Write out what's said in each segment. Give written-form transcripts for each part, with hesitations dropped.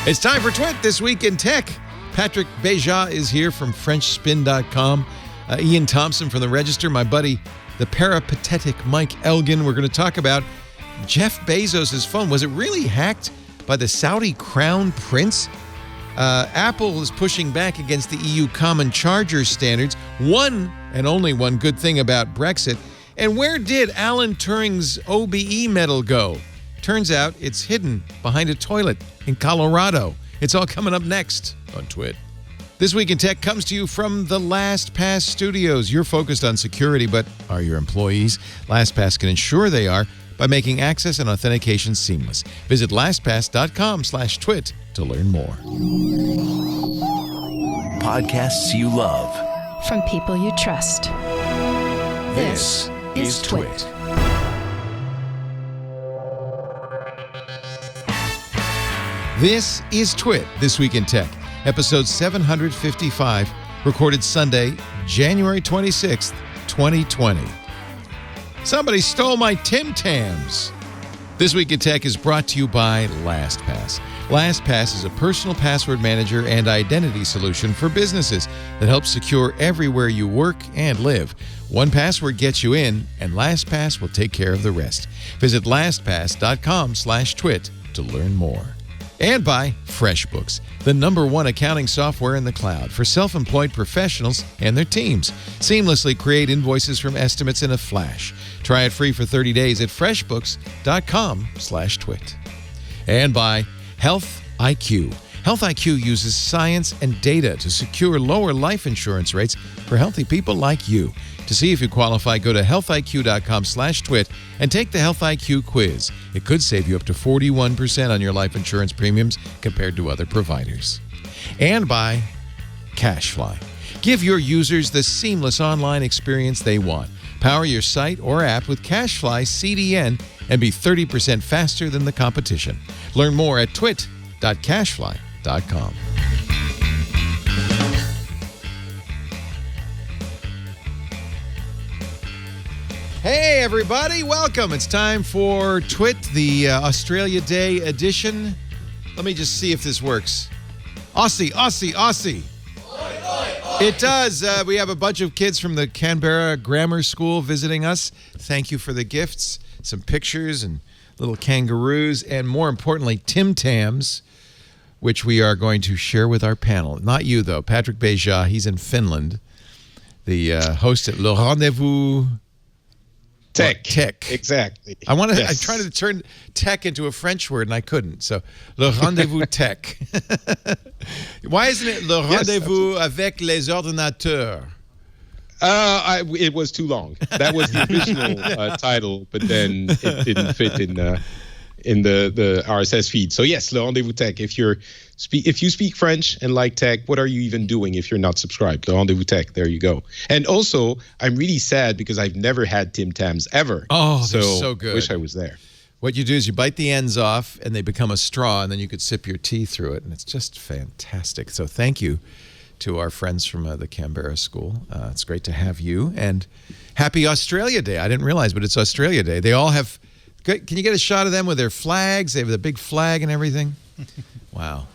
It's time for Twit This Week in Tech. Patrick Beja is here from FrenchSpin.com. Iain Thomson from The Register. My buddy, the peripatetic Mike Elgan. We're going to talk about Jeff Bezos' phone. Was it really hacked by the Saudi crown prince? Apple is pushing back against the EU common charger standards. One and only one good thing about Brexit. And where did Alan Turing's OBE medal go? Turns out it's hidden behind a toilet in Colorado. It's all coming up next on Twit. This Week in Tech comes to you from the LastPass studios. You're focused on security, but are your employees? LastPass can ensure they are by making access and authentication seamless. Visit LastPass.com/twit to learn more. Podcasts you love. From people you trust. This is Twit. This is Twit, This Week in Tech, episode 755, recorded Sunday, January 26th, 2020. Somebody stole my Tams. This Week in Tech is brought to you by LastPass. LastPass is a personal password manager and identity solution for businesses that helps secure everywhere you work and live. One password gets you in, and LastPass will take care of the rest. Visit LastPass.com/twit to learn more. And by FreshBooks, the #1 accounting software in the cloud for self-employed professionals and their teams. Seamlessly create invoices from estimates in a flash. Try it free for 30 days at freshbooks.com/twit. And by Health IQ. Health IQ uses science and data to secure lower life insurance rates for healthy people like you. To see if you qualify, go to healthiq.com/twit and take the Health IQ quiz. It could save you up to 41% on your life insurance premiums compared to other providers. And by CashFly. Give your users the seamless online experience they want. Power your site or app with CashFly CDN and be 30% faster than the competition. Learn more at twit.cashfly.com. Hey, everybody. Welcome. It's time for Twit, the Australia Day edition. Let me just see if this works. Aussie. Oi, oi, oi. It does. We have a bunch of kids from the Canberra Grammar School visiting us. Thank you for the gifts, some pictures and little kangaroos, and more importantly, Tams, which we are going to share with our panel. Not you, though. Patrick Beja, he's in Finland, the host at Le Rendezvous Tech. Exactly. I tried to turn tech into a French word, and I couldn't. So, Le Rendezvous Tech. Why isn't it Le Rendezvous avec les ordinateurs? It was too long. That was the original title, but then it didn't fit in the RSS feed. So yes, Le Rendezvous Tech. If you speak French and like tech, what are you even doing if you're not subscribed? Le Rendezvous Tech. There you go. And also, I'm really sad because I've never had Tams ever. Oh, they're so good. Wish I was there. What you do is you bite the ends off, and they become a straw, and then you could sip your tea through it, and it's just fantastic. So thank you to our friends from the Canberra School. It's great to have you, and happy Australia Day. I didn't realize, but it's Australia Day. They all have... Can you get a shot of them with their flags? They have the big flag and everything. Wow.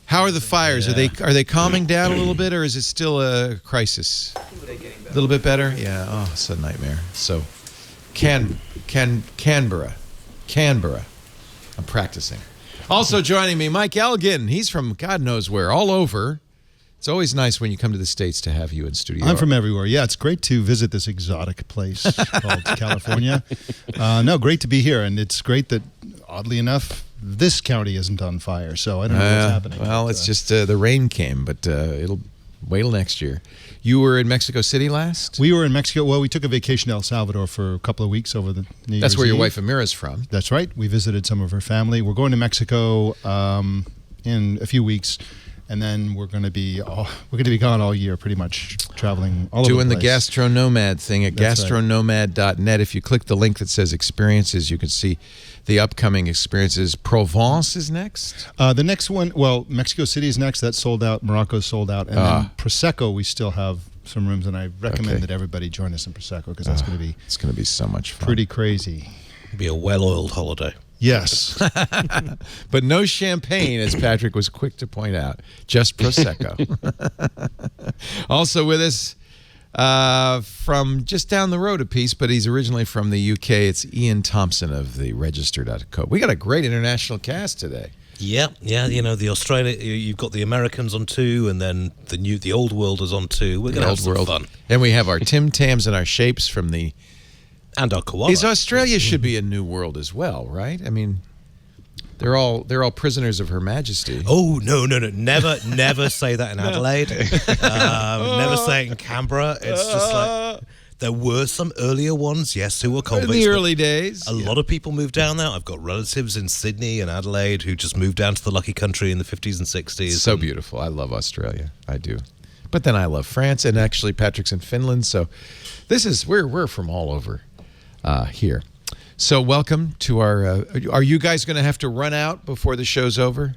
How are the fires? Yeah. Are they calming down a little bit, or is it still a crisis? A little bit better? Yeah. Oh, it's a nightmare. So, Canberra. I'm practicing. Also joining me, Mike Elgan. He's from God knows where, all over. It's always nice when you come to the States to have you in studio. I'm from everywhere. Yeah, it's great to visit this exotic place called California. Great to be here. And it's great that, oddly enough, this county isn't on fire. So I don't know what's happening. Well, it's just the rain came, but it'll wait till next year. You were in Mexico City last? We were in Mexico. Well, we took a vacation to El Salvador for a couple of weeks over the New Year's That's where your Eve. Wife Amira's from. That's right. We visited some of her family. We're going to Mexico in a few weeks. And then we're going to be gone all year, pretty much traveling all over the place. Doing the Gastro Nomad thing at gastronomad.net. If you click the link that says experiences, you can see the upcoming experiences. Provence is next? The next one, well, Mexico City is next. That's sold out. Morocco's sold out. And then Prosecco, we still have some rooms, and I recommend that everybody join us in Prosecco because that's going to be... It's going to be so much fun. Pretty crazy. It'll be a well-oiled holiday. Yes. But no champagne, as Patrick was quick to point out. Just Prosecco. Also with us from just down the road a piece, but he's originally from the UK. It's Iain Thomson of the Register.co. We got a great international cast today. Yeah. You know, the Australia, you've got the Americans on 2, and then the old world is on 2. We're going to have some fun. And we have our Tim Tams and our Shapes from the... And our koala. Australia should be a new world as well, right? I mean, they're all prisoners of Her Majesty. Oh, no. Never say that in Adelaide. Never say it in Canberra. It's just like... There were some earlier ones, yes, who were convicts. In the early days. A lot of people moved down there. I've got relatives in Sydney and Adelaide who just moved down to the lucky country in the 50s and 60s. So beautiful. I love Australia. I do. But then I love France, and actually Patrick's in Finland. So we're from all over here. So welcome to our, are you guys going to have to run out before the show's over?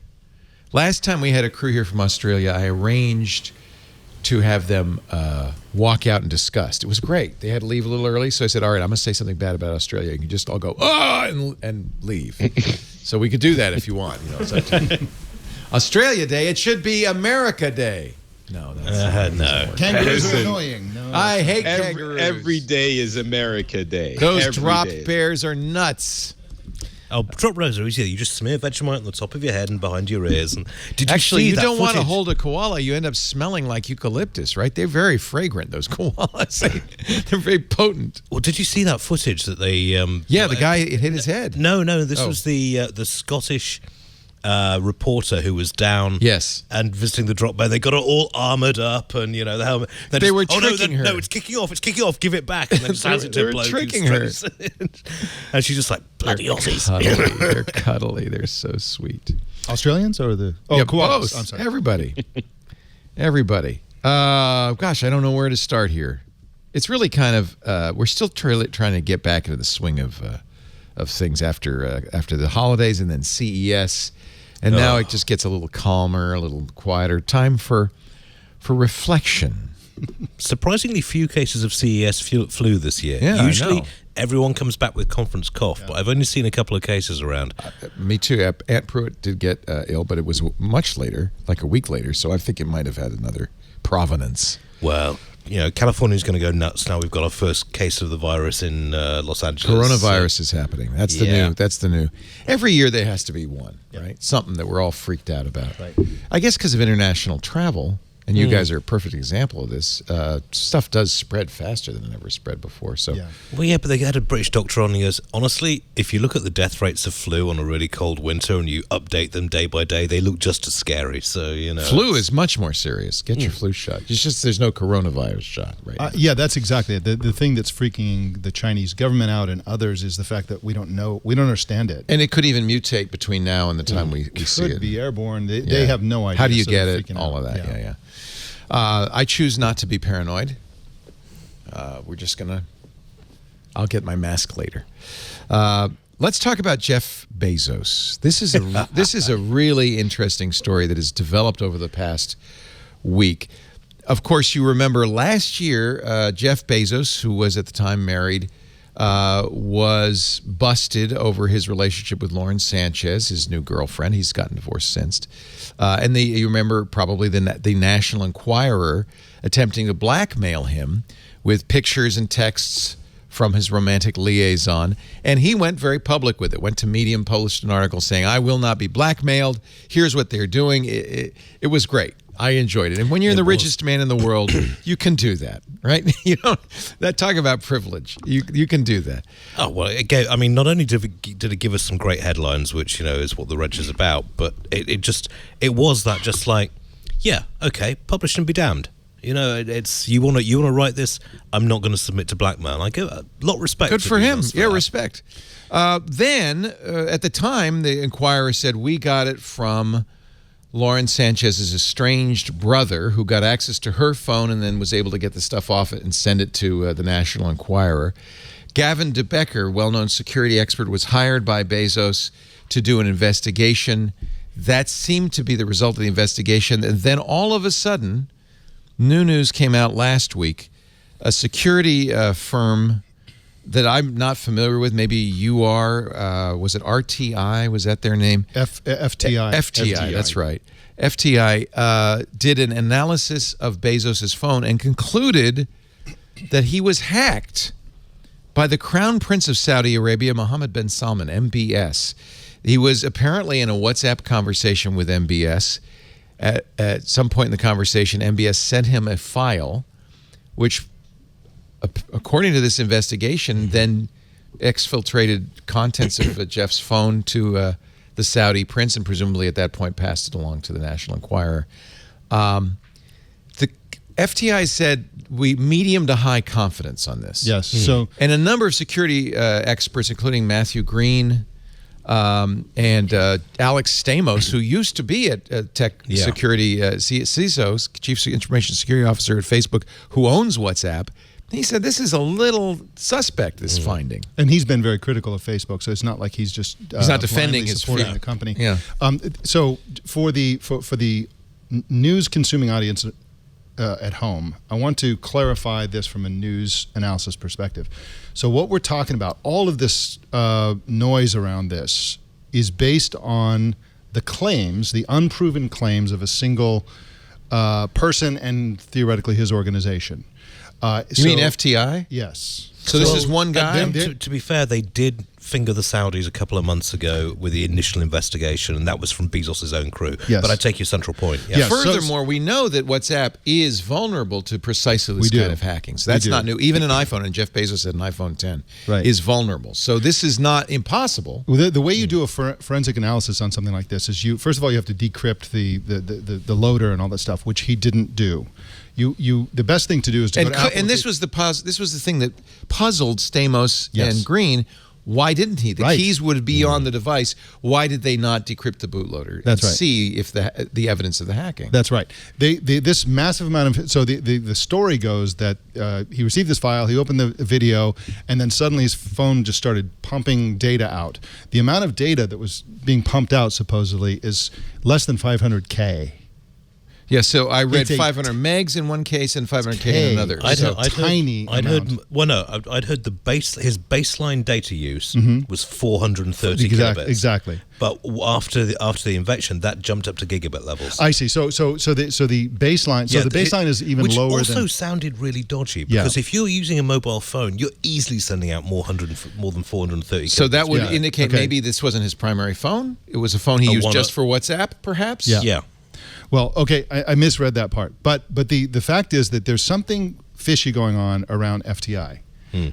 Last time we had a crew here from Australia, I arranged to have them walk out and discuss. It was great. They had to leave a little early, so I said, all right, I'm going to say something bad about Australia. You can just all go, and leave. So we could do that if you want. You know, it's up to you. Australia Day, it should be America Day. No, that's no. Kangaroos are annoying. No, I hate kangaroos. Every day is America Day. Those every drop day. bears are nuts. Oh, drop bears are easy. You just smear Vegemite on the top of your head and behind your ears. And did you Actually, see you that don't want to footage? hold a koala. You end up smelling like eucalyptus, right? They're very fragrant, those koalas. They're very potent. Well, did you see that footage that they? Yeah, the guy, it hit his head. No. This was the Scottish reporter who was down. Yes. And visiting the drop bear. They got it all armored up, and you know the helmet. They were tricking her. No, it's kicking off. It's kicking off. Give it back. And then just hands it to They a were bloke. tricking her. And she's just like, bloody Aussies. They're cuddly. They're so sweet. Australians or the... Oh, Yeah, koalas. both. I'm sorry. Everybody. Gosh, I don't know where to start here. It's really kind of... we're still trying to get back into the swing of things after the holidays and then CES. And now it just gets a little calmer, a little quieter. Time for reflection. Surprisingly few cases of CES flu this year. Yeah, I Usually know. everyone comes back with conference cough, but I've only seen a couple of cases around. Me too. Aunt Pruitt did get ill, but it was much later, like a week later. So I think it might have had another provenance. Well, you know, California's going to go nuts now. We've got our first case of the virus in Los Angeles. Coronavirus is happening. That's the Yeah. new. That's the new. Every year there has to be one, right? Something that we're all freaked out about. Right. I guess because of international travel, and you guys are a perfect example of this. Stuff does spread faster than it ever spread before. So Yeah. Well, yeah, but they had a British doctor on. He goes, honestly, if you look at the death rates of flu on a really cold winter and you update them day by day, they look just as scary. So, you know. flu is much more serious. Get your flu shot. It's just there's no coronavirus shot right now. Yeah, that's exactly it. The thing that's freaking the Chinese government out and others is the fact that we don't understand it. And it could even mutate between now and the time we see Could it. be airborne. They Yeah. have no idea. How do you so get they're it? freaking All out. of that. Yeah. I choose not to be paranoid. We're just gonna. I'll get my mask later. Let's talk about Jeff Bezos. This is a really interesting story that has developed over the past week. Of course, you remember last year, Jeff Bezos, who was at the time married, was busted over his relationship with Lauren Sanchez, his new girlfriend. He's gotten divorced since. And you remember probably the National Enquirer attempting to blackmail him with pictures and texts from his romantic liaison. And he went very public with it, went to Medium, published an article saying, I will not be blackmailed. Here's what they're doing. It was great. I enjoyed it. And when you're the richest man in the world, you can do that, right? You don't talk about privilege. You can do that. Oh, well, again, I mean, not only did it give us some great headlines, which, you know, is what the Reg is about, but it was that just like, yeah, okay, publish and be damned. You know, it's you want to write this. I'm not going to submit to blackmail. I give a lot of respect. Good to for him. Bezos Yeah, that. respect. Then, at the time, the Enquirer said, we got it from Lauren Sanchez's estranged brother, who got access to her phone and then was able to get the stuff off it and send it to the National Enquirer. Gavin de Becker, well-known security expert, was hired by Bezos to do an investigation. That seemed to be the result of the investigation. And then all of a sudden, new news came out last week. A security firm that I'm not familiar with. Maybe you are. Was it RTI? Was that their name? FTI. FTI, that's right. FTI did an analysis of Bezos' phone and concluded that he was hacked by the Crown Prince of Saudi Arabia, Mohammed bin Salman, MBS. He was apparently in a WhatsApp conversation with MBS. At some point in the conversation, MBS sent him a file, which, according to this investigation, then exfiltrated contents of Jeff's phone to the Saudi prince, and presumably at that point passed it along to the National Enquirer. The FTI said we medium to high confidence on this. Yes. So, and a number of security experts, including Matthew Green and Alex Stamos, who used to be at Tech Security, CISO, Chief Information Security Officer at Facebook, who owns WhatsApp. He said this is a little suspect, this finding. and he's been very critical of Facebook, so it's not like he's just He's not defending his supporting feet. the company. Yeah. So for the news consuming audience at home, I want to clarify this from a news analysis perspective. So what we're talking about, all of this noise around this, is based on the claims, the unproven claims of a single person and theoretically his organization. You mean FTI? Yes. So this is one guy? To be fair, they did finger the Saudis a couple of months ago with the initial investigation, and that was from Bezos' own crew. Yes. But I take your central point. Yeah. Yes. Furthermore, we know that WhatsApp is vulnerable to precisely this kind of hacking. So that's not new. Even an iPhone, and Jeff Bezos had an iPhone 10, is vulnerable. So this is not impossible. Well, the way you do a forensic analysis on something like this is first of all, you have to decrypt the loader and all that stuff, which he didn't do. The best thing to do is to go to Apple. And this was the thing that puzzled Stamos and Green. Why didn't he? The keys would be on the device. Why did they not decrypt the bootloader and see if the evidence of the hacking? That's right. This massive amount of the story goes that he received this file, he opened the video, and then suddenly his phone just started pumping data out. The amount of data that was being pumped out supposedly is less than 500K. Yeah, so I read 500 megs in one case and 500K in another. I'd heard the his baseline data use was 430 kilobits. Exactly. But after the invention, that jumped up to gigabit levels. I see. So the baseline. So the baseline is even lower. Which also sounded really dodgy because if you're using a mobile phone, you're easily sending out more than 430. So that would indicate maybe this wasn't his primary phone. It was a phone he used just for WhatsApp, perhaps. Yeah. Well, okay, I misread that part, but the fact is that there's something fishy going on around FTI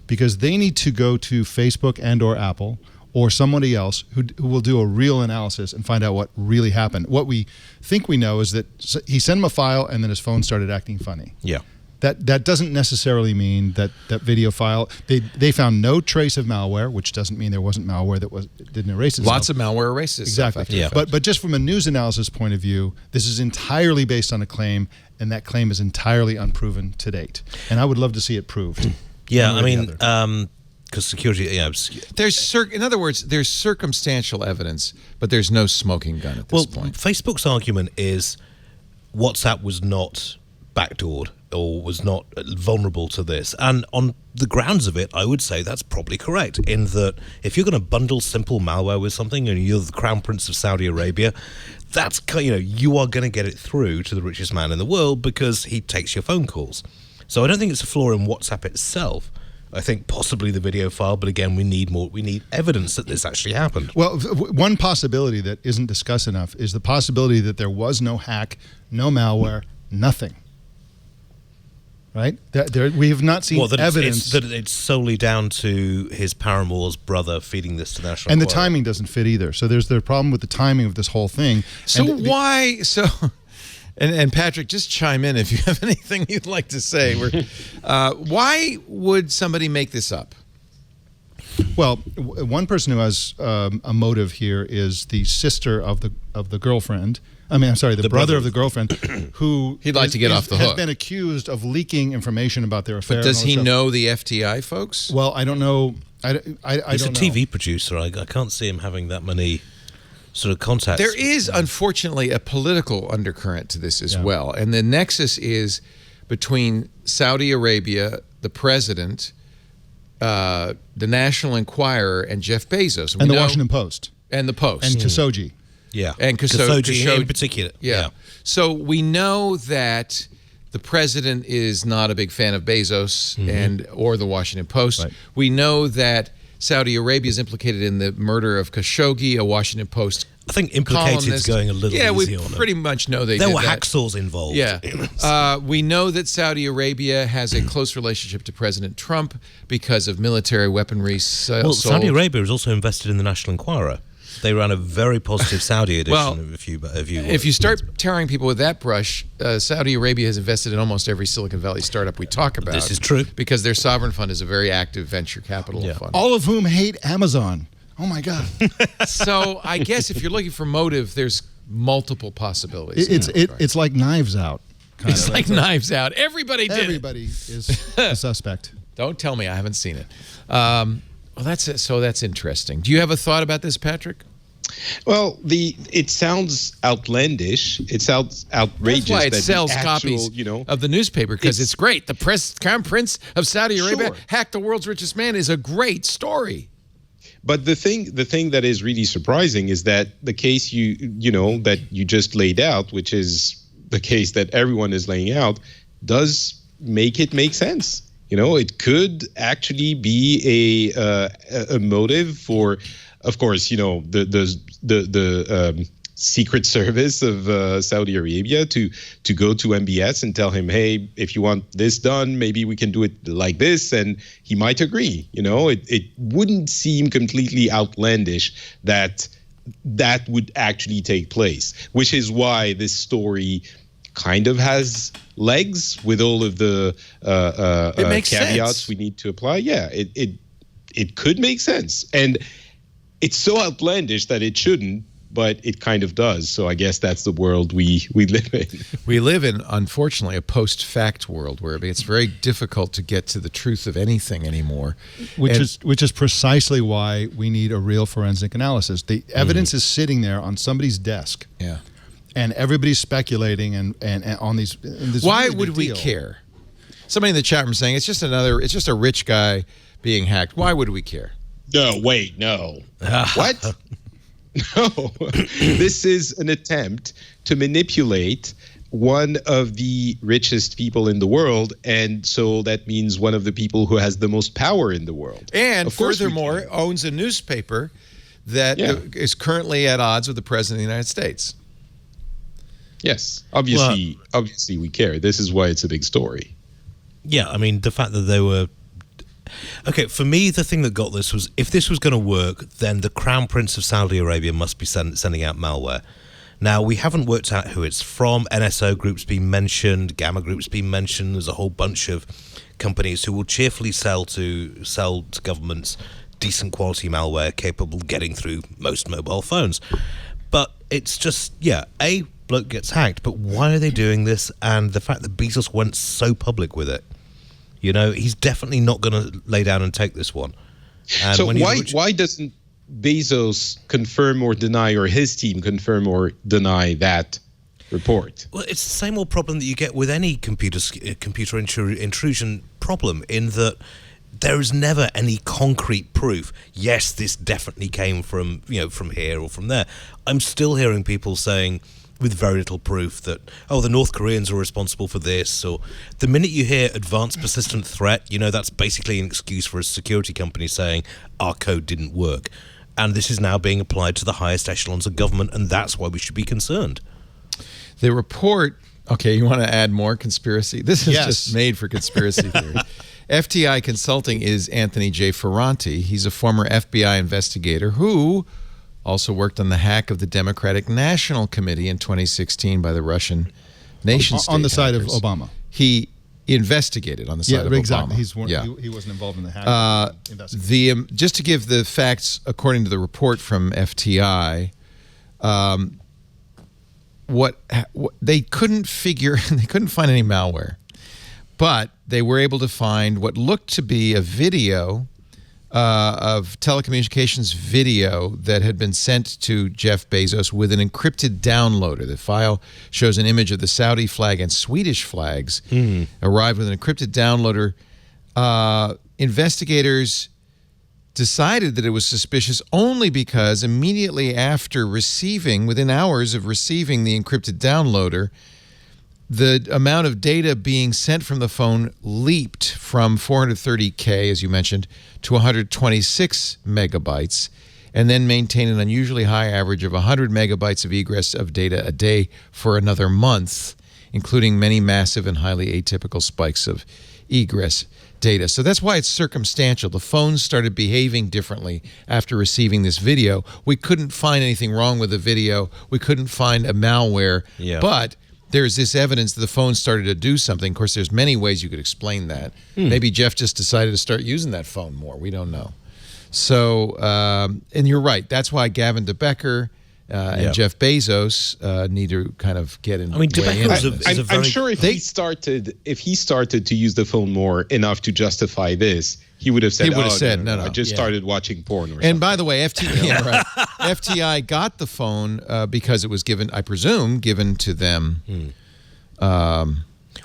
because they need to go to Facebook and or Apple or somebody else who will do a real analysis and find out what really happened. What we think we know is that he sent him a file and then his phone started acting funny. Yeah. That doesn't necessarily mean that video file. They found no trace of malware, which doesn't mean there wasn't malware that didn't erase itself. Lots of malware erases. Exactly. Yeah. But just from a news analysis point of view, this is entirely based on a claim, and that claim is entirely unproven to date. And I would love to see it proved. Yeah, I mean, because security. Yeah. In other words, there's circumstantial evidence, but there's no smoking gun at this point. Facebook's argument is WhatsApp was not backdoored or was not vulnerable to this, and on the grounds of it, I would say that's probably correct. In that, if you're going to bundle simple malware with something, and you're the Crown Prince of Saudi Arabia, that's you are going to get it through to the richest man in the world because he takes your phone calls. So I don't think it's a flaw in WhatsApp itself. I think possibly the video file, but again, we need more. We need evidence that this actually happened. Well, one possibility that isn't discussed enough is the possibility that there was no hack, no malware, nothing. Right? We have not seen evidence. It's solely down to his paramour's brother feeding this to National And the Enquirer. timing doesn't fit either. So there's the problem with the timing of this whole thing. And Patrick, just chime in if you have anything you'd like to say. Why would somebody make this up? Well, one person who has a motive here is the sister of the girlfriend. The brother of the girlfriend, who he'd like to get off the hook. Has been accused of leaking information about their affair. But does he know the FTI folks? Well, I don't know. He's a TV producer. I can't see him having that many sort of contacts. There is, unfortunately, a political undercurrent to this as well. And the nexus is between Saudi Arabia, the president, the National Enquirer and Jeff Bezos. And the Washington Post. And the Post. And Khashoggi. Yeah. And Khashoggi in particular. Yeah. So we know that the president is not a big fan of Bezos or the Washington Post. Right. We know that Saudi Arabia is implicated in the murder of Khashoggi, a Washington Post I think implicated is going a little easy on them. Yeah, we pretty much know they there did were that. hacksaws involved. Yeah. We know that Saudi Arabia has a close relationship to President Trump because of military weaponry sold. Well, Saudi Arabia is also invested in the National Enquirer. They ran a very positive Saudi edition if you start tarring people with that brush, Saudi Arabia has invested in almost every Silicon Valley startup we talk about. This is true. Because their sovereign fund is a very active venture capital fund. All of whom hate Amazon. Oh, my God. So I guess if you're looking for motive, there's multiple possibilities. It's like Knives Out. It's like Knives Out. Everybody did Everybody is a suspect. Don't tell me I haven't seen it. Well, that's it. So that's interesting. Do you have a thought about this, Patrick? Well, it sounds outlandish. It sounds outrageous. That's why it that sells the actual, copies of the newspaper, because it's great. The Crown Prince of Saudi Arabia hacked the world's richest man is a great story. But the thing that is really surprising is that the case that you just laid out, which is the case that everyone is laying out, does make sense. It could actually be a motive for, of course, the Secret Service of Saudi Arabia to go to MBS and tell him, hey, if you want this done, maybe we can do it like this, and he might agree. It wouldn't seem completely outlandish that would actually take place, which is why this story kind of has legs with all of the caveats we need to apply. Yeah, it could make sense, and it's so outlandish that it shouldn't, but it kind of does. So I guess that's the world we live in. We live in, unfortunately, a post-fact world where it's very difficult to get to the truth of anything anymore. Which is precisely why we need a real forensic analysis. The evidence is sitting there on somebody's desk. Yeah. And everybody's speculating and on these. Why really would we care? Somebody in the chat room saying it's just a rich guy being hacked. Why would we care? No, wait, no. What? No. This is an attempt to manipulate one of the richest people in the world, and so that means one of the people who has the most power in the world. And furthermore, owns a newspaper that is currently at odds with the President of the United States. Yes, obviously we care. This is why it's a big story. Yeah, I mean, the fact that they were... Okay, for me, the thing that got this was, if this was going to work, then the Crown Prince of Saudi Arabia must be sending out malware. Now, we haven't worked out who it's from. NSO Group's been mentioned, Gamma Group's been mentioned. There's a whole bunch of companies who will cheerfully sell to governments decent quality malware capable of getting through most mobile phones. But it's just, a bloke gets hacked, but why are they doing this? And the fact that Bezos went so public with it, he's definitely not going to lay down and take this one. And so why doesn't Bezos confirm or deny, or his team confirm or deny that report? Well, it's the same old problem that you get with any computer intrusion problem, in that there is never any concrete proof. Yes, this definitely came from here or from there. I'm still hearing people saying, with very little proof, that, the North Koreans are responsible for this, or the minute you hear advanced persistent threat, that's basically an excuse for a security company saying our code didn't work. And this is now being applied to the highest echelons of government, and that's why we should be concerned. The report, okay, you want to add more conspiracy? This is just made for conspiracy theory. FTI Consulting is Anthony J. Ferranti. He's a former FBI investigator who also worked on the hack of the Democratic National Committee in 2016 by the Russian nation-state on the side hackers. of Obama. He investigated on the side of exactly. Obama. He wasn't involved in the hack. Just to give the facts, according to the report from FTI, what they couldn't find any malware, but they were able to find what looked to be a video of telecommunications video that had been sent to Jeff Bezos with an encrypted downloader. The file shows an image of the Saudi flag and Swedish flags arrived with an encrypted downloader investigators decided that it was suspicious only because immediately after within hours of receiving the encrypted downloader, the amount of data being sent from the phone leaped from 430K, as you mentioned, to 126 megabytes, and then maintained an unusually high average of 100 megabytes of egress of data a day for another month, including many massive and highly atypical spikes of egress data. So that's why it's circumstantial. The phones started behaving differently after receiving this video. We couldn't find anything wrong with the video. We couldn't find a malware. Yeah. But there's this evidence that the phone started to do something. Of course, there's many ways you could explain that. Maybe Jeff just decided to start using that phone more. We don't know. So, and you're right. That's why Gavin de Becker and Jeff Bezos need to kind of get in. I mean, de Becker I'm sure if he started to use the phone more enough to justify this, he would have said, no, I just started watching porn or something. And by the way, FTI got the phone because it was given, I presume, given to them. Well,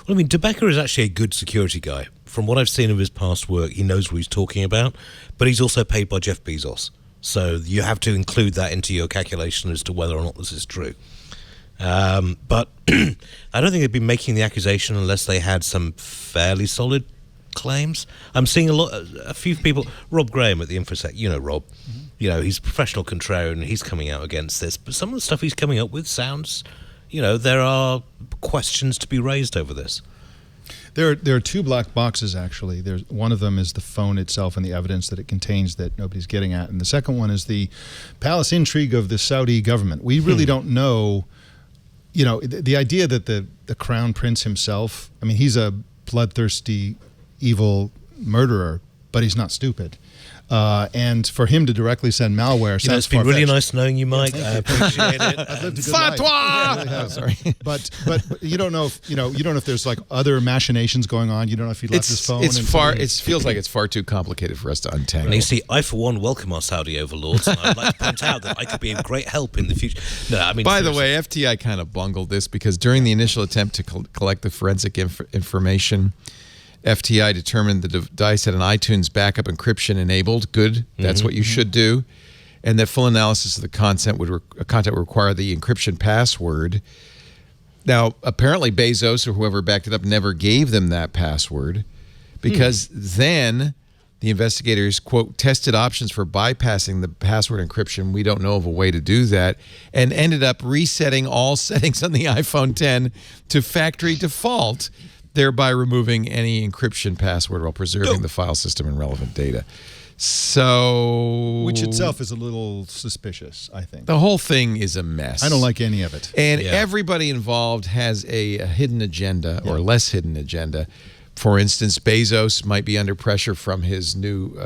I mean, de Becker is actually a good security guy. From what I've seen of his past work, he knows what he's talking about, but he's also paid by Jeff Bezos. So you have to include that into your calculation as to whether or not this is true. But I don't think they'd be making the accusation unless they had some fairly solid claims. I'm seeing a few people. Rob Graham at the InfoSec, you know Rob. You know, he's a professional contrarian and he's coming out against this. But some of the stuff he's coming up with sounds, there are questions to be raised over this. There are two black boxes, actually. One of them is the phone itself and the evidence that it contains that nobody's getting at. And the second one is the palace intrigue of the Saudi government. We really don't know, the idea that the crown prince himself, I mean, he's a bloodthirsty, evil murderer, but he's not stupid. And for him to directly send malware sounds it's been really nice knowing you, Mike. I appreciate it. I've lived a good life. Really sorry, but you don't know if you don't know if there's like other machinations going on. You don't know if he left his phone. It feels like it's far too complicated for us to untangle. And you see, I for one welcome our Saudi overlords, and I'd like to point out that I could be of great help in the future. No, I mean, by the way, FTI kind of bungled this because during the initial attempt to collect the forensic information, FTI determined the device had an iTunes backup encryption enabled. Good. That's what you should do. And that full analysis of the content would require the encryption password. Now, apparently Bezos or whoever backed it up never gave them that password because then the investigators, quote, tested options for bypassing the password encryption. We don't know of a way to do that, and ended up resetting all settings on the iPhone 10 to factory default, thereby removing any encryption password while preserving the file system and relevant data. So, which itself is a little suspicious, I think. The whole thing is a mess. I don't like any of it. And everybody involved has a hidden agenda or less hidden agenda. For instance, Bezos might be under pressure from his new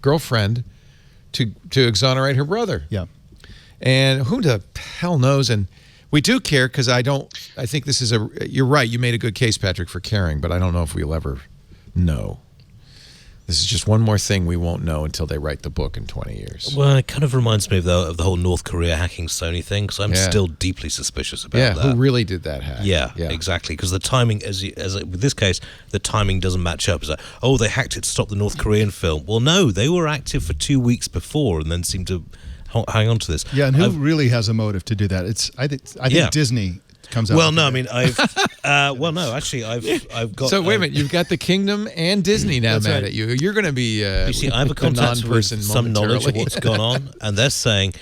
girlfriend to exonerate her brother. Yeah. And who the hell knows? And we do care because I think this is you're right, you made a good case, Patrick, for caring, but I don't know if we'll ever know. This is just one more thing we won't know until they write the book in 20 years. Well, it kind of reminds me of the whole North Korea hacking Sony thing, because I'm still deeply suspicious about that. Yeah, who really did that hack? Yeah, exactly, because the timing, as with this case, the timing doesn't match up. It's like, oh, they hacked it to stop the North Korean film. Well, no, they were active for 2 weeks before and then seemed to hang on to this. Yeah, and who really has a motive to do that? I think Disney comes out. Well, no, I mean, I've got. So wait a minute, you've got the Kingdom and Disney now mad right. at you. You're going to be. You see, I have a contact with some knowledge of what's gone on, and they're saying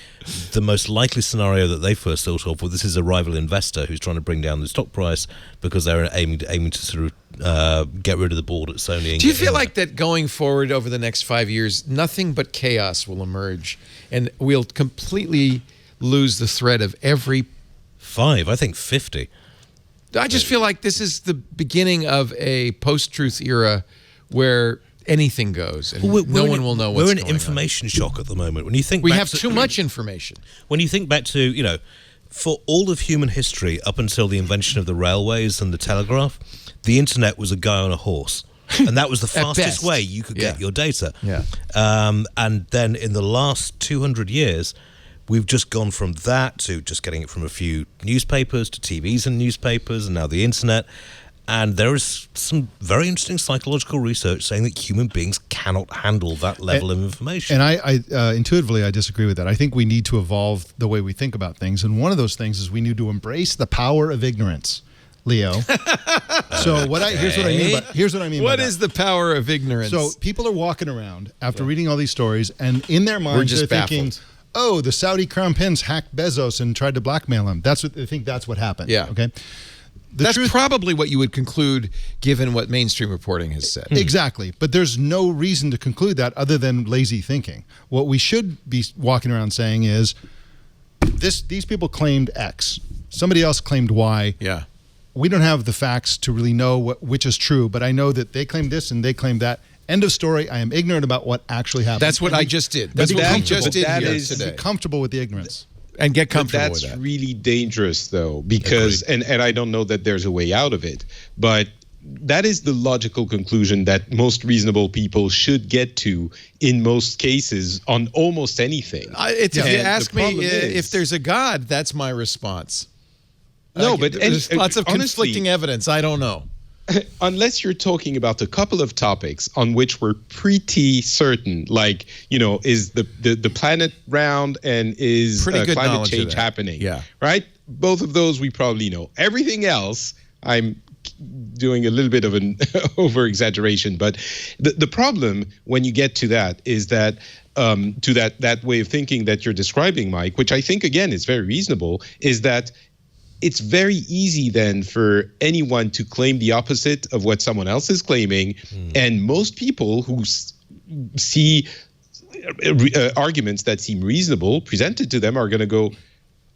the most likely scenario that they first thought of was this is a rival investor who's trying to bring down the stock price because they're aiming to sort of get rid of the board at Sony. Do you feel like that going forward over the next 5 years, nothing but chaos will emerge, and we'll completely lose the thread of every. 5, I think 50. I just feel like this is the beginning of a post-truth era where anything goes, and no one will know what's going on. We're in information shock at the moment. When you think we have too much information. When you think back to, for all of human history up until the invention of the railways and the telegraph, the internet was a guy on a horse. And that was the fastest way you could get your data. Yeah. And then in the last 200 years, we've just gone from that to just getting it from a few newspapers to TVs and newspapers and now the internet. And there is some very interesting psychological research saying that human beings cannot handle that level of information. And I intuitively, I disagree with that. I think we need to evolve the way we think about things. And one of those things is we need to embrace the power of ignorance, Leo. So here's what I mean by that. What is the power of ignorance? So people are walking around after reading all these stories, and in their minds just they're baffled. thinking, oh, the Saudi crown prince hacked Bezos and tried to blackmail him. That's what they think. That's what happened. Yeah. Okay. That's probably what you would conclude, given what mainstream reporting has said. Exactly. But there's no reason to conclude that other than lazy thinking. What we should be walking around saying is, these people claimed X. Somebody else claimed Y. Yeah. We don't have the facts to really know which is true, but I know that they claimed this and they claimed that. End of story. I am ignorant about what actually happened. That's what I just did. That's what we just did here today. Be comfortable with the ignorance. And get comfortable with that. That's really dangerous, though, because, and I don't know that there's a way out of it, but that is the logical conclusion that most reasonable people should get to in most cases on almost anything. If you ask me if there's a God, that's my response. No, but there's lots of honestly, conflicting evidence. I don't know. Unless you're talking about a couple of topics on which we're pretty certain, like, is the planet round and is climate change happening? Yeah. Right? Both of those we probably know. Everything else, I'm doing a little bit of an over-exaggeration. But the problem when you get to that is that to that way of thinking that you're describing, Mike, which I think, again, is very reasonable, is that it's very easy then for anyone to claim the opposite of what someone else is claiming. And most people who see arguments that seem reasonable presented to them are going to go,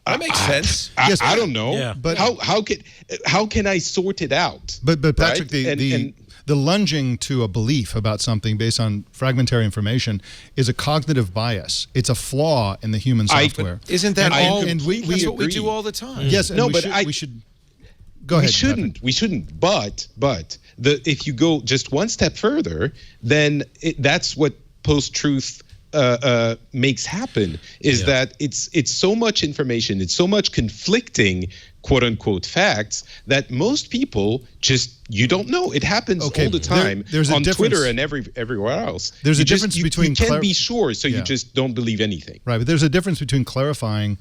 that makes sense. I don't know. Yeah. But how can I sort it out? But Patrick, right? The lunging to a belief about something based on fragmentary information is a cognitive bias. It's a flaw in the human software. Isn't that all? And that's what we do all the time. Yes. And we should. Go ahead. We shouldn't. But if you go just one step further, then that's what post-truth makes happen. Is that it's so much information, it's so much conflicting quote unquote facts that most people you don't know. It happens all the time on Twitter and everywhere else. There's a difference between you can't be sure, so you just don't believe anything. Right, but there's a difference between clarifying,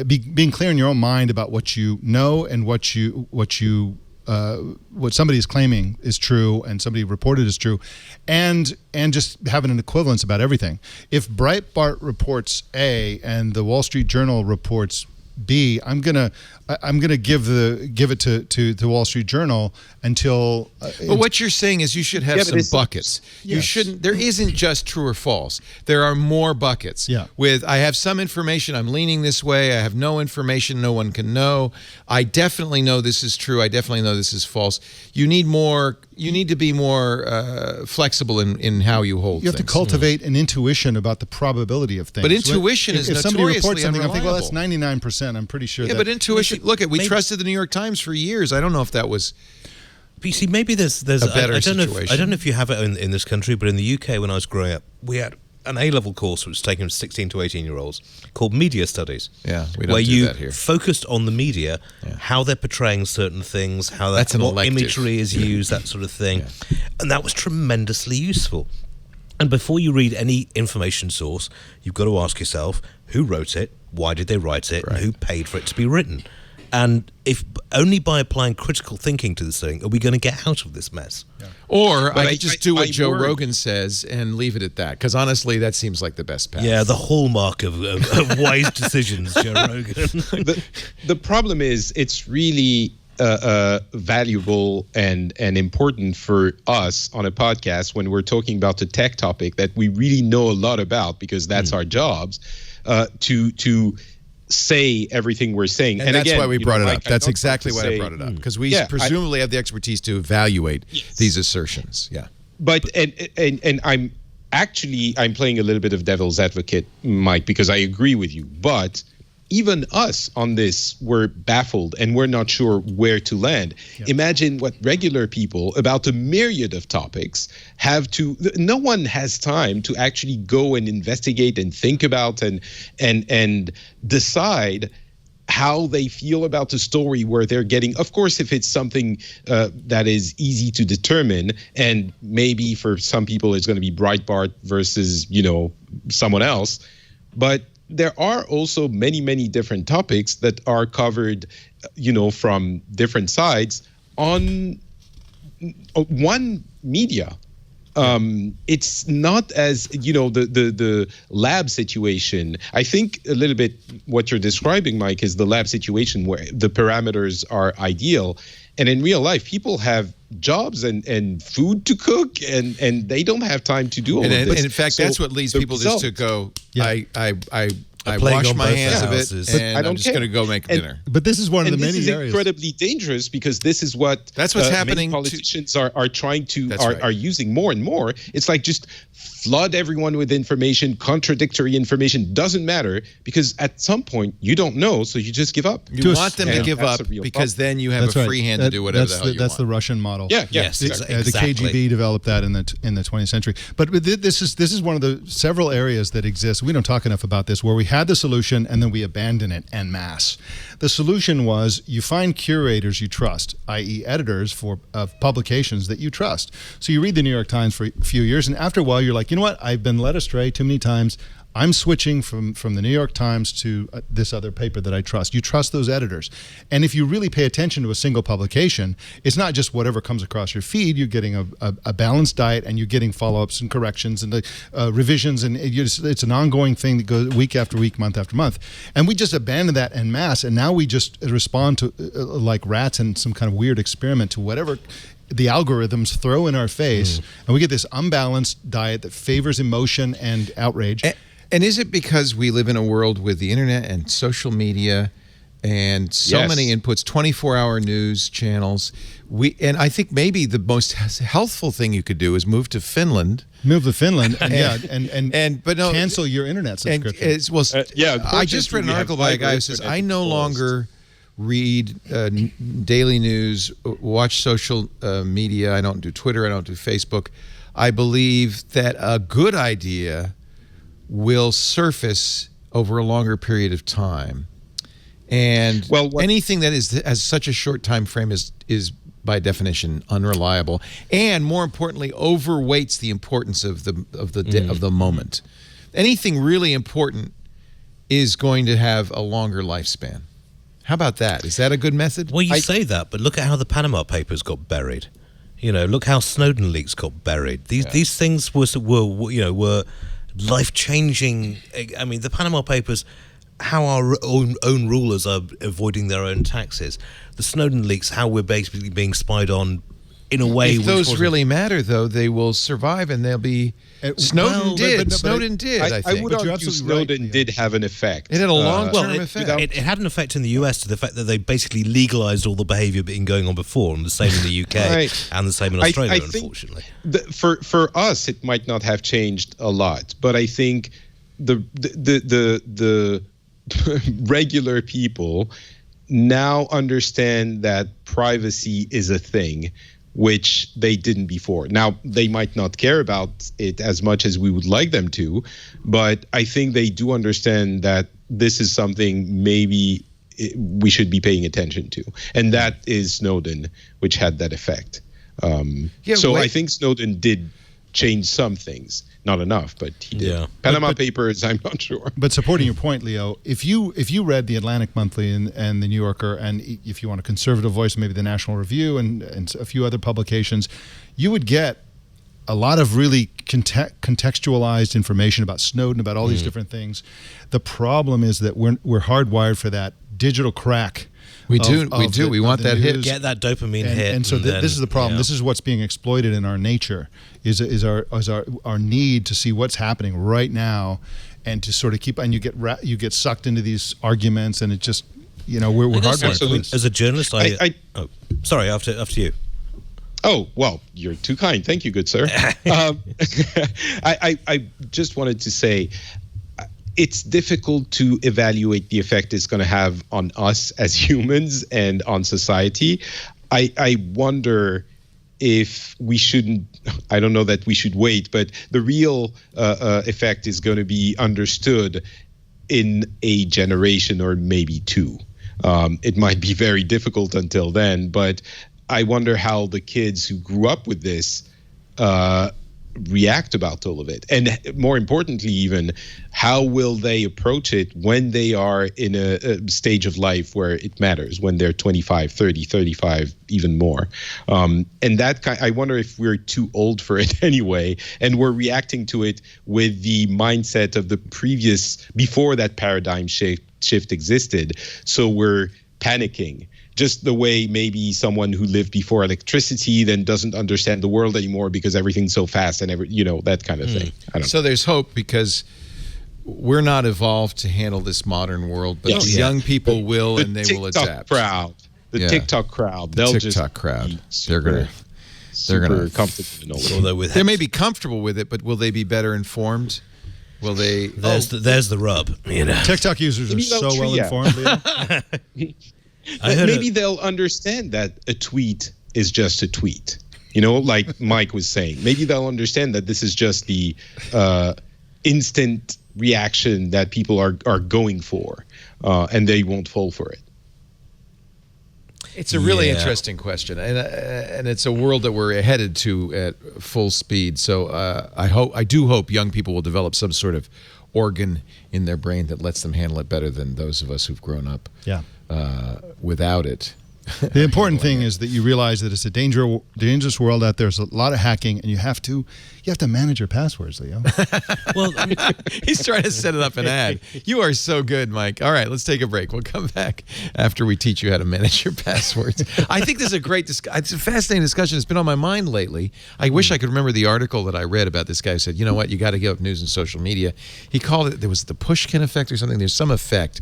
being clear in your own mind about what you know and what somebody is claiming is true and somebody reported is true, and just having an equivalence about everything. If Breitbart reports A and the Wall Street Journal reports B, I'm gonna give it to the Wall Street Journal until. But what you're saying is you should have some buckets. You shouldn't. There isn't just true or false. There are more buckets. Yeah. With I have some information, I'm leaning this way. I have no information, no one can know. I definitely know this is true. I definitely know this is false. You need more. You need to be more flexible in how you hold. You have to cultivate an intuition about the probability of things. But intuition is if somebody reports something, I'm unreliable. thinking, well, that's 99%. I'm pretty sure. Yeah, but intuition. Look, we trusted the New York Times for years. I don't know if that was. But you see, maybe there's a better situation. I don't know if you have it in this country, but in the UK, when I was growing up, we had an A-level course which was taken to 16 to 18-year-olds called Media Studies. Yeah, we don't where do that here. Focused on the media, how they're portraying certain things, how what imagery is used, that sort of thing. Yeah. And that was tremendously useful. And before you read any information source, you've got to ask yourself, who wrote it, why did they write it, and who paid for it to be written? And if only by applying critical thinking to this thing are we going to get out of this mess. Yeah. Or I could just do what Joe Rogan says and leave it at that. Because honestly, that seems like the best path. Yeah, the hallmark of wise decisions, Joe Rogan. The problem is it's really valuable and important for us on a podcast when we're talking about a tech topic that we really know a lot about, because that's our jobs, to say everything we're saying. And that's why we brought it up. That's exactly why I brought it up. Because we presumably have the expertise to evaluate these assertions. Yeah. But and I'm playing a little bit of devil's advocate, Mike, because I agree with you. But even us on this were baffled and we're not sure where to land. Yeah. Imagine what regular people about a myriad of topics have to. No one has time to actually go and investigate and think about and decide how they feel about the story, where they're getting, of course, if it's something that is easy to determine, and maybe for some people it's going to be Breitbart versus, someone else. But there are also many, many different topics that are covered, from different sides on one media. It's not as, the lab situation. I think a little bit what you're describing, Mike, is the lab situation where the parameters are ideal. And in real life, people have jobs and food to cook, and they don't have time to do all of this. And in fact, that's what leads people just to go, I wash my hands of it, and I'm just going to go make dinner. But this is one of the many areas. This is incredibly dangerous, because this is what that's what's happening. Many politicians are trying to are using more and more. It's like just flood everyone with information, contradictory information. Doesn't matter, because at some point you don't know, so you just give up. You want them to give up because then you have a free hand to do whatever the hell you want. That's the Russian model. Yeah. Yes, exactly. The KGB developed that in the 20th century. But this is one of the several areas that exist. We don't talk enough about this, where we had the solution and then we abandon it en masse. The solution was you find curators you trust, i.e. editors of publications that you trust. So you read the New York Times for a few years, and after a while you're like, you know what, I've been led astray too many times. I'm switching from the New York Times to this other paper that I trust. You trust those editors. And if you really pay attention to a single publication, it's not just whatever comes across your feed. You're getting a balanced diet, and you're getting follow-ups and corrections and revisions. And it's an ongoing thing that goes week after week, month after month. And we just abandoned that en masse. And now we just respond to like rats in some kind of weird experiment to whatever the algorithms throw in our face. And we get this unbalanced diet that favors emotion and outrage. And is it because we live in a world with the internet and social media and so many inputs, 24-hour news channels? And I think maybe the most healthful thing you could do is move to Finland. And cancel your internet subscription. I just read an article by a guy who says, I no longer read daily news, watch social media. I don't do Twitter. I don't do Facebook. I believe that a good idea will surface over a longer period of time, and anything that has such a short time frame is by definition unreliable, and more importantly, overweights the importance of the moment. Anything really important is going to have a longer lifespan. How about that? Is that a good method? Well, you say that, but look at how the Panama Papers got buried. Look how Snowden leaks got buried. These things were life-changing. I mean, the Panama Papers, how our own rulers are avoiding their own taxes. The Snowden leaks, how we're basically being spied on in a way. If those really matter, though, they will survive, and they'll be. Snowden did. I think. I would argue Snowden did have an effect. It had a long-term effect. It had an effect in the US to the fact that they basically legalized all the behavior being going on before, and the same in the UK and the same in Australia, unfortunately. For us, it might not have changed a lot, but I think the regular people now understand that privacy is a thing, which they didn't before. Now, they might not care about it as much as we would like them to, but I think they do understand that this is something maybe we should be paying attention to. And that is Snowden, which had that effect. I think Snowden did change some things. Not enough, but he did. Yeah. Panama Papers, I'm not sure. But supporting your point, Leo, if you read the Atlantic Monthly and the New Yorker, and if you want a conservative voice, maybe the National Review and a few other publications, you would get a lot of really contextualized information about Snowden, about all these different things. The problem is that we're hardwired for that digital crack. We do. We want that hit. Get that dopamine hit. And so this is the problem. Yeah. This is what's being exploited in our nature, is our need to see what's happening right now, and to sort of keep. And you get sucked into these arguments, and it just we're hardwired for this. As a journalist, sorry, after you. Oh, well, you're too kind. Thank you, good sir. I just wanted to say, it's difficult to evaluate the effect it's going to have on us as humans and on society. I wonder if we shouldn't, I don't know that we should wait, but the real effect is going to be understood in a generation or maybe two. It might be very difficult until then, but I wonder how the kids who grew up with this react about all of it. And more importantly, even, how will they approach it when they are in a stage of life where it matters, when they're 25, 30, 35, even more. And that I wonder if we're too old for it anyway, and we're reacting to it with the mindset of the previous, before that paradigm shift existed. So we're panicking. Just the way maybe someone who lived before electricity then doesn't understand the world anymore because everything's so fast and that kind of thing. I don't So there's hope, because we're not evolved to handle this modern world, but the young people will, and they will adapt. The TikTok crowd, they're gonna comfortable in all of it. They may be comfortable with it, but will they be better informed? Will they? There's the rub. TikTok users are so well informed. Leo. Maybe they'll understand that a tweet is just a tweet. Like Mike was saying. Maybe they'll understand that this is just the instant reaction that people are going for, and they won't fall for it. It's a really interesting question, and it's a world that we're headed to at full speed. So I do hope young people will develop some sort of organ in their brain that lets them handle it better than those of us who've grown up without it. The important thing is that you realize that it's a dangerous world out there. There's a lot of hacking, and you have to manage your passwords, Leo. Well, he's trying to set it up an ad. You are so good, Mike. All right, let's take a break. We'll come back after we teach you how to manage your passwords. I think this is a great discussion. It's a fascinating discussion. It's been on my mind lately. I wish I could remember the article that I read about this guy who said, you know what, you got to give up news and social media. He called it, there was the pushkin effect or something. There's some effect.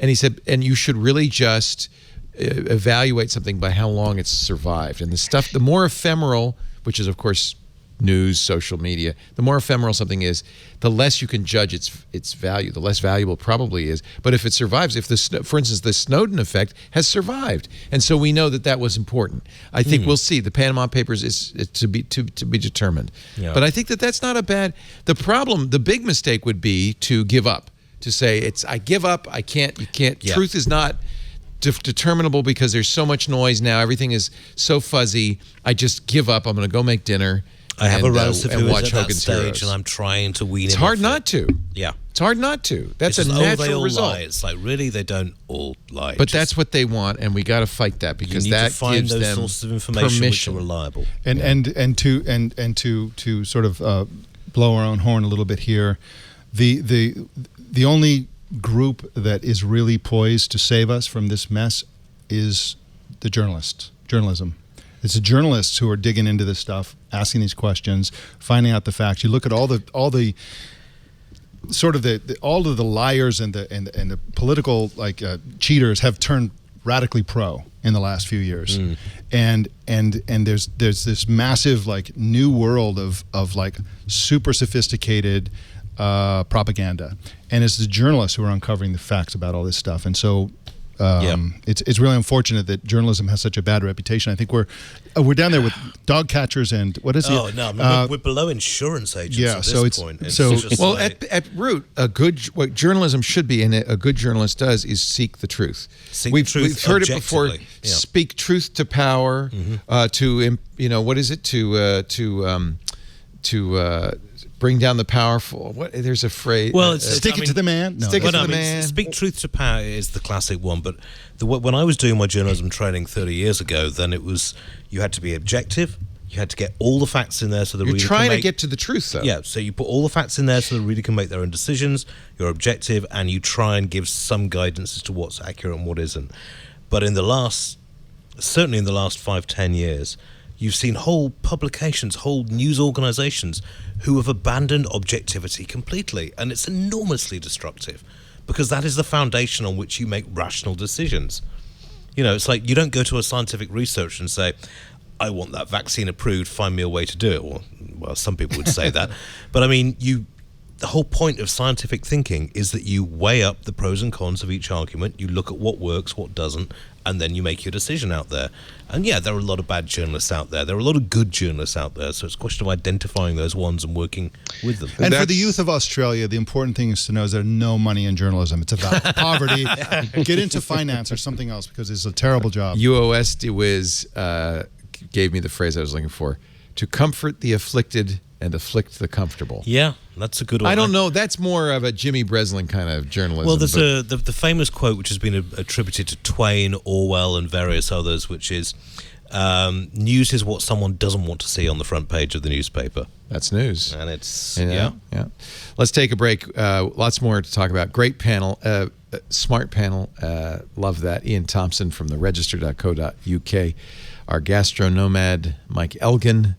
And he said, and you should really just evaluate something by how long it's survived. And the more ephemeral, which is, of course, news, social media, the more ephemeral something is, the less you can judge its value, the less valuable it probably is. But if it survives, for instance, the Snowden effect has survived. And so we know that was important. I think we'll see. The Panama Papers is to be determined. Yeah. But I think that's not a bad, the big mistake would be to give up. To say I give up, you can't. Yeah. Truth is not determinable because there's so much noise now. Everything is so fuzzy. I just give up. I'm going to go make dinner. I have a relative who watch is at Hogan's that stage, Heroes. and I'm trying to wean him. It's hard not to. Yeah, it's hard not to. That's a natural result. Lie. It's like, really, they don't all lie. But that's what they want, and we got to fight that, because you need that to find gives those them sources of information permission. which are reliable. And to sort of blow our own horn a little bit here, the only group that is really poised to save us from this mess is the journalism. It's the journalists who are digging into this stuff, asking these questions, finding out the facts. You look at all the liars and the political cheaters have turned radically pro in the last few years, and there's this massive new world of super sophisticated propaganda, and it's the journalists who are uncovering the facts about all this stuff. And so it's really unfortunate that journalism has such a bad reputation. I think we're down there with dog catchers and what is it? Oh no, we're below insurance agents at this point. At root, what journalism should be, and a good journalist does, is seek the truth. We've heard it before. Yeah. Speak truth to power. To bring down the powerful. There's a phrase. Well, stick it to the man. No. Stick it to the man. Speak truth to power is the classic one. But when I was doing my journalism training 30 years ago, then it was, you had to be objective. You had to get all the facts in there so the reader can You're trying to get to the truth, though. Yeah, so you put all the facts in there so the reader can make their own decisions. You're objective, and you try and give some guidance as to what's accurate and what isn't. But certainly in the last 5-10 years, you've seen whole publications, whole news organizations who have abandoned objectivity completely. And it's enormously destructive, because that is the foundation on which you make rational decisions. It's like you don't go to a scientific research and say, I want that vaccine approved, find me a way to do it. Well, some people would say that. But I mean, the whole point of scientific thinking is that you weigh up the pros and cons of each argument, you look at what works, what doesn't, and then you make your decision out there. And yeah, there are a lot of bad journalists out there. There are a lot of good journalists out there. So it's a question of identifying those ones and working with them. And for the youth of Australia, the important thing is to know is there's no money in journalism. It's about poverty. Get into finance or something else because it's a terrible job. UOS Whiz gave me the phrase I was looking for: to comfort the afflicted and afflict the comfortable. Yeah, that's a good one. I don't know. That's more of a Jimmy Breslin kind of journalism. Well, there's the famous quote which has been attributed to Twain, Orwell, and various others, which is, news is what someone doesn't want to see on the front page of the newspaper. That's news. And it's, yeah. Let's take a break. Lots more to talk about. Great panel, smart panel. Love that. Iain Thomson from the register.co.uk. Our gastro nomad, Mike Elgan,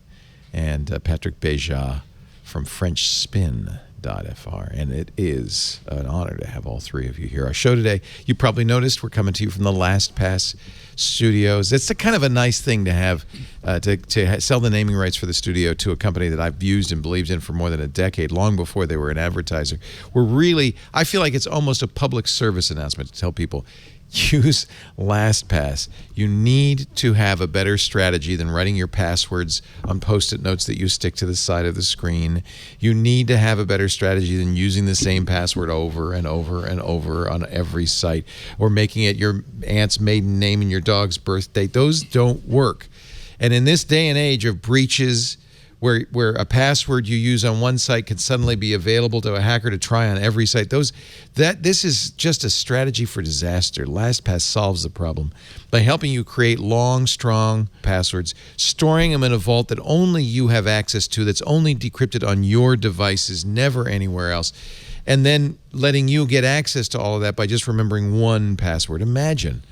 and Patrick Beja from FrenchSpin.fr. And it is an honor to have all three of you here. Our show today, you probably noticed, we're coming to you from the LastPass studios. It's a kind of a nice thing to have, to sell the naming rights for the studio to a company that I've used and believed in for more than a decade, long before they were an advertiser. I feel like it's almost a public service announcement to tell people, use LastPass. You need to have a better strategy than writing your passwords on Post-it notes that you stick to the side of the screen. You need to have a better strategy than using the same password over and over and over on every site, or making it your aunt's maiden name and your dog's birth date. Those don't work. And in this day and age of breaches, where a password you use on one site can suddenly be available to a hacker to try on every site. This is just a strategy for disaster. LastPass solves the problem by helping you create long, strong passwords, storing them in a vault that only you have access to, that's only decrypted on your devices, never anywhere else, and then letting you get access to all of that by just remembering one password. Imagine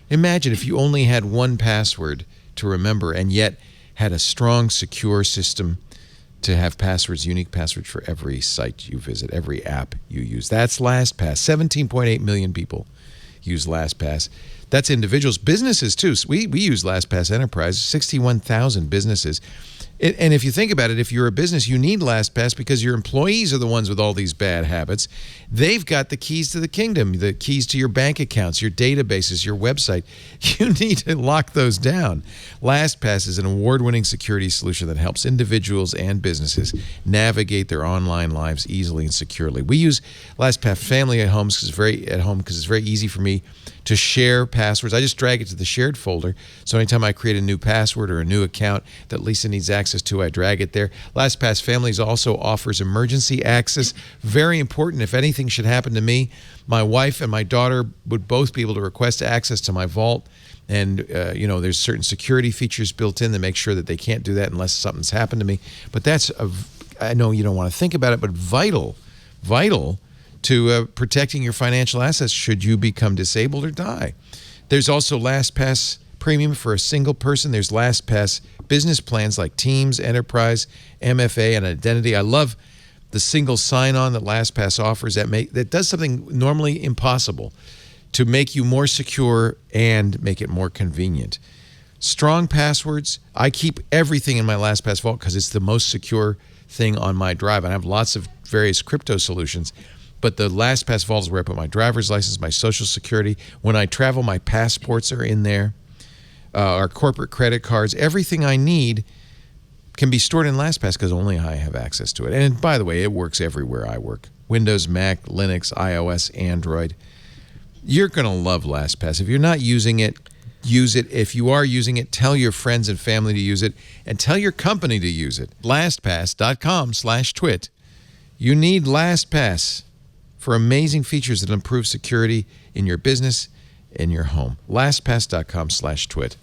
if you only had one password to remember and yet had a strong, secure system to have passwords, unique passwords for every site you visit, every app you use. That's LastPass. 17.8 million people use LastPass. That's individuals. Businesses, too. We use LastPass Enterprise, 61,000 businesses. And if you think about it, if you're a business, you need LastPass because your employees are the ones with all these bad habits. They've got the keys to the kingdom, the keys to your bank accounts, your databases, your website. You need to lock those down. LastPass is an award-winning security solution that helps individuals and businesses navigate their online lives easily and securely. We use LastPass Family at home because it's very easy for me to share passwords. I just drag it to the shared folder. So anytime I create a new password or a new account that Lisa needs access to, I drag it there. LastPass Families also offers emergency access. Very important. If anything should happen to me, my wife and my daughter would both be able to request access to my vault. And, there's certain security features built in that make sure that they can't do that unless something's happened to me. But I know you don't want to think about it, but vital to protecting your financial assets should you become disabled or die. There's also LastPass Premium for a single person. There's LastPass business plans like Teams, Enterprise, MFA, and Identity. I love the single sign-on that LastPass offers that does something normally impossible to make you more secure and make it more convenient. Strong passwords. I keep everything in my LastPass vault because it's the most secure thing on my drive. I have lots of various crypto solutions, but the LastPass vault is where I put my driver's license, my social security. When I travel, my passports are in there. Our corporate credit cards, everything I need can be stored in LastPass because only I have access to it. And by the way, it works everywhere I work. Windows, Mac, Linux, iOS, Android. You're going to love LastPass. If you're not using it, use it. If you are using it, tell your friends and family to use it, and tell your company to use it. LastPass.com/twit. You need LastPass for amazing features that improve security in your business, in your home. LastPass.com/twit.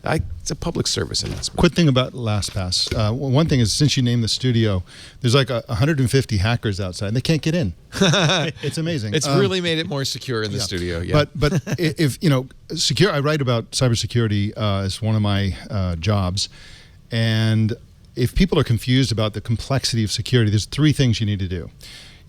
It's a public service announcement. Quick thing about LastPass. One thing is, since you named the studio, there's like 150 hackers outside, and they can't get in. It's amazing. It's really made it more secure in the studio. Yeah. But if secure, I write about cybersecurity as one of my jobs, and if people are confused about the complexity of security, there's three things you need to do.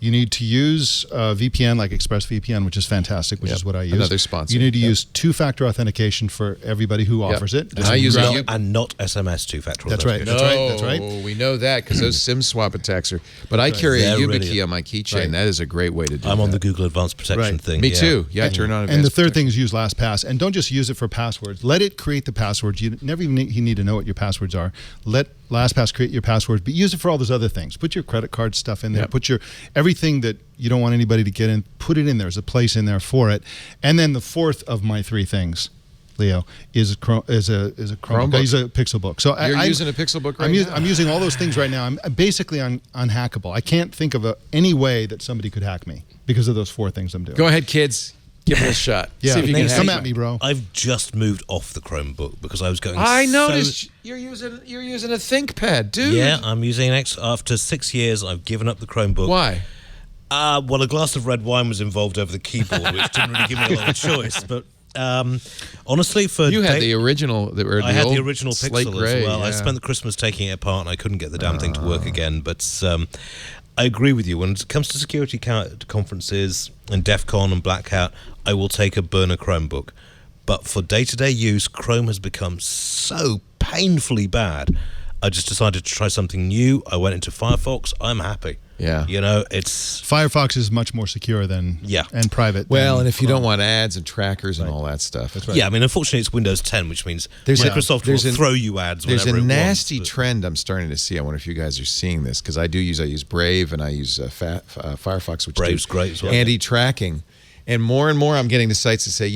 You need to use VPN like ExpressVPN, which is fantastic, which is what I use. Another sponsor. You need to use two-factor authentication for everybody who offers it. And I use it. And not SMS two-factor That's right. authentication. That's right. We know that because those SIM swap attacks are. But I carry a They're YubiKey really- on my keychain. Right. That is a great way to do I'm on that. the Google Advanced Protection thing. Me too. Yeah, I turn on And the advanced third thing is use LastPass. And don't just use it for passwords. Let it create the passwords. You never even need to know what your passwords are. Let LastPass create your passwords, but use it for all those other things. Put your credit card stuff in there. Yep. Put your everything that you don't want anybody to get in. Put it in there. There's a place in there for it. And then the fourth of my three things, Leo, is a Chromebook. I use a Pixelbook. So You're using a Pixelbook right now? I'm using all those things right now. I'm basically unhackable. I can't think of any way that somebody could hack me because of those four things I'm doing. Go ahead, kids. Give it a shot. Yeah, See if you can come hack at me, bro. I've just moved off the Chromebook because I was going. I so- noticed you're using a ThinkPad, dude. Yeah, I'm using an after 6 years. I've given up the Chromebook. Why? Well, a glass of red wine was involved over the keyboard, which didn't really give me a lot of choice. But honestly, for You had the original. I had the old original slate Pixel gray, as well. I yeah. spent the Christmas taking it apart, and I couldn't get the damn thing to work again. But I agree with you. When it comes to security conferences and DEF CON and Black Hat, I will take a burner Chromebook. But for day-to-day use, Chrome has become so painfully bad. I just decided to try something new. I went into Firefox. I'm happy. Yeah. You know, it's... Firefox is much more secure than and private. Well, than and if you Chrome. don't want ads and trackers and all that stuff. That's right. Yeah, I mean, unfortunately, it's Windows 10, which means Microsoft will throw you ads There's whenever a it nasty wants, but- trend I'm starting to see. I wonder if you guys are seeing this, because I use Brave and I use Firefox, which Brave's do great as well. anti-tracking. And more I'm getting to sites that say,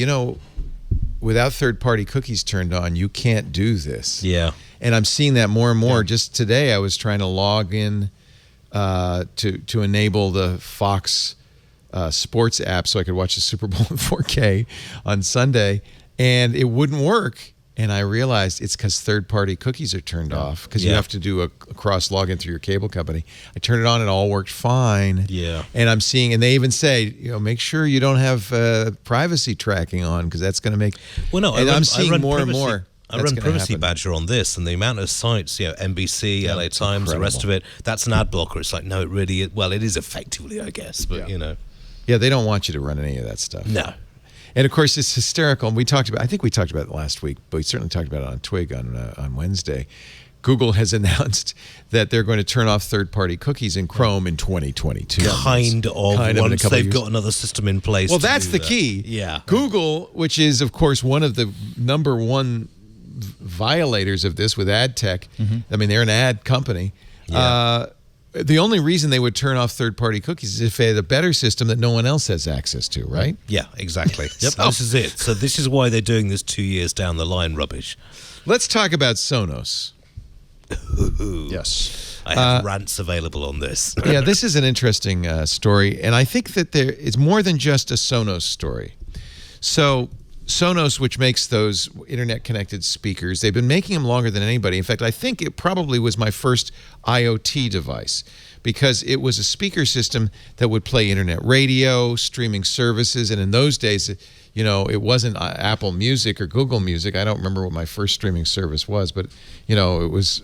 without third-party cookies turned on, you can't do this. Yeah. And I'm seeing that more and more. Just today, I was trying to log in to enable the Fox Sports app so I could watch the Super Bowl in 4K on Sunday, and it wouldn't work. And I realized it's because third-party cookies are turned off, because you have to do a cross login through your cable company. I turned it on; it all worked fine. Yeah. And I'm seeing, and they even say, make sure you don't have privacy tracking on, because that's going to make. Well, no, and I'm seeing run more and Privacy- more. I run Privacy Badger on this, and the amount of sites, NBC, LA Times, the rest of it, that's an ad blocker. It's like, no, it really is. Well, it is effectively, I guess, but, Yeah, they don't want you to run any of that stuff. No. And of course, it's hysterical. And I think we talked about it last week, but we certainly talked about it on Twig on Wednesday. Google has announced that they're going to turn off third-party cookies in Chrome in 2022. Kind of once they've got another system in place. Well, to that's do the that. key. Yeah. Google, which is, of course, one of the number one violators of this with ad tech. I mean, they're an ad company. Yeah. The only reason they would turn off third-party cookies is if they had a better system that no one else has access to, right? Yeah, exactly. Yep, this is it. So this is why they're doing this 2 years down the line rubbish. Let's talk about Sonos. Yes. I have rants available on this. Yeah, this is an interesting story, and I think that it's more than just a Sonos story. So Sonos, which makes those internet-connected speakers, they've been making them longer than anybody. In fact, I think it probably was my first IoT device, because it was a speaker system that would play internet radio, streaming services, and in those days, it wasn't Apple Music or Google Music. I don't remember what my first streaming service was, but, it was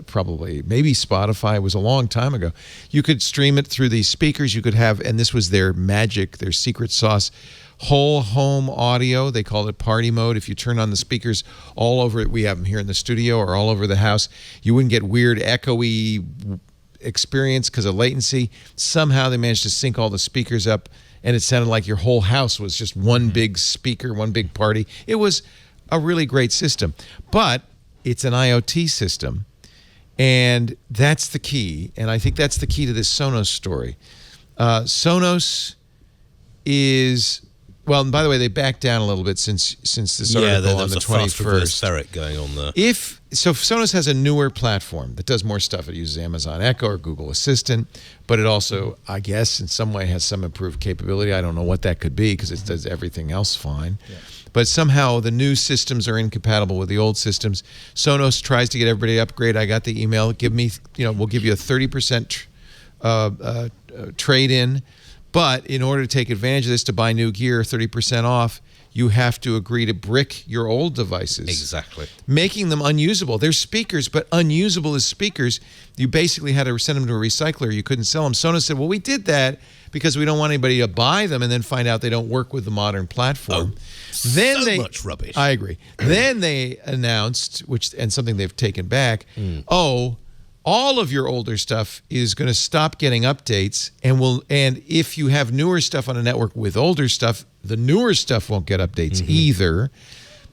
probably maybe Spotify. It was a long time ago. You could stream it through these speakers. You could have, and this was their magic, their secret sauce, whole home audio. They called it party mode. If you turn on the speakers all over, we have them here in the studio or all over the house, you wouldn't get weird echoey experience because of latency. Somehow they managed to sync all the speakers up, and it sounded like your whole house was just one big speaker, one big party. It was a really great system, but it's an IoT system. And that's the key. And I think that's the key to this Sonos story. Sonos is, well, and by the way, they backed down a little bit since this article on the 21st. Ferret going on there. So Sonos has a newer platform that does more stuff. It uses Amazon Echo or Google Assistant, but it also, I guess, in some way has some improved capability. I don't know what that could be, because it does everything else fine. Yeah. But somehow the new systems are incompatible with the old systems. Sonos tries to get everybody to upgrade. I got the email. We'll give you a 30% trade-in. But in order to take advantage of this, to buy new gear, 30% off, you have to agree to brick your old devices. Exactly. Making them unusable. They're speakers, but unusable as speakers. You basically had to send them to a recycler. You couldn't sell them. Sonos said, well, we did that because we don't want anybody to buy them and then find out they don't work with the modern platform. Then so much rubbish. I agree. Then they announced, and something they've taken back, all of your older stuff is going to stop getting updates, and if you have newer stuff on a network with older stuff, the newer stuff won't get updates either.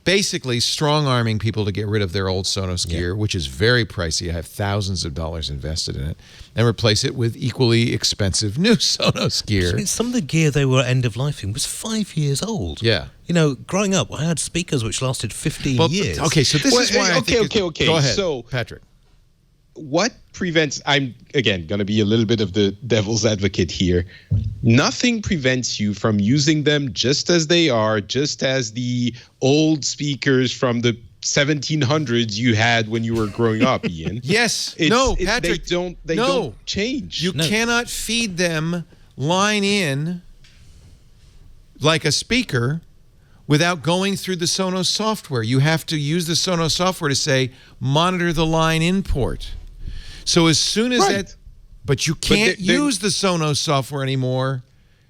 Basically, strong-arming people to get rid of their old Sonos gear, which is very pricey. I have thousands of dollars invested in it, and replace it with equally expensive new Sonos gear. I mean, some of the gear they were end-of-lifing was 5 years old. Yeah. You know, growing up, I had speakers which lasted 15 years. Okay, so this is why I think... Okay. Go ahead, So, Patrick. What prevents, I'm again going to be a little bit of the devil's advocate here. Nothing prevents you from using them just as they are, just as the old speakers from the 1700s you had when you were growing up, Iain. Yes. Patrick. They don't change. You cannot feed them line in like a speaker without going through the Sonos software. You have to use the Sonos software to say, monitor the line in port. So as soon as that, but you can't use the Sonos software anymore.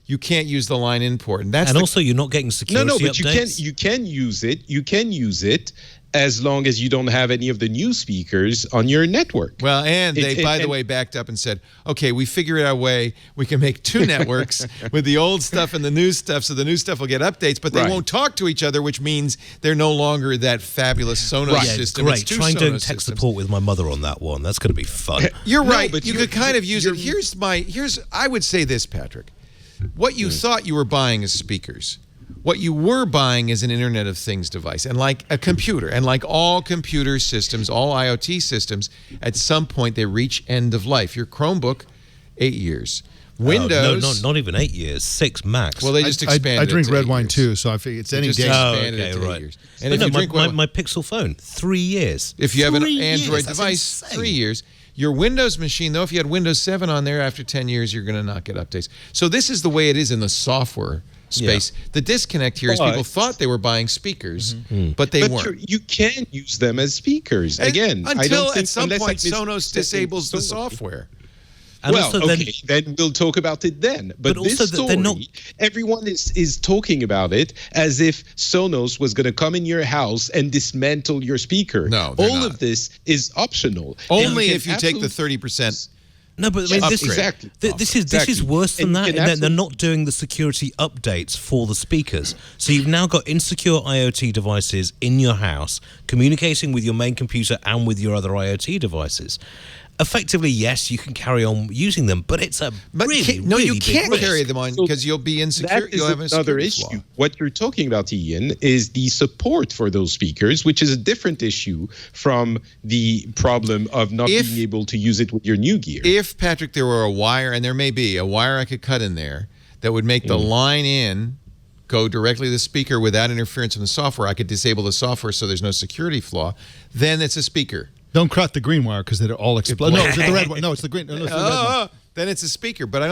You can't use the line in port, and also you're not getting security but updates. you can use it. You can use it as long as you don't have any of the new speakers on your network. Well, and they, by the way, backed up and said, okay, we figured out a way we can make two networks with the old stuff and the new stuff, so the new stuff will get updates, but they won't talk to each other, which means they're no longer that fabulous Sonos system. Great. It's two Try and do Sonos tech systems. support with my mother on that one. That's going to be fun. You're right, but you could kind of use it. I would say this, Patrick. What you thought you were buying is speakers. What you were buying is an Internet of Things device, and like a computer, and like all computer systems, all IoT systems, at some point they reach end of life. Your Chromebook, 8 years. Windows... No, not even 8 years. 6 max. Well, they just expanded I drink it to red 8 wine years. too, so I figure it's any day. Expanded it to 8 years. And if you drink my Pixel phone, 3 years. If you have an 3 years, Android that's device, insane. 3 years. Your Windows machine, though, if you had Windows 7 on there, after 10 years, you're going to not get updates. So this is the way it is in the software space. Yeah. The disconnect here is people thought they were buying speakers, but they weren't. You can use them as speakers. Again, until at some point Sonos disables the software. And then we'll talk about it then. But this story, everyone is talking about it as if Sonos was going to come in your house and dismantle your speaker. No, all of this is optional. Only if you take the 30%. No, but I mean, this is worse than that. In that they're not doing the security updates for the speakers. So you've now got insecure IoT devices in your house communicating with your main computer and with your other IoT devices. Effectively, yes, you can carry on using them, but it's a you can't carry them on because you'll be insecure. You'll have another issue. What you're talking about, Iain, is the support for those speakers, which is a different issue from the problem of not being able to use it with your new gear. If, Patrick, there were a wire, and there may be a wire I could cut in there that would make the line in go directly to the speaker without interference from the software, I could disable the software so there's no security flaw, then it's a speaker. Don't cut the green wire because it'll all explode. No, it's the red one. No, it's the green. No, it's the red one. Then it's a speaker. But I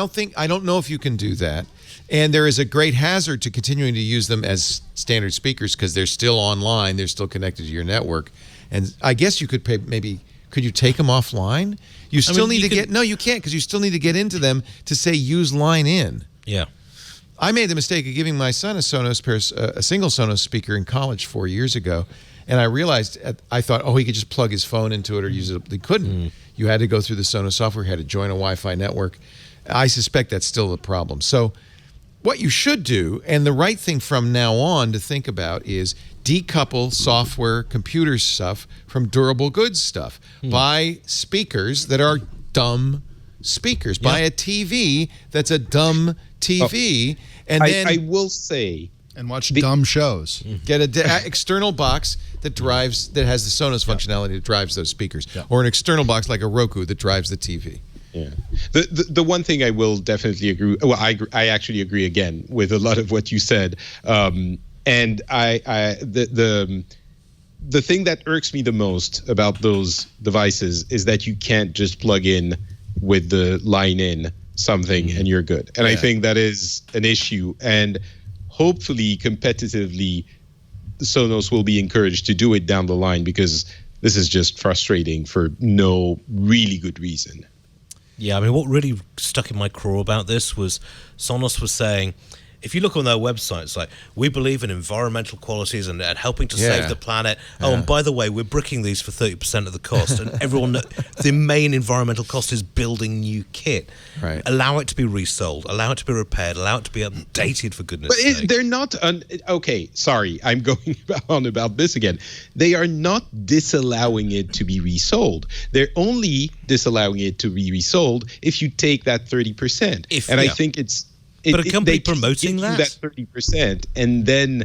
don't know if you can do that. And there is a great hazard to continuing to use them as standard speakers because they're still online. They're still connected to your network. And I guess you could could you take them offline? You still need to get... No, you can't because you still need to get into them to say use line in. Yeah. I made the mistake of giving my son a single Sonos speaker in college 4 years ago. And I realized, I thought, he could just plug his phone into it or use it. They couldn't. You had to go through the Sonos software, you had to join a Wi-Fi network. I suspect that's still the problem. So what you should do, and the right thing from now on to think about, is decouple software, computer stuff from durable goods stuff. Buy speakers that are dumb speakers. Buy a TV that's a dumb TV. And then I will say... And watch dumb shows. Get an external box that has the Sonos functionality that drives those speakers, or an external box like a Roku that drives the TV. Yeah. The one thing I will definitely agree. Well, I actually agree again with a lot of what you said. And the thing that irks me the most about those devices is that you can't just plug in with the line in something and you're good. And I think that is an issue. And hopefully competitively, Sonos will be encouraged to do it down the line, because this is just frustrating for no really good reason. Yeah, I mean, what really stuck in my craw about this was Sonos was saying, if you look on their website, it's like, we believe in environmental qualities and helping to save the planet. Oh, and by the way, we're bricking these for 30% of the cost. And everyone, the main environmental cost is building new kit. Right. Allow it to be resold. Allow it to be repaired. Allow it to be updated, for goodness' But sake. they're not... okay, sorry, I'm going on about this again. They are not disallowing it to be resold. They're only disallowing it to be resold if you take that 30%. I think it's... But a company promoting that 30% and then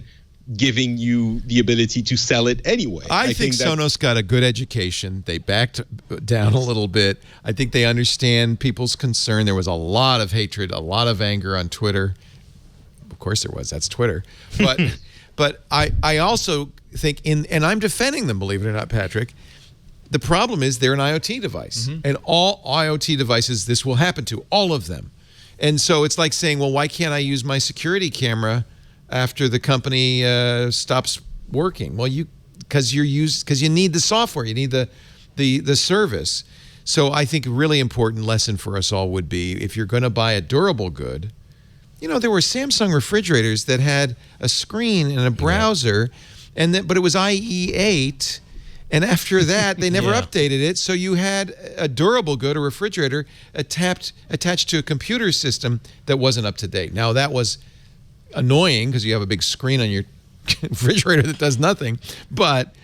giving you the ability to sell it anyway. I think Sonos got a good education. They backed down a little bit. I think they understand people's concern. There was a lot of hatred, a lot of anger on Twitter. Of course there was. That's Twitter. But but I also think, and I'm defending them, believe it or not, Patrick, the problem is they're an IoT device. And all IoT devices, this will happen to, all of them. And so it's like saying, well, why can't I use my security camera after the company stops working? Well, because you need the software, you need the service. So I think a really important lesson for us all would be, if you're going to buy a durable good, there were Samsung refrigerators that had a screen and a browser, but it was IE8. And after that, they never updated it. So you had a durable good, a refrigerator, attached to a computer system that wasn't up to date. Now, that was annoying because you have a big screen on your refrigerator that does nothing. But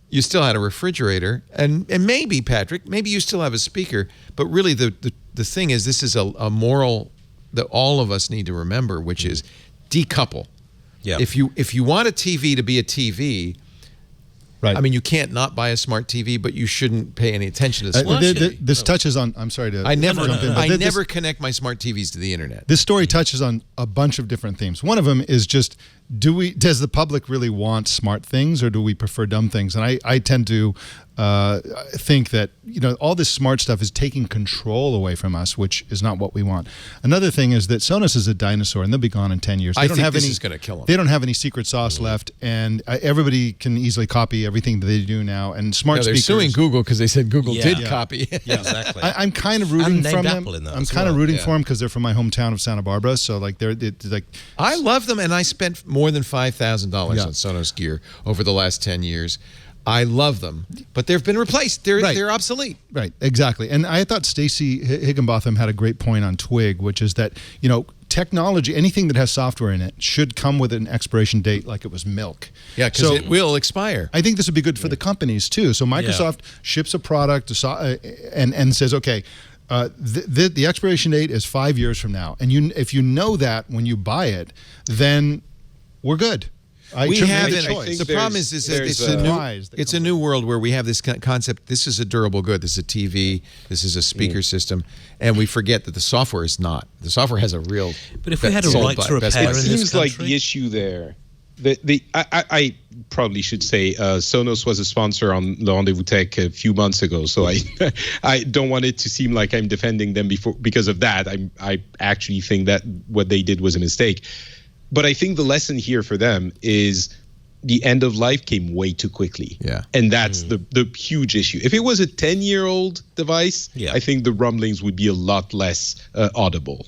you still had a refrigerator. And maybe, Patrick, maybe you still have a speaker. But really, the thing is, this is a moral that all of us need to remember, which is decouple. Yeah. If you want a TV to be a TV... Right. I mean, you can't not buy a smart TV, but you shouldn't pay any attention to smart TV. This touches on... I'm sorry to I never jump in, but I never connect my smart TVs to the internet. This story touches on a bunch of different themes. One of them is just, does the public really want smart things, or do we prefer dumb things? And I tend to think that all this smart stuff is taking control away from us, which is not what we want. Another thing is that Sonos is a dinosaur, and they'll be gone in 10 years. I think this is going to kill them. They don't have any secret sauce left, and everybody can easily copy everything that they do now. And smart they're speakers... suing Google because they said Google did copy. Yeah, exactly. I'm kind of rooting And from them. Apple in that I'm as kind of well. rooting for them because they're from my hometown of Santa Barbara. So I love them, and I spent more than $5,000 on Sonos gear over the last 10 years. I love them, but they've been replaced. They're obsolete. Right, exactly. And I thought Stacey Higginbotham had a great point on Twig, which is that, technology, anything that has software in it, should come with an expiration date like it was milk. Yeah, because it will expire. I think this would be good for the companies, too. So Microsoft ships a product and says, okay, the expiration date is 5 years from now. And if you know that when you buy it, then we're good. The problem is that it's a new world where we have this concept. This is a durable good. This is a TV. This is a speaker system, and we forget that the software is not. The software has a real. But if we had a right to repair in this country, it seems like the issue there. I probably should say Sonos was a sponsor on Le Rendezvous Tech a few months ago, so I don't want it to seem like I'm defending them because of that. I actually think that what they did was a mistake. But I think the lesson here for them is the end of life came way too quickly. Yeah. And that's the huge issue. If it was a 10-year-old device, I think the rumblings would be a lot less audible.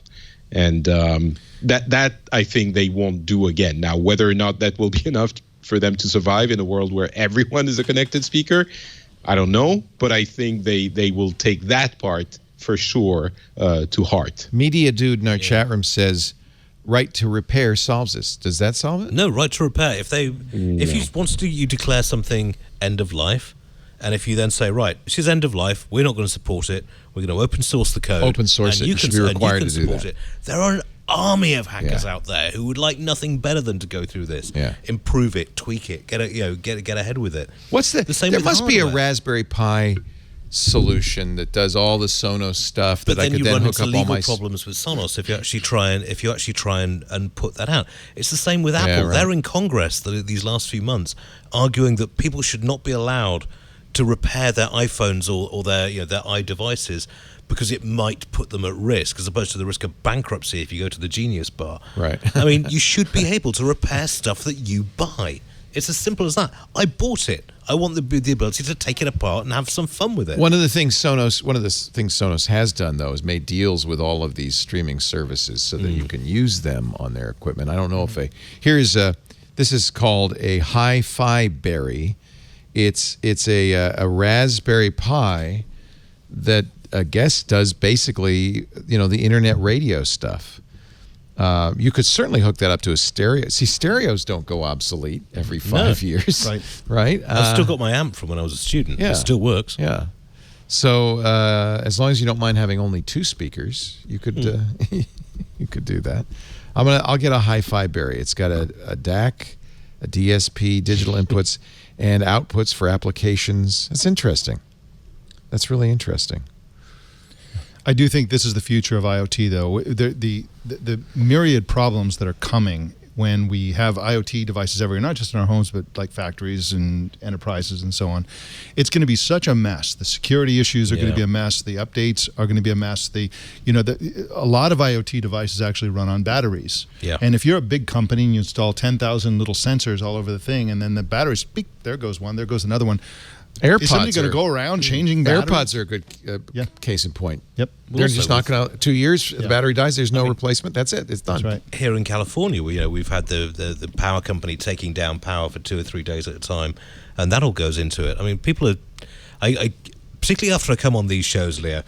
And that I think they won't do again. Now, whether or not that will be enough for them to survive in a world where everyone is a connected speaker, I don't know. But I think they will take that part for sure to heart. Media Dude in our chat room says, right to repair solves this. Does that solve it? No, right to repair. If you declare something end of life, and if you then say, right, this is end of life, we're not going to support it, we're going to open source the code. Open source it. You should be required to do that. There are an army of hackers out there who would like nothing better than to go through this, improve it, tweak it, get ahead with it. There must be a Raspberry Pi solution that does all the Sonos stuff that I could then hook up all my problems with Sonos if you actually try and put that out. It's the same with Apple. Right. They're in Congress these last few months arguing that people should not be allowed to repair their iPhones or their iDevices because it might put them at risk, as opposed to the risk of bankruptcy if you go to the Genius Bar. Right. I mean, you should be able to repair stuff that you buy. It's as simple as that. I bought it. I want the ability to take it apart and have some fun with it. One of the things Sonos has done, though, is made deals with all of these streaming services so that you can use them on their equipment. I don't know if this is called a Hi-Fi Berry. It's a Raspberry Pi that I guess does basically the internet radio stuff. You could certainly hook that up to a stereo. See, stereos don't go obsolete every 5 years, right? I've still got my amp from when I was a student. Yeah. It still works. Yeah. So as long as you don't mind having only 2 speakers, you could you could do that. I'll get a Hi-Fi Berry. It's got a DAC, a DSP, digital inputs, and outputs for applications. That's interesting. That's really interesting. I do think this is the future of IoT, though. The myriad problems that are coming when we have IoT devices everywhere, not just in our homes, but like factories and enterprises and so on. It's going to be such a mess. The security issues are going to be a mess. The updates are going to be a mess. A lot of IoT devices actually run on batteries. Yeah. And if you're a big company and you install 10,000 little sensors all over the thing, and then the batteries, beep, there goes one, there goes another one. AirPods is somebody going to go around changing batteries? AirPods are a good case in point. Yep. They're just not going to, 2 years, the battery dies, there's no replacement. That's it. It's done. That's right. Here in California, we've had the power company taking down power for 2 or 3 days at a time, and that all goes into it. I mean, people are, I particularly after I come on these shows, Leo,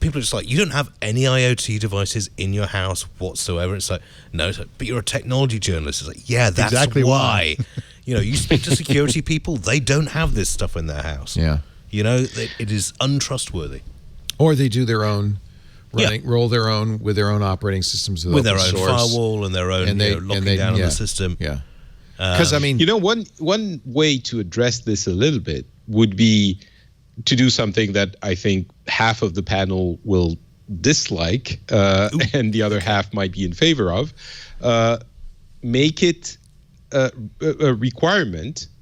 people are just like, you don't have any IoT devices in your house whatsoever. It's like, no, it's like, but you're a technology journalist. It's like, yeah, that's exactly why. You speak to security people, they don't have this stuff in their house. Yeah. It is untrustworthy. Or they do their own, roll their own with their own operating systems with their own source. Firewall and their own locking down on the system. Yeah. Because one way to address this a little bit would be to do something that I think half of the panel will dislike, and the other half might be in favor of. Make it a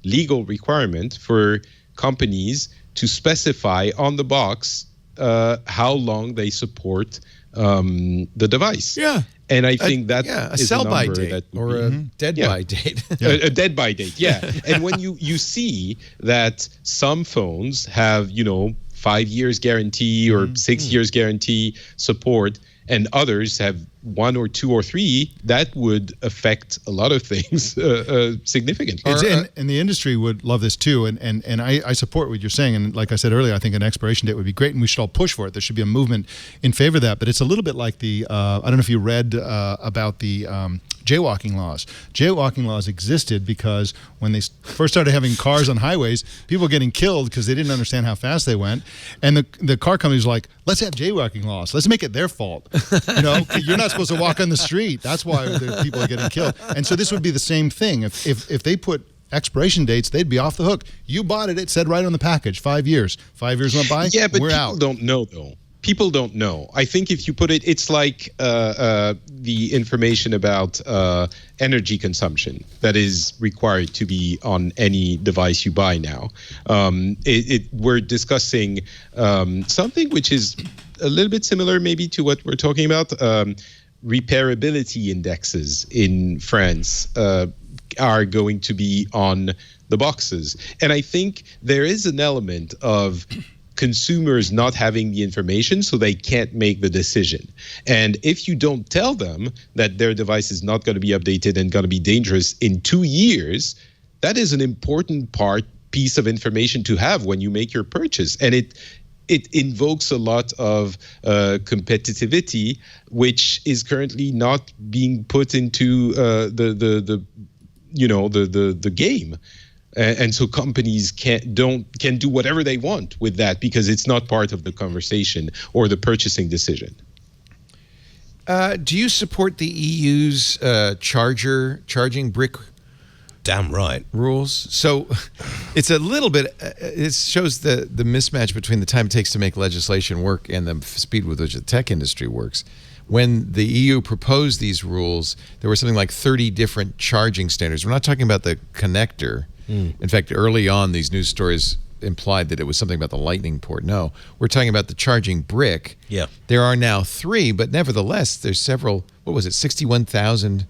legal requirement for companies to specify on the box how long they support the device. Yeah. And I think that a is sell-by number date that or a dead-by date. A dead-by date, yeah. And when you see that some phones have, 5 years guarantee or 6 years guarantee support, and others have 1 or 2 or 3, that would affect a lot of things significantly. And the industry would love this too. And I support what you're saying. And like I said earlier, I think an expiration date would be great, and we should all push for it. There should be a movement in favor of that. But it's a little bit like the, I don't know if you read about the jaywalking laws. Jaywalking laws existed because when they first started having cars on highways, people were getting killed because they didn't understand how fast they went. And the car companies were like, let's have jaywalking laws. Let's make it their fault. You're not supposed to walk on the street. That's why the people are getting killed. And so this would be the same thing. If they put expiration dates, they'd be off the hook. You bought it. It said right on the package, 5 years. 5 years went by, yeah, but we're people out. don't know, though. People don't know. I think if you put it, it's like the information about energy consumption that is required to be on any device you buy now. We're discussing something which is a little bit similar maybe to what we're talking about. Repairability indexes in France are going to be on the boxes. And I think there is an element of consumers not having the information, so they can't make the decision. And if you don't tell them that their device is not going to be updated and going to be dangerous in 2 years, that is an important piece of information to have when you make your purchase. And it invokes a lot of competitivity, which is currently not being put into the game. And so companies can do whatever they want with that because it's not part of the conversation or the purchasing decision. Do you support the EU's charging brick? Damn right. Rules? So it's a little bit, it shows the mismatch between the time it takes to make legislation work and the speed with which the tech industry works. When the EU proposed these rules, there were something like 30 different charging standards. We're not talking about the connector. In fact, early on, these news stories implied that it was something about the lightning port. No, we're talking about the charging brick. Yeah. There are now 3, but nevertheless, there's several, what was it, 61,000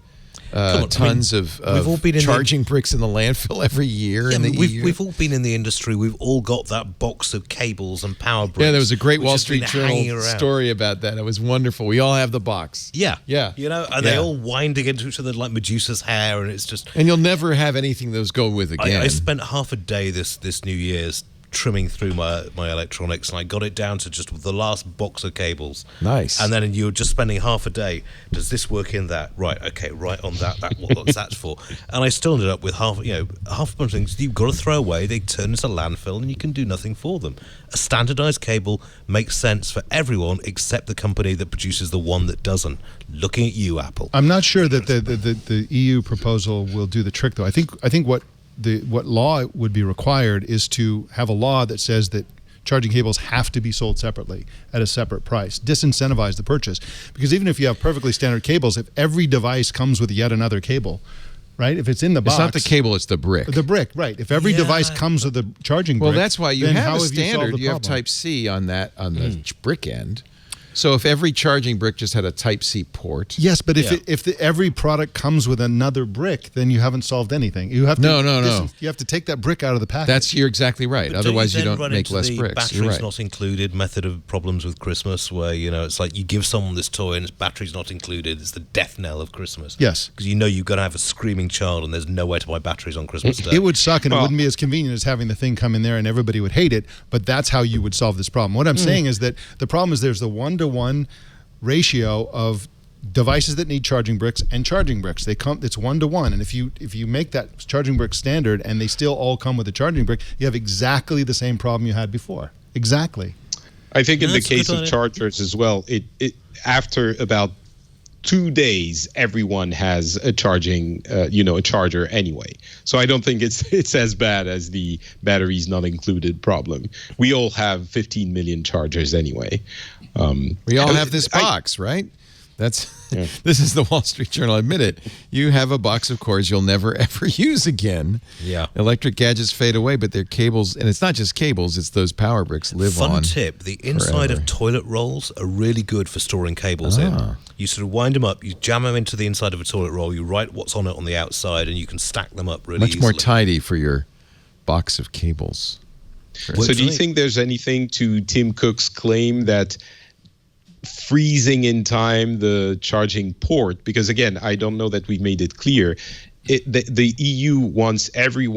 tons of we've all been in charging bricks in the landfill every year in the EU. We've all been in the industry. We've all got that box of cables and power bricks. Yeah, there was a great which Wall has Street been Journal hanging around. story about that. It was wonderful. We all have the box. Yeah. Yeah. You know, and they all winding into each other like Medusa's hair, and it's just... And you'll never have anything those go with again. I spent half a day this New Year's trimming through my electronics, and I got it down to just the last box of cables. Nice. And then you're just spending half a day. Does this work in that? Right. Okay. Right on that. What's that for? And I still ended up with half a bunch of things you've got to throw away. They turn into landfill, and you can do nothing for them. A standardized cable makes sense for everyone except the company that produces the one that doesn't. Looking at you, Apple. I'm not sure that the EU proposal will do the trick, though. I think what law would be required is to have a law that says that charging cables have to be sold separately at a separate price, disincentivize the purchase. Because even if you have perfectly standard cables, if every device comes with yet another cable, right? If it's in the box, it's not the cable; it's the brick. The brick, right? If every device comes with a charging brick, well, that's why you then have how a have you solved standard. the You have problem? Type C on the brick end. So if every charging brick just had a Type C port, Yes, but if every product comes with another brick, then you haven't solved anything. You have to No. You have to take that brick out of the package. you're exactly right. But Otherwise, you then don't run make into less the bricks. Batteries You're right. not included method of problems with Christmas, where it's like you give someone this toy and its batteries not included. It's the death knell of Christmas. Yes. because you're going to have a screaming child, and there's nowhere to buy batteries on Christmas Day. It would suck, and it wouldn't be as convenient as having the thing come in there and everybody would hate it, but that's how you would solve this problem. What I'm saying is that the problem is there's the 1-to-1 ratio of devices that need charging bricks and charging bricks. It's 1-to-1, and if you make that charging brick standard and they still all come with a charging brick, you have exactly the same problem you had before. Exactly. I think in the That's a good case of idea. chargers as well, it after about 2 days, everyone has a charging, a charger anyway. So I don't think it's as bad as the batteries not included problem. We all have 15 million chargers anyway. We all have this box, right? This is the Wall Street Journal. Admit it. You have a box of cords you'll never ever use again. Yeah. Electric gadgets fade away, but they're cables, and it's not just cables. It's those power bricks live on. Fun tip: the inside forever. of toilet rolls are really good for storing cables in. You sort of wind them up, you jam them into the inside of a toilet roll, you write what's on it on the outside, and you can stack them up really Much easily. more tidy for your box of cables. So do you think there's anything to Tim Cook's claim that freezing in time the charging port? Because again, I don't know that we've made it clear. The EU wants every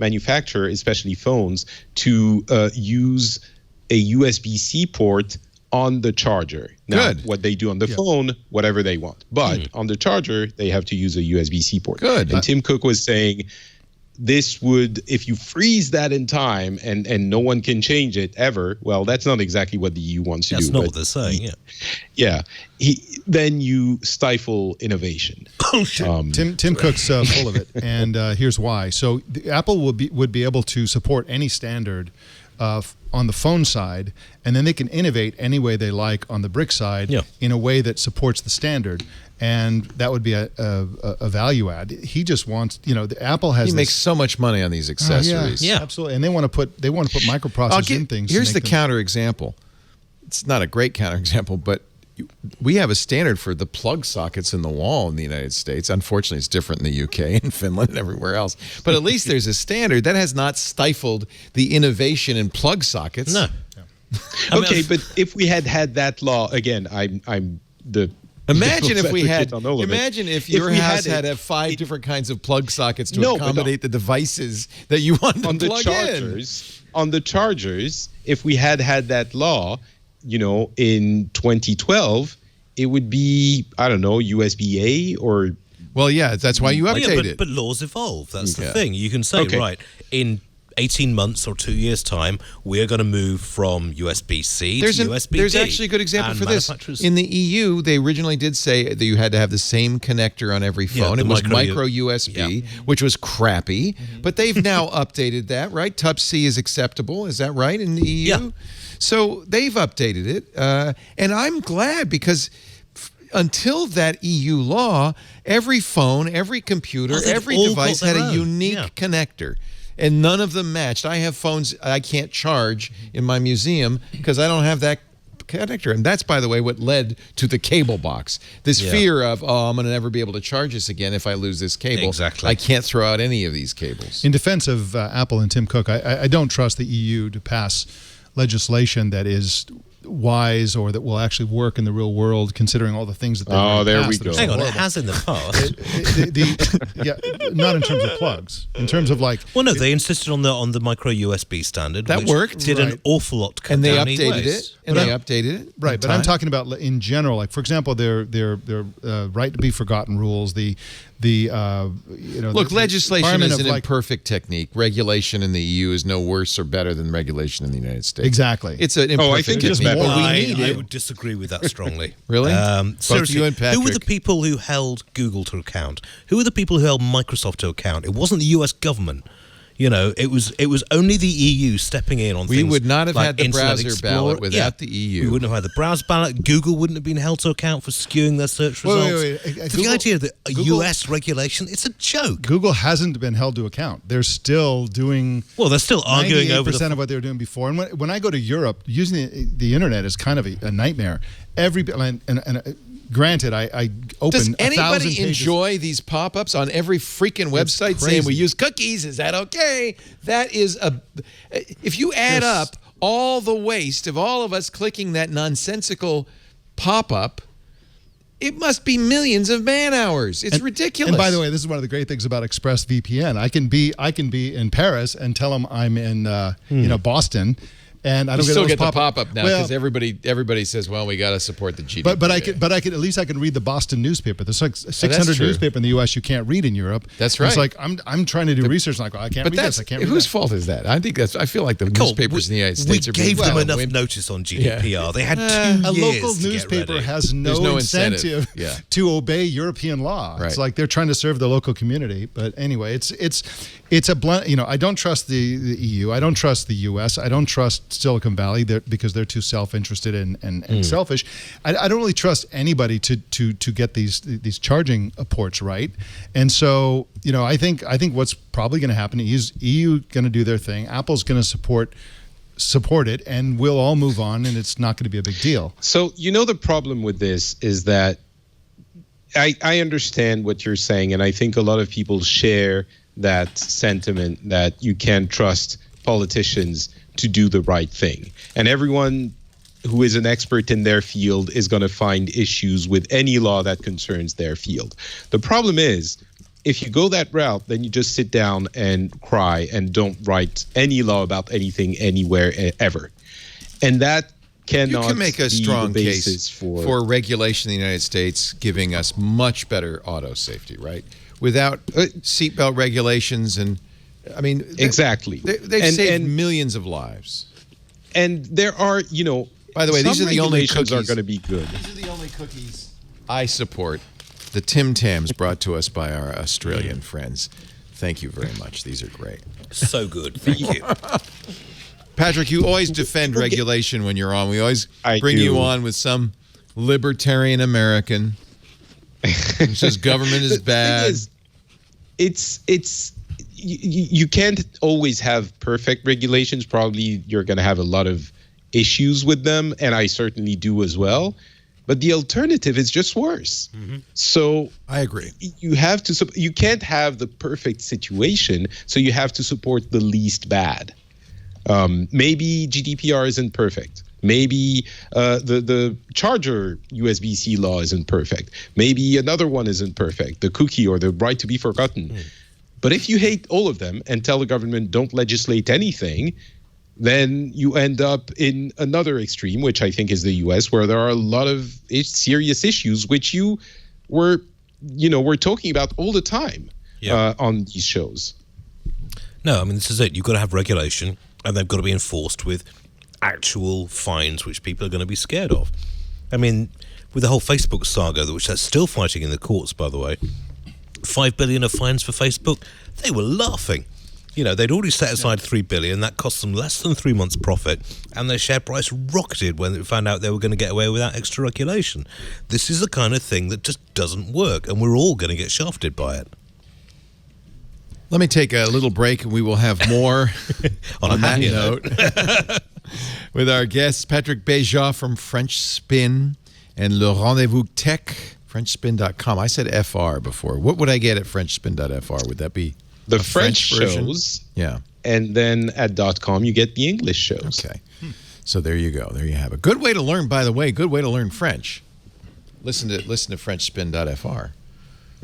manufacturer, especially phones, to use a USB-C port on the charger. Now, Good. what they do on the phone, whatever they want. But on the charger, they have to use a USB-C port. Good. And Tim Cook was saying this would, if you freeze that in time and no one can change it ever, well, that's not exactly what the EU wants to That's do. not but what they're saying, then you stifle innovation. Tim Cook's full of it, and here's why. So Apple would be able to support any standard on the phone side, and then they can innovate any way they like on the brick side in a way that supports the standard, and that would be a value add. He just wants, Apple has. He makes so much money on these accessories. Yeah, absolutely, and they want to put microprocessors in things. Here's the counter example. It's not a great counter example, but we have a standard for the plug sockets in the wall in the United States. Unfortunately, it's different in the UK and Finland and everywhere else. But at least there's a standard that has not stifled the innovation in plug sockets. No. Okay, but if we had that law, again, I'm the... Imagine if we had. on all of it. Imagine if your house had 5 different kinds of plug sockets to accommodate the devices that you want to on the plug chargers. On the chargers, if we had that law, in 2012, it would be, I don't know, USB-A or... Well, yeah, that's why you update it. But laws evolve. That's the thing. You can say, right, in 18 months or 2 years' time, we're going to move from USB-C to USB-D. There's actually a good example for this. In the EU, they originally did say that you had to have the same connector on every phone. It was micro USB, which was crappy. But they've now updated that, right? Type-C is acceptable. Is that right in the EU? Yeah. So they've updated it. And I'm glad because until that EU law, every phone, every computer, every device had a unique connector. and none of them matched. I have phones I can't charge in my museum because I don't have that connector. And that's, by the way, what led to the cable box. This fear of, I'm going to never be able to charge this again if I lose this cable. Exactly. I can't throw out any of these cables. In defense of Apple and Tim Cook, I don't trust the EU to pass legislation that is wise or that will actually work in the real world, considering all the things that they've there we go. Hang on, it has in the past. Not in terms of plugs. In terms of like, Well, no, they insisted on the micro USB standard. That which worked. Did an awful lot to cut And they down updated e-waste. it. And they updated it. right, but I'm talking about in general. Like, for example, their right to be forgotten rules. Look, legislation is an imperfect technique. Regulation in the EU is no worse or better than regulation in the United States. Exactly. It's an imperfect I think technique. it's better. But we I need it. would disagree with that strongly. Really? Seriously, you and who were the Patrick. people who held Google to account? Who were the people who held Microsoft to account? It wasn't the US government. You know, it was only the EU stepping in on We things would not have like had the Internet browser Explorer. ballot without the EU. We wouldn't have had the browser ballot. Google wouldn't have been held to account for skewing their search results. Wait. So the idea that a US regulation, it's a joke. Google hasn't been held to account. They're still doing. Well, they're still arguing over 98% of what they were doing before. And when I go to Europe, using the internet is kind of a nightmare. Granted, I open Does 1,000 anybody pages. enjoy these pop-ups on every freaking website saying we use cookies? Is that okay? That is if you add up all the waste of all of us clicking that nonsensical pop-up, it must be millions of man hours. It's ridiculous. And by the way, this is one of the great things about ExpressVPN. I can be in Paris and tell them I'm in Boston. And I don't you still get the pop-up pop-up now because everybody says, well, we got to support the GDP. But I could at least I can read the Boston newspaper. There's like 600 newspaper in the U.S. you can't read in Europe. That's right. It's like I'm trying to do research. And I can't read this. I can't read whose that. fault is that? I feel like the newspapers in the United States are we gave them enough women. notice on GDPR. Yeah. They had 2 A years local to get newspaper ready. has There's no incentive. to obey European law. Right. It's like they're trying to serve the local community. But anyway, it's a blunt. I don't trust the EU. I don't trust the U.S. I don't trust Silicon Valley because they're too self-interested and selfish. I don't really trust anybody to get these charging ports right. And so I think what's probably going to happen is EU going to do their thing. Apple's going to support it, and we'll all move on, and it's not going to be a big deal. So the problem with this is that I understand what you're saying, and I think a lot of people share that sentiment that you can't trust politicians to do the right thing. And everyone who is an expert in their field is going to find issues with any law that concerns their field. The problem is, if you go that route, then you just sit down and cry and don't write any law about anything anywhere ever. And that cannot You can make a strong be the case basis for regulation in the United States giving us much better auto safety, right? Without seatbelt regulations and, exactly. They've saved millions of lives. And there are, by the way, these are the only regulations cookies are going to be good. These are the only cookies I support. The Tams brought to us by our Australian friends. Thank you very much. These are great. So good. Thank you. Patrick, you always defend regulation when you're on. We always bring you on with some libertarian American who says government is bad. You can't always have perfect regulations. Probably you're going to have a lot of issues with them, and I certainly do as well. But the alternative is just worse. Mm-hmm. So I agree. You can't have the perfect situation, so you have to support the least bad. Maybe GDPR isn't perfect. Maybe the charger USB-C law isn't perfect. Maybe another one isn't perfect, the cookie or the right to be forgotten. But if you hate all of them and tell the government don't legislate anything, then you end up in another extreme, which I think is the US, where there are a lot of serious issues, which we're talking about all the time on these shows. No, this is it. You've got to have regulation, and they've got to be enforced with actual fines, which people are going to be scared of. With the whole Facebook saga, which they're still fighting in the courts, by the way, 5 billion of fines for Facebook, they were laughing. They'd already set aside 3 billion. That cost them less than 3 months' profit, and their share price rocketed when they found out they were going to get away without extra regulation. This is the kind of thing that just doesn't work, and we're all going to get shafted by it. Let me take a little break, and we will have more on that happy note with our guests, Patrick Beja from French Spin and Le Rendezvous Tech, FrenchSpin.com. I said FR before. What would I get at FrenchSpin.fr? Would that be the a French version? shows? Yeah. And then at .com, you get the English shows. Okay. So there you go. There you have it. Good way to learn, by the way. Good way to learn French. Listen to FrenchSpin.fr.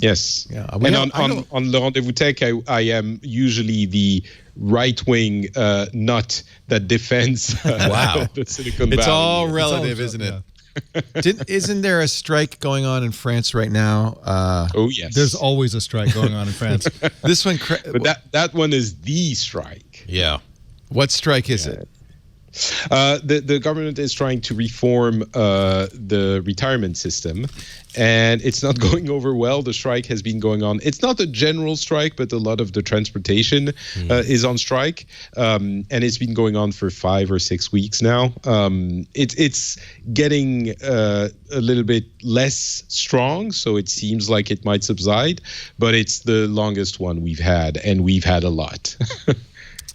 Yes. Yeah. And on Le Rendezvous Tech, I am usually the right-wing nut that defends Wow. the Silicon Valley. It's all relative, isn't it? Isn't there a strike going on in France right now? Oh, yes. There's always a strike going on in France. This one, But that one is the strike. Yeah. what strike is it? The government is trying to reform the retirement system, and it's not going over well. The strike has been going on. It's not a general strike, but a lot of the transportation is on strike, and it's been going on for 5 or 6 weeks now. It's getting a little bit less strong, so it seems like it might subside, but it's the longest one we've had, and we've had a lot.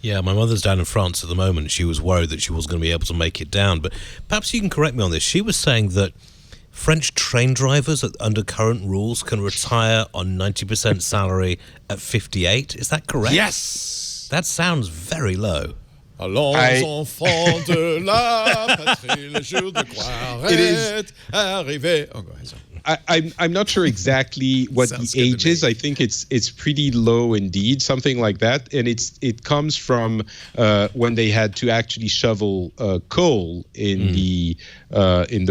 Yeah, my mother's down in France at the moment. She was worried that she wasn't going to be able to make it down. But perhaps you can correct me on this. She was saying that French train drivers under current rules can retire on 90% salary at 58. Is that correct? Yes. That sounds very low. Allons enfants de la patrie, le jour de gloire est arrivé. Oh, go ahead. Sorry. I'm not sure exactly what the age is. I think it's pretty low indeed, something like that, and it comes from when they had to actually shovel coal in the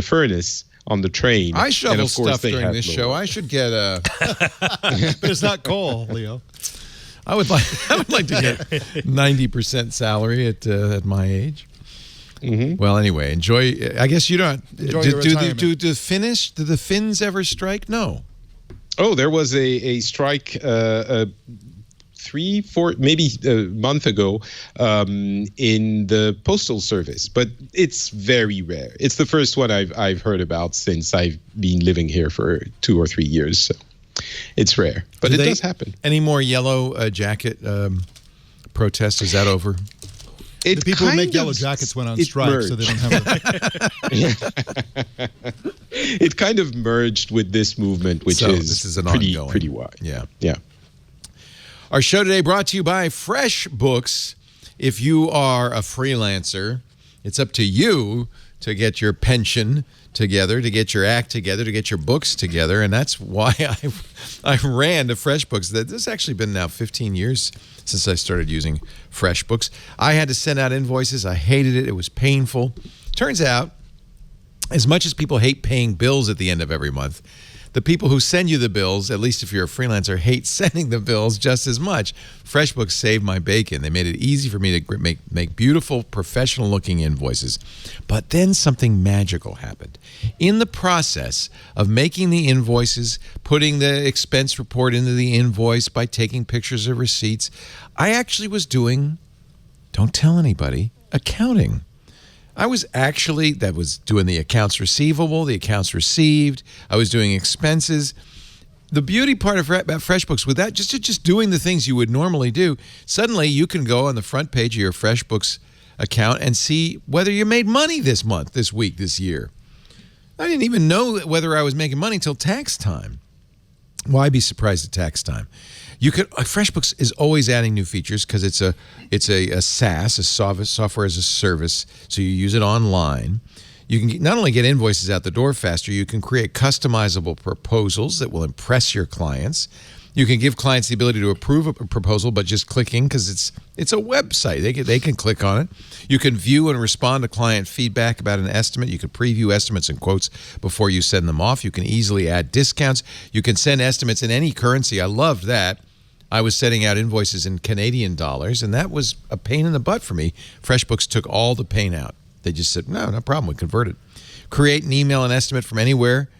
furnace on the train. I shovel stuff during this show. I should get a. But it's not coal, Leo. I would like to get 90% salary at my age. Mm-hmm. Well, anyway, enjoy. I guess you don't. Do the Finns ever strike? No. Oh, there was a strike 3-4 maybe a month ago in the postal service, but it's very rare. It's the first one I've heard about since I've been living here for 2 or 3 years. So it's rare, but it does happen. Any more yellow jacket protests? Is that over? The people who make yellow jackets went on strike, merged. so they don't have It kind of merged with this movement, which this is an ongoing. pretty wide. Yeah. Yeah. Our show today brought to you by FreshBooks. If you are a freelancer, it's up to you to get your pension together, to get your act together, to get your books together, and that's why I ran to FreshBooks. This has actually been now 15 years since I started using FreshBooks. I had to send out invoices. I hated it. It was painful. Turns out, as much as people hate paying bills at the end of every month, the people who send you the bills, at least if you're a freelancer, hate sending the bills just as much. FreshBooks saved my bacon. They made it easy for me to make beautiful, professional-looking invoices. But then something magical happened. In the process of making the invoices, putting the expense report into the invoice by taking pictures of receipts, I actually was doing, don't tell anybody, accounting. I was doing the accounts receivable, the accounts received. I was doing expenses. The beauty part about FreshBooks, with that, just doing the things you would normally do, suddenly you can go on the front page of your FreshBooks account and see whether you made money this month, this week, this year. I didn't even know whether I was making money until tax time. Why be surprised at tax time? FreshBooks is always adding new features because it's a SaaS, a software as a service, so you use it online. You can not only get invoices out the door faster, you can create customizable proposals that will impress your clients. You can give clients the ability to approve a proposal by just clicking because it's a website. They can click on it. You can view and respond to client feedback about an estimate. You can preview estimates and quotes before you send them off. You can easily add discounts. You can send estimates in any currency. I loved that. I was sending out invoices in Canadian dollars, and that was a pain in the butt for me. FreshBooks took all the pain out. They just said, no problem, we convert it. Create and email an estimate from anywhere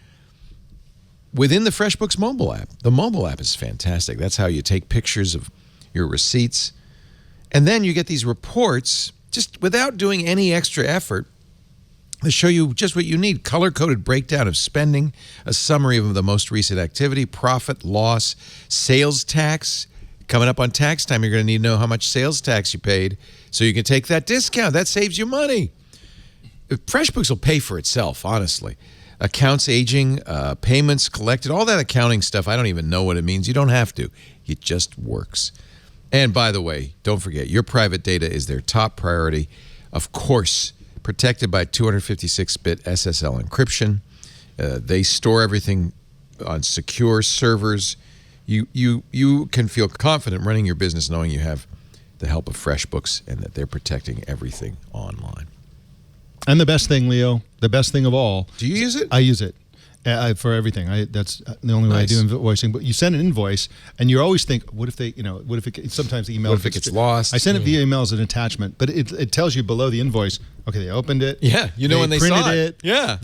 within the FreshBooks mobile app. The mobile app is fantastic. That's how you take pictures of your receipts. And then you get these reports, just without doing any extra effort, that show you just what you need. Color-coded breakdown of spending, a summary of the most recent activity, profit, loss, sales tax, Coming up on tax time, you're going to need to know how much sales tax you paid so you can take that discount. That saves you money. FreshBooks will pay for itself, honestly. Accounts aging, payments collected, all that accounting stuff, I don't even know what it means. You don't have to. It just works. And by the way, don't forget, your private data is their top priority. Of course, protected by 256-bit SSL encryption. They store everything on secure servers. You can feel confident running your business knowing you have the help of FreshBooks and that they're protecting everything online. And the best thing, Leo, the best thing of all. Do you use it? I use it for everything. That's the only way I do invoicing. But you send an invoice, and you always think, what if they, what if it, sometimes the email. What if it gets lost? I send it via email as an attachment, but it tells you below the invoice, okay, they opened it. Yeah, you know when they saw it. Yeah.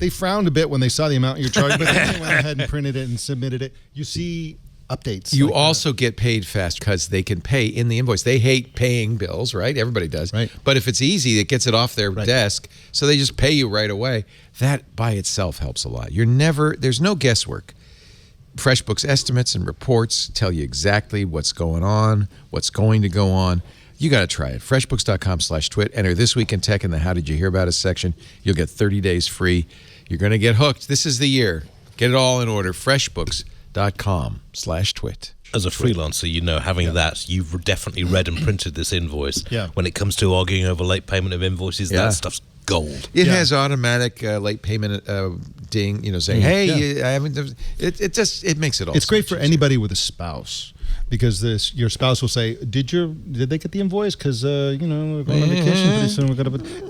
They frowned a bit when they saw the amount you're charging, but then they went ahead and printed it and submitted it. You see updates. You also get paid fast because they can pay in the invoice. They hate paying bills, right? Everybody does. Right. But if it's easy, it gets it off their desk, so they just pay you right away. That by itself helps a lot. There's no guesswork. FreshBooks estimates and reports tell you exactly what's going on, what's going to go on. You got to try it. FreshBooks.com/twit. Enter This Week in Tech in the How Did You Hear About Us section. You'll get 30 days free. You're going to get hooked. This is the year. Get it all in order. FreshBooks.com/twit. As a freelancer, having that, you've definitely read and printed this invoice. Yeah. When it comes to arguing over late payment of invoices, that stuff's gold. It has automatic late payment ding, saying, "Hey, I haven't." It makes it all. It's great for easier. anybody with a spouse, because your spouse will say, "Did they get the invoice? Because we're going on vacation pretty soon.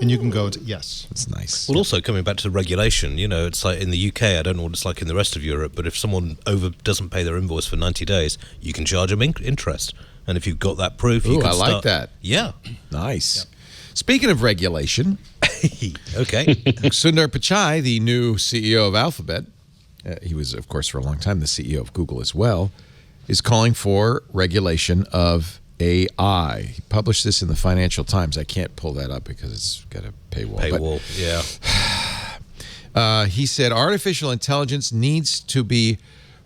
And you can go, yes, It's nice. Well, also coming back to regulation, it's like in the UK, I don't know what it's like in the rest of Europe, but if someone doesn't pay their invoice for 90 days, you can charge them interest. And if you've got that proof, you can I start. like that. Yeah. Nice. Yep. Speaking of regulation, Okay. Sundar Pichai, the new CEO of Alphabet, he was, of course, for a long time the CEO of Google as well, is calling for regulation of AI. He published this in the Financial Times. I can't pull that up because it's got a paywall. Paywall, yeah. He said artificial intelligence needs to be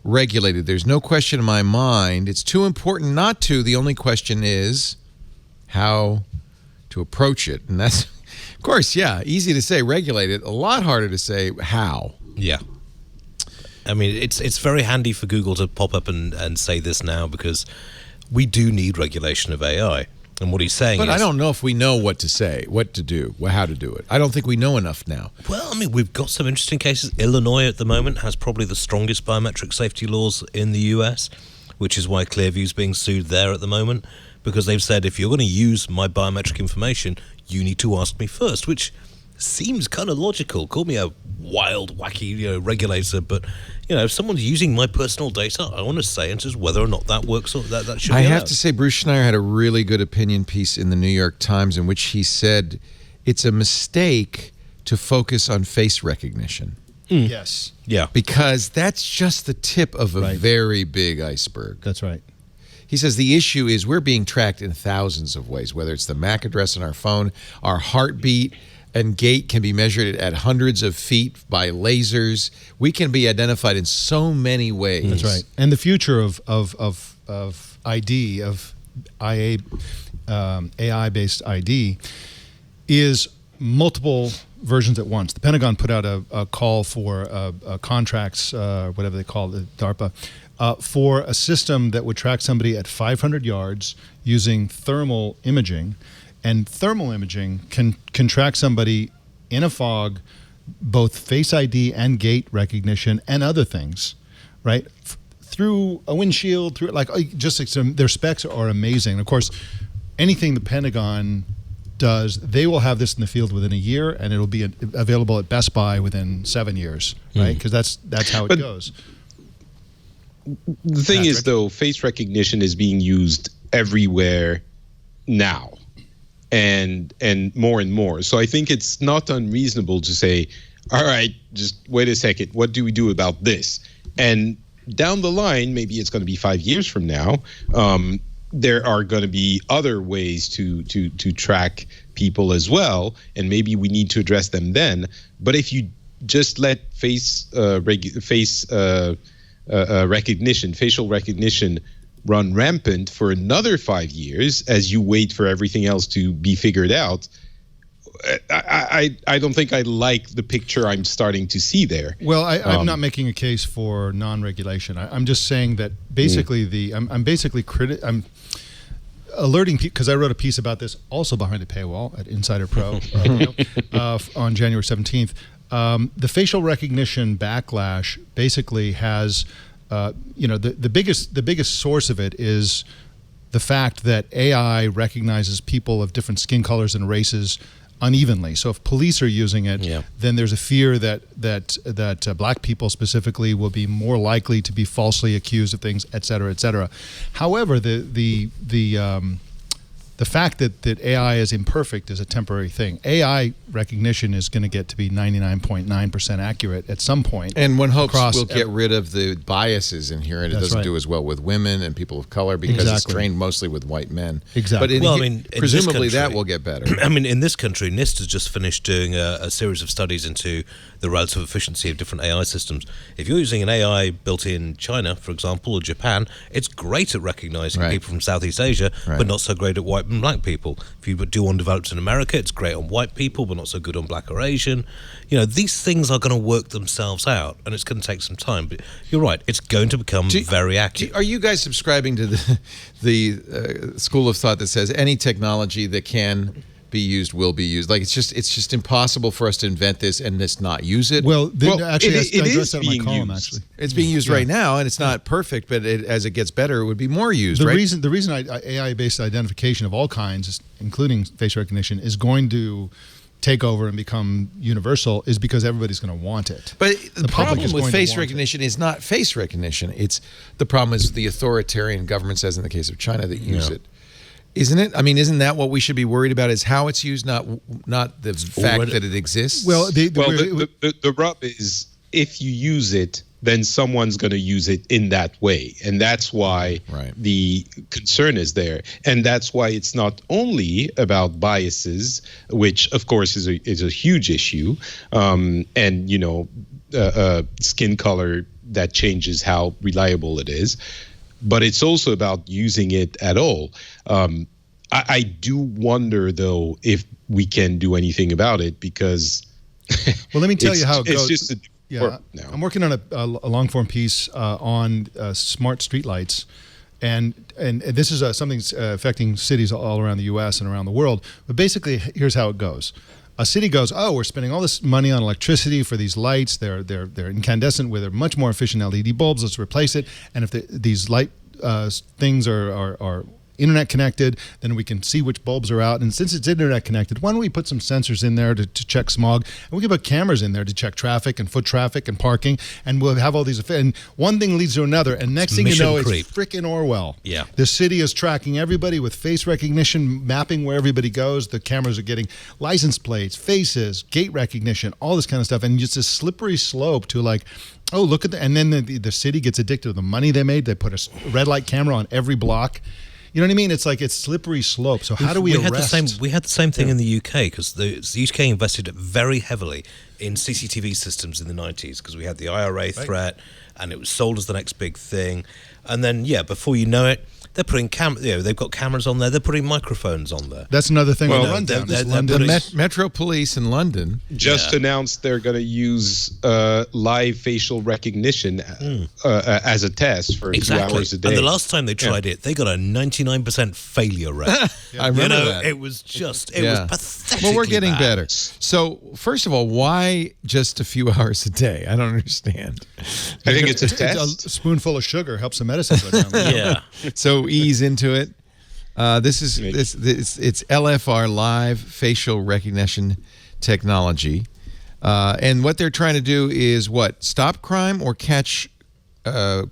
regulated. There's no question in my mind. It's too important not to. The only question is how to approach it. And that's, of course, easy to say regulate it. A lot harder to say how. Yeah. I mean, it's very handy for Google to pop up and say this now, because we do need regulation of AI. And what he's saying But is... I don't know if we know what to say, what to do, how to do it. I don't think we know enough now. Well, I mean, we've got some interesting cases. Illinois at the moment has probably the strongest biometric safety laws in the US, which is why Clearview's being sued there at the moment, because they've said, if you're going to use my biometric information, you need to ask me first, which seems kind of logical. Call me a wild, wacky regulator, but if someone's using my personal data, I want to say and just whether or not that works or that should be I allowed. have to say, Bruce Schneier had a really good opinion piece in the New York Times in which he said it's a mistake to focus on face recognition. yes, Yeah. Because that's just the tip of a very big iceberg. that's right. He says the issue is we're being tracked in thousands of ways, whether it's the MAC address on our phone, our heartbeat and gait can be measured at hundreds of feet by lasers. We can be identified in so many ways. That's right. And the future of ID, of IA, AI-based ID, is multiple versions at once. The Pentagon put out a call for contracts, whatever they call it, DARPA, for a system that would track somebody at 500 yards using thermal imaging. And thermal imaging can track somebody in a fog, both Face ID and gait recognition and other things, right? Through a windshield, their specs are amazing. And of course, anything the Pentagon does, they will have this in the field within a year, and it'll be available at Best Buy within 7 years, right? Because that's how it goes. The thing is, though, face recognition is being used everywhere now. And more and more. So I think it's not unreasonable to say, all right, just wait a second, what do we do about this? And down the line, maybe it's going to be 5 years from now, there are going to be other ways to track people as well, and maybe we need to address them then. But if you just let facial recognition run rampant for another 5 years as you wait for everything else to be figured out, I don't think I like the picture I'm starting to see there. Well, I'm not making a case for non-regulation. I'm just saying that basically I'm alerting people, because I wrote a piece about this also behind the paywall at Insider Pro on January 17th. The facial recognition backlash basically has, the biggest source of it is the fact that AI recognizes people of different skin colors and races unevenly. So if police are using it, then there's a fear that black people specifically will be more likely to be falsely accused of things, et cetera, et cetera. However, the fact that AI is imperfect is a temporary thing. AI recognition is going to get to be 99.9% accurate at some point. And one hopes we'll get rid of the biases inherent. It doesn't do as well with women and people of color because it's trained mostly with white men. Exactly. But presumably that will get better. I mean, in this country, NIST has just finished doing a series of studies into the relative efficiency of different AI systems. If you're using an AI built in China, for example, or Japan, it's great at recognizing people from Southeast Asia, but not so great at white and black people. If you do one developed in America, it's great on white people, but not so good on black or Asian. These things are going to work themselves out, and it's going to take some time. But you're right, it's going to become very accurate. Are you guys subscribing to the school of thought that says any technology that can be used will be used? Like it's just impossible for us to invent this and just not use it. Actually, it I is addressed that in my being column. used. Actually, it's being used right now, and it's not perfect. But as it gets better, it would be more used. The reason AI-based identification of all kinds, including face recognition, is going to take over and become universal is because everybody's going to want it. But the problem with face recognition is not face recognition. The problem is the authoritarian governments, as in the case of China, that use it. Isn't it? I mean, isn't that what we should be worried about? Is how it's used, not the fact that it exists? Well, the rub is if you use it, then someone's going to use it in that way, and that's why the concern is there, and that's why it's not only about biases, which of course is a huge issue, and skin color that changes how reliable it is. But it's also about using it at all. I do wonder, though, if we can do anything about it because. Well, let me tell you how it goes. It's just now. I'm working on a long form piece on smart streetlights, and this is something affecting cities all around the U.S. and around the world. But basically, here's how it goes. A city goes, we're spending all this money on electricity for these lights. They're incandescent, they're much more efficient LED bulbs. Let's replace it. And if these light things are internet connected, then we can see which bulbs are out. And since it's internet connected, why don't we put some sensors in there to check smog? And we can put cameras in there to check traffic and foot traffic and parking. And we'll have all these effects. And one thing leads to another. And next thing you know, it's frickin' Orwell. Yeah. The city is tracking everybody with face recognition, mapping where everybody goes. The cameras are getting license plates, faces, gate recognition, all this kind of stuff. And just a slippery slope to like, look at that. And then the city gets addicted to the money they made. They put a red light camera on every block. You know what I mean? It's like it's slippery slope. So how do we arrest? We had the same thing in the UK because the UK invested very heavily in CCTV systems in the 90s because we had the IRA threat and it was sold as the next big thing. And then, before you know it, they're putting they've got cameras on there. They're putting microphones on there. That's another thing. The Metro Police in London just announced they're going to use live facial recognition as a test for 2 hours a day. And the last time they tried it, they got a 99% failure rate. I remember that. It was just was pathetic. Well, we're getting better. So first of all, why just a few hours a day? I don't understand. I think it's a test. A spoonful of sugar helps the medicine go down there. Yeah. So ease into it. It's LFR, live facial recognition technology, and what they're trying to do is stop crime or catch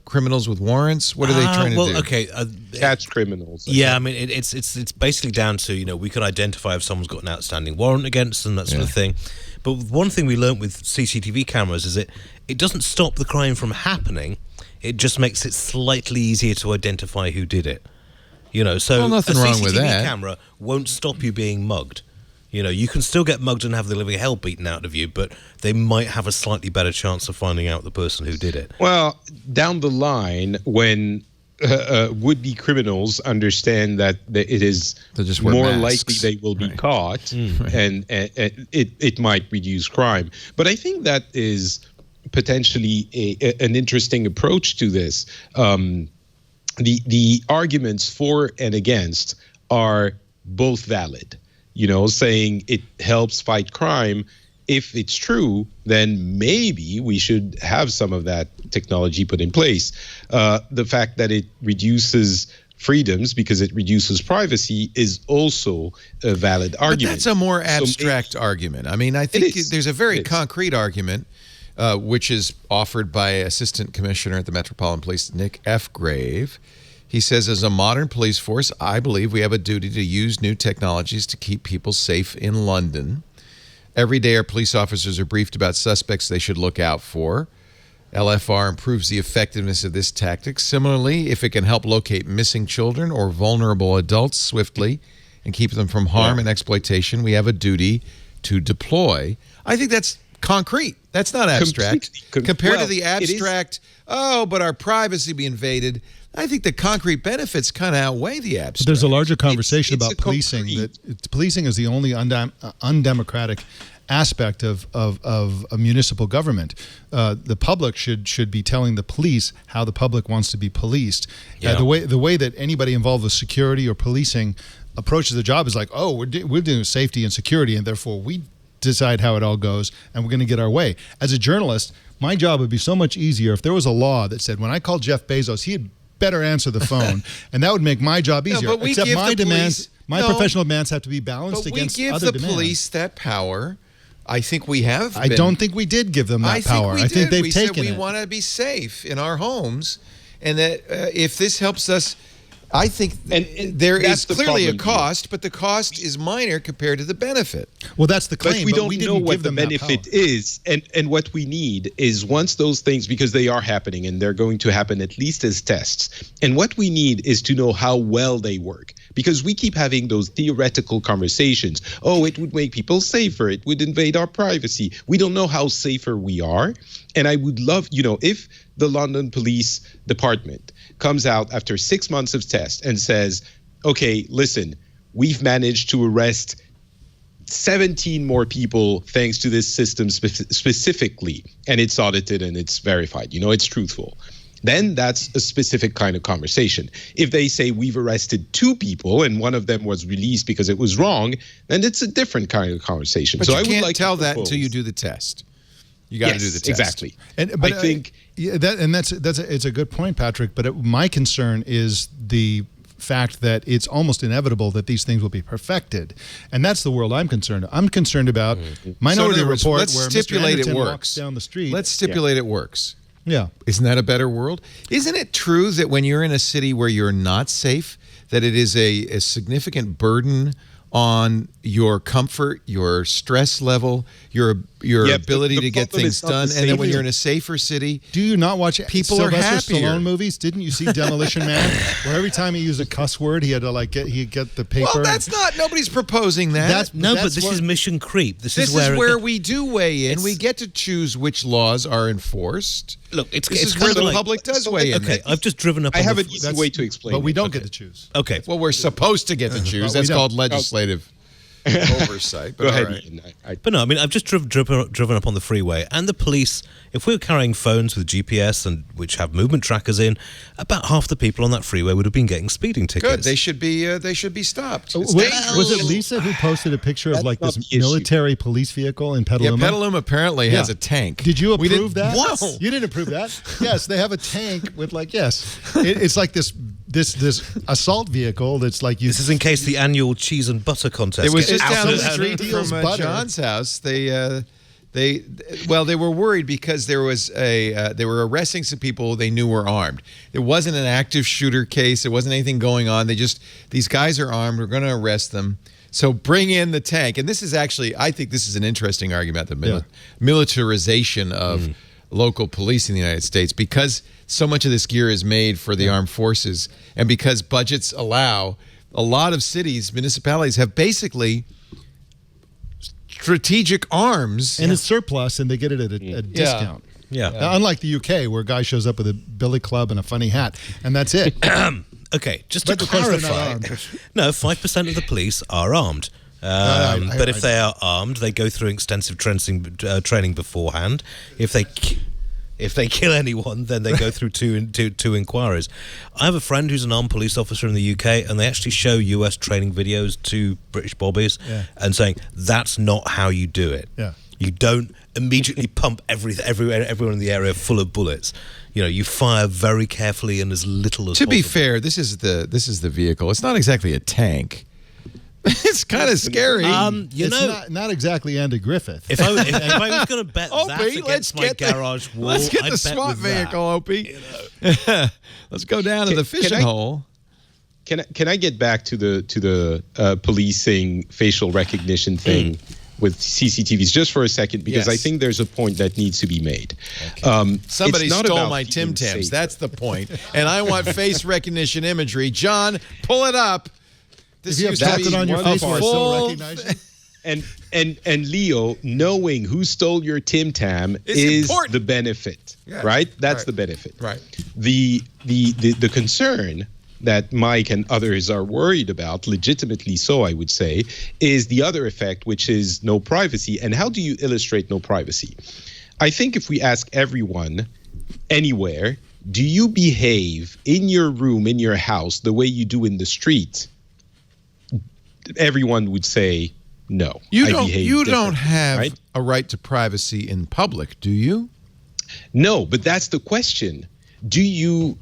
criminals with warrants. What are they trying to do? Okay, catch criminals. I mean it's basically down to we can identify if someone's got an outstanding warrant against them, that sort of thing. But one thing we learned with CCTV cameras is it doesn't stop the crime from happening. It just makes it slightly easier to identify who did it. So nothing wrong with that. A CCTV camera won't stop you being mugged. You can still get mugged and have the living hell beaten out of you, but they might have a slightly better chance of finding out the person who did it. Well, down the line, when would-be criminals understand that it is just wear more masks. likely they will be caught, and it might reduce crime. But I think that is potentially an interesting approach to this. The arguments for and against are both valid. Saying it helps fight crime. If it's true, then maybe we should have some of that technology put in place. The fact that it reduces freedoms because it reduces privacy is also a valid argument. But that's a more abstract argument. I mean, I think there's a very concrete argument, which is offered by Assistant Commissioner at the Metropolitan Police, Nick F. Grave. He says, as a modern police force, I believe we have a duty to use new technologies to keep people safe in London. Every day, our police officers are briefed about suspects they should look out for. LFR improves the effectiveness of this tactic. Similarly, if it can help locate missing children or vulnerable adults swiftly and keep them from harm and exploitation, we have a duty to deploy. I think that's concrete. That's not abstract. Compared to the abstract, but our privacy be invaded, I think the concrete benefits kind of outweigh the abstract. But there's a larger conversation about policing. That policing is the only undemocratic aspect of a municipal government. The public should be telling the police how the public wants to be policed. The way that anybody involved with security or policing approaches the job is like, we're doing safety and security, and therefore we decide how it all goes, and we're going to get our way. As a journalist, my job would be so much easier if there was a law that said when I called Jeff Bezos, he had better answer the phone, and that would make my job easier. No, but Except my demands, professional demands have to be balanced against other demands. We give the police that power. I think we have. I don't think we did give them that power. I think they've taken it. We want to be safe in our homes, and that if this helps us, I think there is clearly a cost, but the cost is minor compared to the benefit. Well, that's the claim. But we don't know what the benefit is, and what we need is once those things, because they are happening and they're going to happen at least as tests, and what we need is to know how well they work, because we keep having those theoretical conversations. It would make people safer. It would invade our privacy. We don't know how safer we are, and I would love, if the London Police Department comes out after 6 months of test and says, okay, listen, we've managed to arrest 17 more people thanks to this system specifically, and it's audited and it's verified, it's truthful, then that's a specific kind of conversation. If they say we've arrested 2 people and one of them was released because it was wrong, then it's a different kind of conversation. But you can't tell that until you do the test. You got to do the test. Exactly. But I think it's a good point, Patrick. But my concern is the fact that it's almost inevitable that these things will be perfected, and that's the world I'm concerned. I'm concerned about Minority Report, let's where stipulate Mr. Anderton it works walks down the street. Let's stipulate it works. Yeah. Isn't that a better world? Isn't it true that when you're in a city where you're not safe, that it is a significant burden on your comfort, your stress level, your ability to get things done, and then when you're in a safer city, do you not watch people Sylvester are happier. Stallone movies? Didn't you see Demolition Man, where every time he used a cuss word, he had to get the paper? Well, that's not. Nobody's proposing that. But this is mission creep. This is where we do weigh in. We get to choose which laws are enforced. Look, it's where the public does weigh in. Okay, I've just driven up. I have an easy way to explain. But we don't get to choose. Okay. Well, we're supposed to get to choose. That's called legislative oversight. But Go ahead. Right. But no, I mean, I've just driven up on the freeway, and the police, if we were carrying phones with GPS and which have movement trackers in, about half the people on that freeway would have been getting speeding tickets. They should be stopped. Was it Lisa who posted a picture of this military police vehicle in Petaluma? Yeah, Petaluma apparently has a tank. Did you approve that? What? You didn't approve that? Yes, they have a tank with it's like this assault vehicle that's like you. This is in case the annual cheese and butter contest. It was just down the street from John's house. They were worried because they were arresting some people they knew were armed. It wasn't an active shooter case. There wasn't anything going on. These guys are armed. We're going to arrest them. So bring in the tank. And this is actually, I think this is an interesting argument, the militarization of local police in the United States, because so much of this gear is made for the armed forces, and because budgets allow, a lot of cities, municipalities have basically strategic arms. And it's surplus, and they get it at a discount. Yeah. Unlike the UK, where a guy shows up with a billy club and a funny hat, and that's it. Okay, just to But of course they're not clarify, armed. no, 5% of the police are armed. But if they are armed, they go through extensive training beforehand. If they kill anyone, then they go through two inquiries. I have a friend who's an armed police officer in the UK, and they actually show US training videos to British bobbies and saying that's not how you do it. Yeah. You don't immediately pump everyone in the area full of bullets. You know, you fire very carefully and as little as To possible. be fair, this is the vehicle. It's not exactly a tank. It's kind of scary. It's not exactly Andy Griffith. If I was going to bet that Opie, against my garage wall, let's get I'd the bet SWAT with vehicle, that. Opie. Let's go down to the fishing hole. Can I get back to the policing facial recognition thing with CCTVs just for a second, because I think there's a point that needs to be made. Somebody it's not stole about my being Tim Tams. safe. That's the point. And I want face recognition imagery. John, pull it up. This If you have used to something be on your one face, will I still full- recognize you? And Leo, knowing who stole your Tim Tam is important. the benefit, Yeah. right? That's Right. the benefit. Right. The concern that Mike and others are worried about, legitimately so, I would say, is the other effect, which is no privacy. And how do you illustrate no privacy? I think if we ask everyone anywhere, do you behave in your room, in your house, the way you do in the street? Everyone would say no. You I don't. behave You don't differently, have right? a right to privacy in public, do you? No, but that's the question. Do you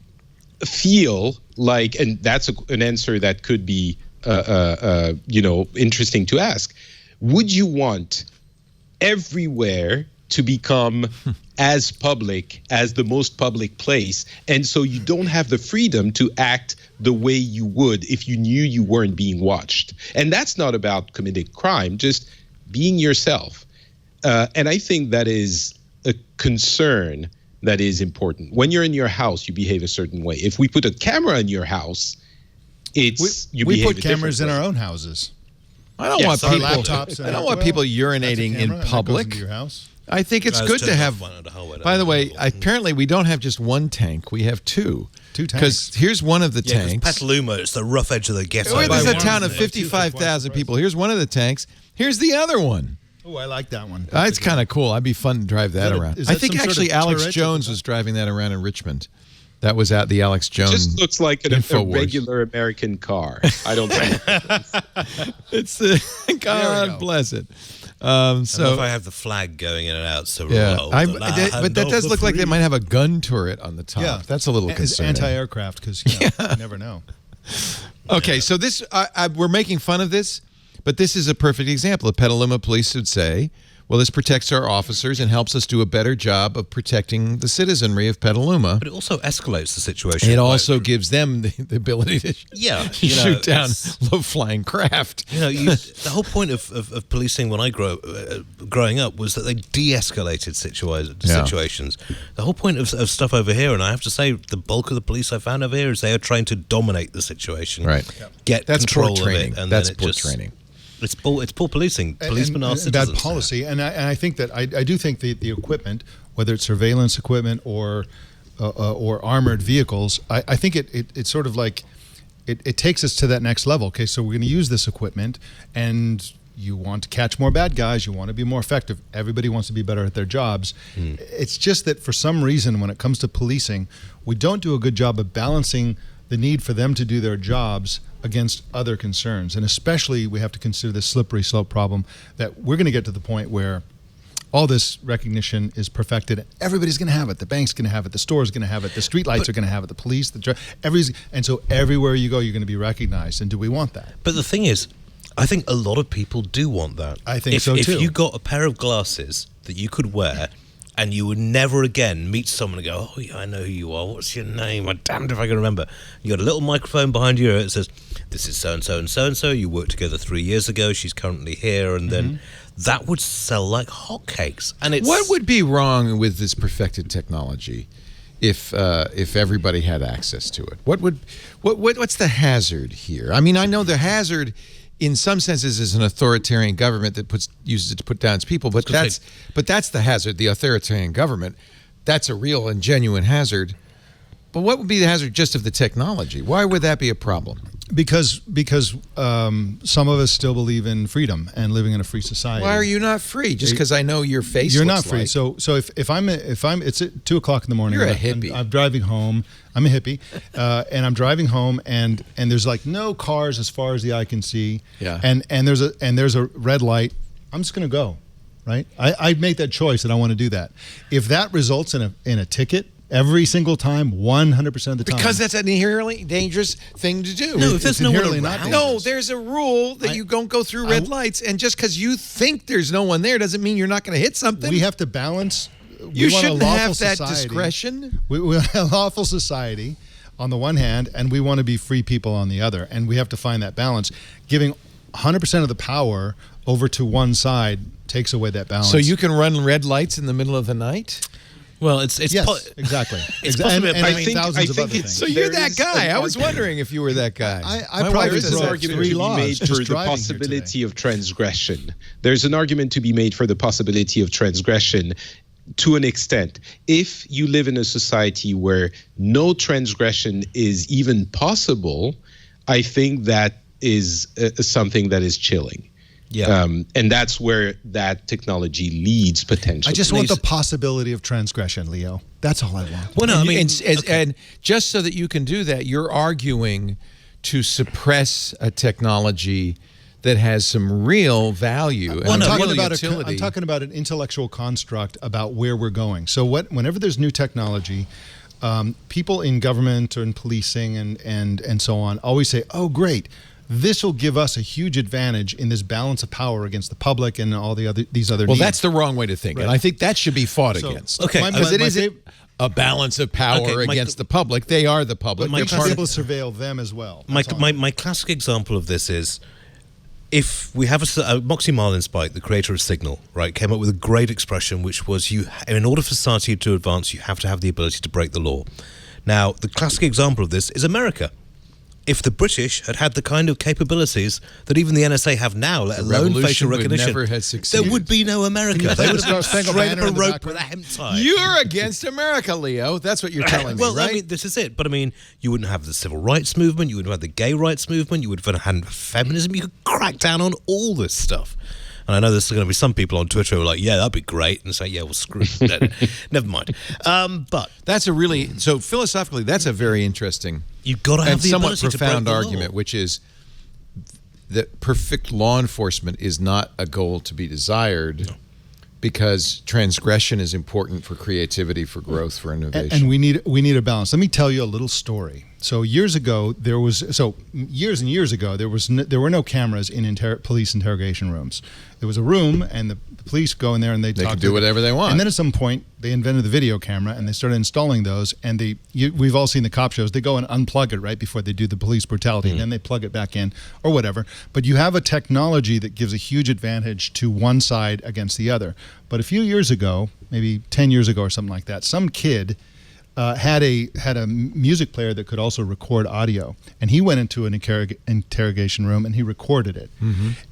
feel like, and that's an answer that could be, interesting to ask. Would you want everywhere to become as public as the most public place, and so you don't have the freedom to act the way you would if you knew you weren't being watched? And that's not about committing crime, just being yourself. And I think that is a concern that is important. When you're in your house, you behave a certain way. If we put a camera in your house, We behave put a cameras different in way. our own houses. I don't want Our people. laptops. I don't want people urinating in public. Your house. I think it's Guys, good turn to off have. one of the hallway, By the way, don't- apparently we don't have just one tank. We have two. Two tanks. Because here's one of the Yeah, because tanks. Petaluma, it's the rough edge of the ghetto. This is a town of isn't it? 55,000 people. Here's one of the tanks. Here's the other one. Oh, I like that one. It's kind of cool. I'd be fun to drive that Is that a- around. is I that think some sort actually of Alex turret? Jones was driving that around in Richmond. That was at the Alex Jones. Just looks like a InfoWars. regular American car. I don't think. It's we God go. bless it. I don't know So if I have the flag going in and out, so yeah, roll I, the land but that does of look like they free. might have a gun turret on the top. Yeah. That's a little It's concerning. anti-aircraft because you never know. Okay, so this we're making fun of this, but this is a perfect example. The Petaluma police would say, well, this protects our officers and helps us do a better job of protecting the citizenry of Petaluma. But it also escalates the situation. It Like, also gives them the ability to shoot down it's- low-flying craft. You know, the whole point of policing when I growing up was that they de-escalated situations. The whole point of stuff over here, and I have to say, the bulk of the police I found over here is they are trying to dominate the situation, Right. Get That's control poor training. of it, and That's then poor it just, training. It's poor policing. Policemen are and citizens. bad policy. And I think that I do think the equipment, whether it's surveillance equipment or armored vehicles, I think it sort of like it takes us to that next level. Okay, so we're going to use this equipment, and you want to catch more bad guys. You want to be more effective. Everybody wants to be better at their jobs. It's just that for some reason, when it comes to policing, we don't do a good job of balancing the need for them to do their jobs against other concerns. And especially we have to consider the slippery slope problem that we're going to get to the point where all this recognition is perfected. Everybody's going to have it. The bank's going to have it. The store's going to have it. The streetlights are going to have it. The police, and so everywhere you go, you're going to be recognized. And do we want that? But the thing is, I think a lot of people do want that. I think so, too. If you got a pair of glasses that you could wear and you would never again meet someone and go, oh, yeah, I know who you are. What's your name? I'm damned if I can remember. You got a little microphone behind you that says, this is so-and-so and so-and-so. You worked together 3 years ago. She's currently here. And then that would sell like hotcakes. And it's What would be wrong with this perfected technology if everybody had access to it? What's the hazard here? I mean, I know the hazard in some senses is an authoritarian government that uses it to put down its people, but that's the hazard. The authoritarian government, that's a real and genuine hazard. But what would be the hazard just of the technology? Why would that be a problem? Because some of us still believe in freedom and living in a free society. Why are you not free? Just because I know your face. You're looks not free. like. So if I'm it's at 2:00 in the morning. You're a hippie. I'm driving home. I'm a hippie, and I'm driving home, and there's like no cars as far as the eye can see. Yeah. And there's a red light. I'm just going to go, right? I made that choice and I want to do that. If that results in a ticket. Every single time, 100% of the time. Because that's an inherently dangerous thing to do. No, if there's no one inherently not around. dangerous. No, there's a rule that you don't go through red lights, and just because you think there's no one there doesn't mean you're not going to hit something. We have to balance. You we want a shouldn't lawful have that society. discretion. We want a lawful society on the one hand, and we want to be free people on the other, and we have to find that balance. Giving 100% of the power over to one side takes away that balance. So you can run red lights in the middle of the night? Well, it's yes, exactly. It's possible, and but I I mean think- thousands I of think other it's- things. So you're There that is guy. an I was wondering if you were that guy. I My probably wife There's does an broke that. argument 3 to be laws made just for the driving here possibility of transgression. There's an argument to be made for the possibility of transgression to an extent. If you live in a society where no transgression is even possible, I think that is something that is chilling. Yeah. And that's where that technology leads potentially. I just want the possibility of transgression, Leo. That's all I want. Well, no, I mean, and just so that you can do that, you're arguing to suppress a technology that has some real value I'm and talking real about utility. I'm talking about an intellectual construct about where we're going. So whenever there's new technology, people in government or in policing and so on always say, "Oh, great, this will give us a huge advantage in this balance of power against the public and all these other Well, needs." that's the wrong way to think, and Right. I think that should be fought So- against. Okay, because it my isn't a balance of power Okay, my- against the public. They are the public. But my They're we should part be of- able to surveil them as well. My, That's all. my classic example of this is if we have Moxie Marlinspike, the creator of Signal, right, came up with a great expression, which was in order for society to advance, you have to have the ability to break the law. Now, the classic example of this is America. If the British had had the kind of capabilities that even the NSA have now, let alone revolution facial would recognition, never have succeeded. there would be no America. They would have been Spangled straight up Banner a in the rope background. with a hemp tie. You're against America, Leo. That's what you're telling me, Well, right? I mean, this is it. But I mean, you wouldn't have the civil rights movement. You wouldn't have the gay rights movement. You would have had feminism. You could crack down on all this stuff. And I know there's going to be some people on Twitter who are like, "Yeah, that'd be great," and say, "Yeah, well, screw it." Never mind. But That's a really so philosophically. That's a very interesting you've got to have and the somewhat ability profound to break the argument, law. which is that perfect law enforcement is not a goal to be desired, because transgression is important for creativity, for growth, for innovation. And we need a balance. Let me tell you a little story. So years and years ago there were no cameras in police interrogation rooms. There was a room, and the police go in there and they talk can do whatever they want. And then at some point they invented the video camera and they started installing those. And we've all seen the cop shows. They go and unplug it right before they do the police brutality, and then they plug it back in or whatever. But you have a technology that gives a huge advantage to one side against the other. But a few years ago, maybe 10 years ago or something like that, some kid had a music player that could also record audio, and he went into an interrogation room and he recorded it.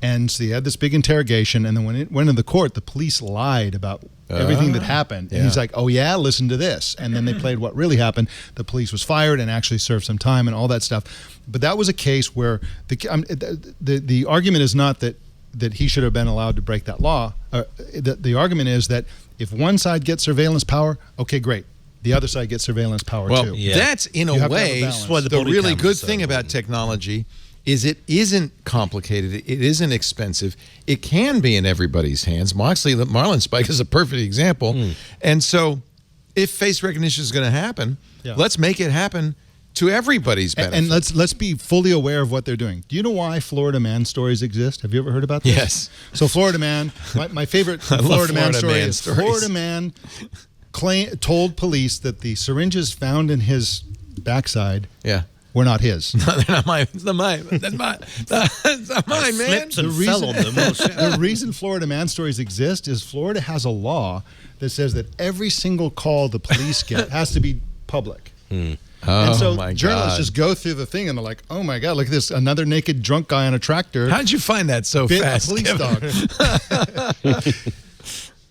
And so he had this big interrogation, and then when it went into the court, the police lied about everything that happened. And he's like, "Oh yeah, listen to this." And then they played what really happened. The police was fired and actually served some time and all that stuff. But that was a case where the argument is not that he should have been allowed to break that law. The argument is that if one side gets surveillance power, okay, great. The other side gets surveillance power too. Yeah. That's in You a have to have a way balance. That's why the the body really cam good is so thing about technology is it isn't complicated. It isn't expensive. It can be in everybody's hands. Marlinspike is a perfect example. And so if face recognition is going to happen, let's make it happen to everybody's benefit. And let's be fully aware of what they're doing. Do you know why Florida Man stories exist? Have you ever heard about this? Yes. So Florida Man, my favorite Florida Man story is Florida Man told police that the syringes found in his backside were not his. They're not mine. It's not mine. That's mine. That's not mine, man. Slipped and fell on them. The reason Florida Man stories exist is Florida has a law that says that every single call the police get has to be public. And so my journalists God. just go through the thing and they're like, "Oh my God, look at this, another naked drunk guy on a tractor." How did you find that so bit fast? a police Kevin? dog.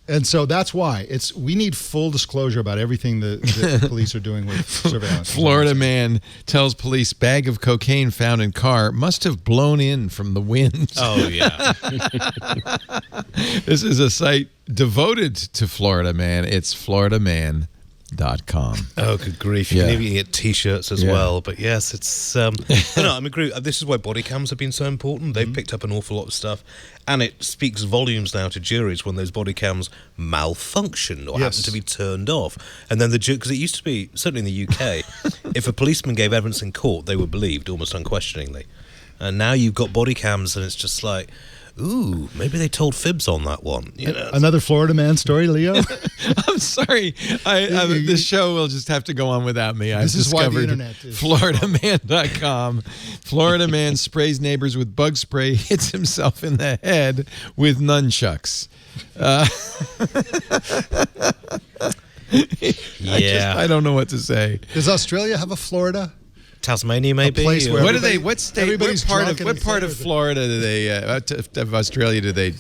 And so that's why we need full disclosure about everything the police are doing with surveillance. Florida man tells police bag of cocaine found in car must have blown in from the wind. Oh, yeah. This is a site devoted to Florida man. It's floridaman.com. Oh, good grief. You Yeah. can even get T-shirts as Yeah. well. But yes, it's... I agree. This is why body cams have been so important. They've picked up an awful lot of stuff. And it speaks volumes now to juries when those body cams malfunction or happen to be turned off. And then because it used to be, certainly in the UK, if a policeman gave evidence in court, they were believed almost unquestioningly. And now you've got body cams and it's just like... Ooh, maybe they told fibs on that one. You know? Another Florida man story, Leo? I'm sorry. This show will just have to go on without me. This is why the internet is FloridaMan.com. Florida man sprays neighbors with bug spray, hits himself in the head with nunchucks. I don't know what to say. Does Australia have a Florida? Tasmania, maybe. place where What do they? What state? everybody's What part of Florida do they? Of Australia do they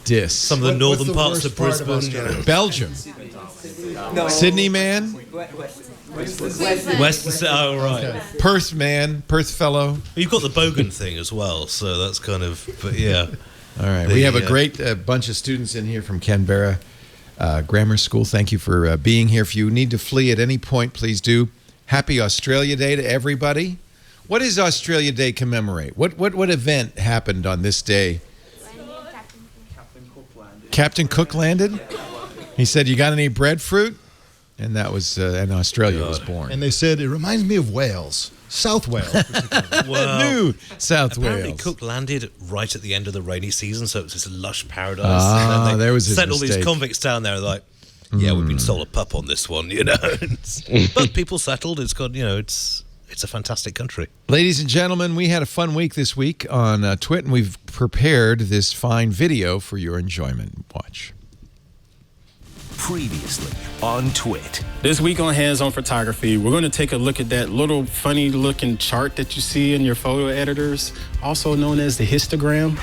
diss? Some of the northern parts of worst part of Brisbane. Australia? Belgium. Sydney man. Western. Oh, right. Perth man. Perth fellow. You've got the Bogan thing as well, so that's kind of. But yeah. All right. We have a great bunch of students in here from Canberra Grammar School. Thank you for being here. If you need to flee at any point, please do. Happy Australia Day to everybody. What does Australia Day commemorate? What event happened on this day? Captain Cook landed. He said, "You got any breadfruit?" And that was, and Australia was born. And they said, it reminds me of Wales. South Wales. Well, New South apparently Wales. Cook landed right at the end of the rainy season, so it's this lush paradise. Ah, and then they there was his sent all these mistake. convicts down there like, yeah, we've been sold a pup on this one, you know. But people settled. It's got, it's a fantastic country. Ladies and gentlemen, we had a fun week this week on Twit, and we've prepared this fine video for your enjoyment. Watch. Previously on Twit. This week on Hands-On Photography, we're going to take a look at that little funny-looking chart that you see in your photo editors, also known as the histogram.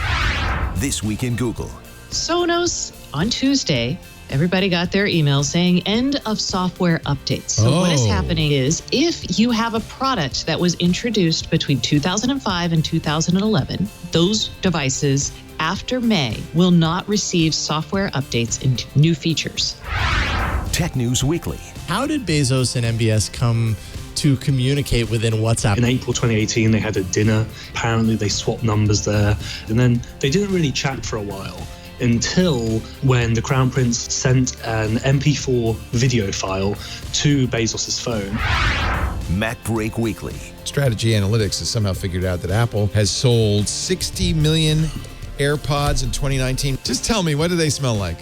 This week in Google. Sonos on Tuesday, everybody got their email saying end of software updates. So what is happening is if you have a product that was introduced between 2005 and 2011, those devices after May will not receive software updates and new features. Tech News Weekly. How did Bezos and MBS come to communicate within WhatsApp? In April 2018, they had a dinner. Apparently, they swapped numbers there. And then they didn't really chat for a while until when the Crown Prince sent an MP4 video file to Bezos' phone. MacBreak Weekly. Strategy Analytics has somehow figured out that Apple has sold 60 million AirPods in 2019. Just tell me, what do they smell like?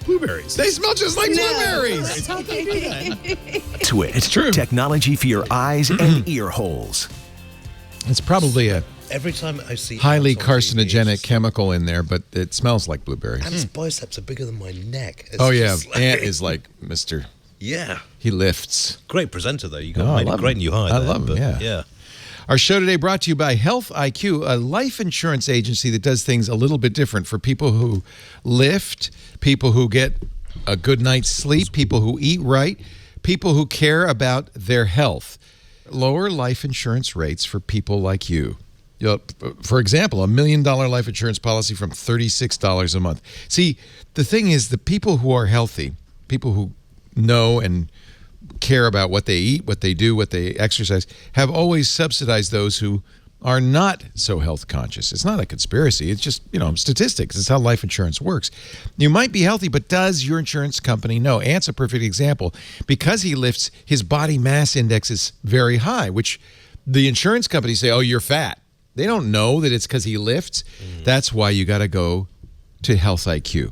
Blueberries. They smell just like blueberries. How can they do that? Twit. It's true. Technology for your eyes and ear holes. It's probably a Every time I see highly ants on TV, carcinogenic it's- chemical in there, but it smells like blueberries. And his biceps are bigger than my neck. It's Oh, yeah. just like- Ant is like Mr. Yeah. He lifts. Great presenter, though. You Oh, I got made a love great him. new hire I there, love him, but yeah. Our show today brought to you by Health IQ, a life insurance agency that does things a little bit different for people who lift, people who get a good night's sleep, people who eat right, people who care about their health. Lower life insurance rates for people like you. For example, $1 million life insurance policy from $36 a month. See, the thing is, the people who are healthy, people who know and care about what they eat, what they do, what they exercise, have always subsidized those who are not so health conscious. It's not a conspiracy. It's just, statistics. It's how life insurance works. You might be healthy, but does your insurance company know? Ant's a perfect example. Because he lifts, his body mass index is very high, which the insurance companies say, oh, you're fat. They don't know that it's because he lifts. That's why you got to go to Health IQ.